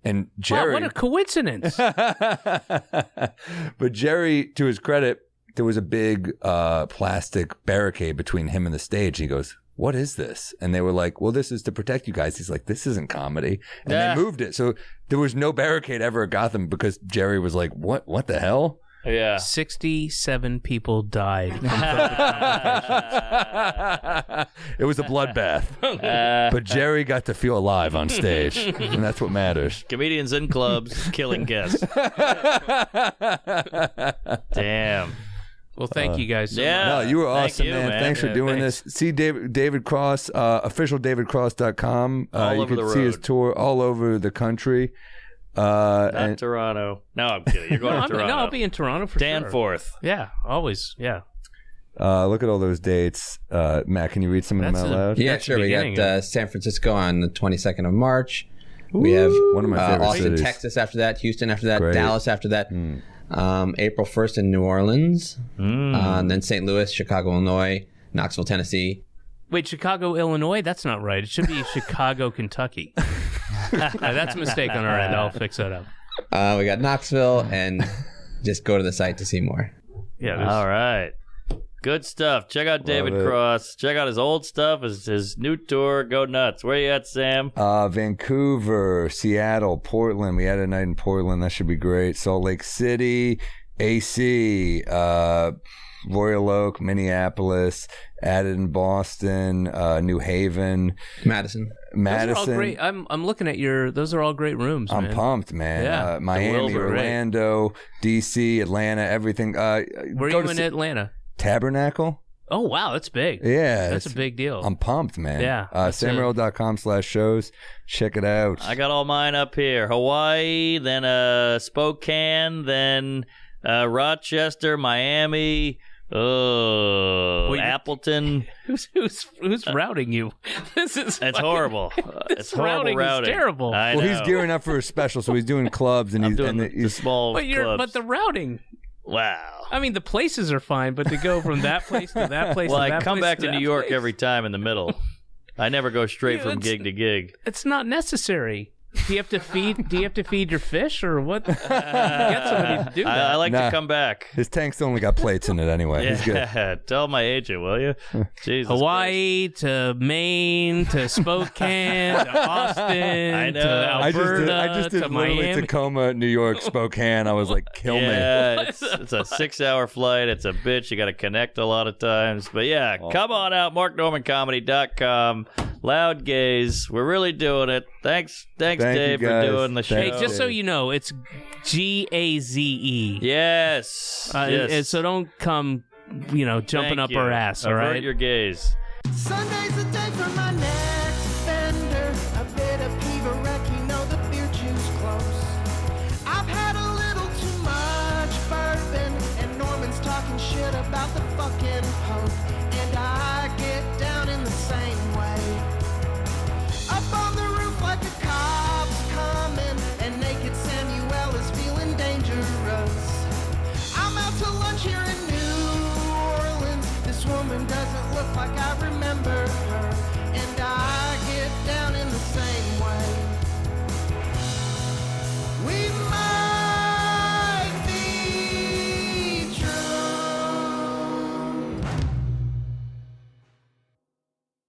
B: And Jerry,
C: wow, what a coincidence!
B: but Jerry, to his credit, there was a big plastic barricade between him and the stage. He goes, "What is this?" And they were like, "Well, this is to protect you guys." He's like, "This isn't comedy." And they moved it. So there was no barricade ever at Gotham because Jerry was like, What the hell?"
A: Yeah.
C: 67 people died.
B: It was a bloodbath. But Jerry got to feel alive on stage. And that's what matters.
A: Comedians in clubs killing guests. Damn.
C: Well, thank you guys so much.
A: Yeah.
B: No, you were
A: Thank
B: awesome,
A: you,
B: man. Thanks for
C: Yeah,
B: doing
C: thanks.
B: this. See David Cross, officialdavidcross.com.
A: All
B: You
A: over
B: can
A: the
B: see
A: road.
B: his tour all over the country.
A: Not
B: And
A: Toronto. No, I'm kidding. You're going to Toronto.
C: I'll be in Toronto for sure.
A: Danforth.
C: Yeah, always. Yeah.
B: look at all those dates. Matt, can you read some of them
C: That's
B: out loud?
D: Yeah,
C: That's
D: sure.
C: the
D: We
C: beginning
D: got San Francisco on the 22nd of March. We have
B: One of my favorite
D: Austin,
B: cities.
D: Texas after that, Houston after that,
B: Great.
D: Dallas after that, April 1st in New Orleans, and then St. Louis, Chicago, Illinois, Knoxville, Tennessee.
C: Wait, Chicago, Illinois? That's not right. It should be Chicago, Kentucky. That's a mistake on our end. I'll fix that up.
D: We got Knoxville, and just go to the site to see more.
C: Yeah. there's-
A: All right. Good stuff. Check out David
B: it.
A: Cross. Check out his old stuff, his new tour. Go nuts. Where you at, Sam?
B: Vancouver, Seattle, Portland. We had a night in Portland. That should be great. Salt Lake City, AC, Royal Oak, Minneapolis, added in Boston, New Haven,
D: Madison.
C: Those are all
B: Madison.
C: great. I'm looking at those are all great rooms,
B: I'm
C: man.
B: pumped, man.
C: Yeah.
B: Miami,
A: Wilbur, right.
B: Orlando, DC, Atlanta, everything.
C: Where are
B: go
C: you
B: to
C: in Atlanta?
B: Tabernacle?
C: Oh, wow. That's big.
B: Yeah.
C: That's a
B: it's-
C: big deal.
B: I'm pumped, man.
C: Yeah, that's it.
B: Samuel.com/shows. Check it out.
A: I got all mine up here. Hawaii, then Spokane, then Rochester, Miami, Appleton.
C: Who's routing you? This is
A: It's
C: fucking-
A: horrible.
C: This
A: It's horrible
C: routing
A: routing.
C: is terrible.
A: I
B: Well,
A: know.
B: he's gearing up for a special, so he's doing clubs and
A: I'm
B: he's
A: doing the
B: he's
A: small
C: but
A: clubs.
C: but the routing.
A: Wow.
C: I mean, the places are fine, but to go from that place to that place
A: Well,
C: to
A: I
C: that
A: come
C: place
A: back to
C: that
A: New York
C: place,
A: every time in the middle. I never go straight
C: Yeah,
A: from
C: that's-
A: gig to gig.
C: It's not necessary. Do you have to feed your fish or what? Get somebody to do that.
A: I like
B: Nah.
A: to come back.
B: his tank's only got plates in it anyway. He's good.
A: Yeah, tell my agent, will you? Jesus
C: Hawaii to Maine to Spokane to Austin
A: I know.
C: to
B: I
C: Alberta
B: just did
C: to
B: literally
C: Miami.
B: Tacoma, New York, Spokane. I was like, kill me.
A: Yeah, it's a 6-hour flight. It's a bitch. You got to connect a lot of times. But yeah, come on out, marknormancomedy.com. Loud Gaze. We're really doing it. Thanks
B: Thank
A: Dave,
B: you,
A: for
B: guys.
A: doing the show.
C: Hey,
B: Thanks,
C: just so
B: Dave.
C: you know, it's GAZE.
A: Yes. Yes.
C: And so don't come, jumping
A: Thank
C: up
A: you.
C: our ass, all
A: Avert
C: right?
A: your gaze.
F: Sunday's a day for my next offender. A bit of peeeeeee, you know the beer juice close. I've had a little too much bourbon, and Norman's talking shit about the fucking Pope. And I get down in the same way. Up on the roof like a cop's coming, and naked Samuel is feeling dangerous. I'm out to lunch here in New Orleans. This woman doesn't look like I remember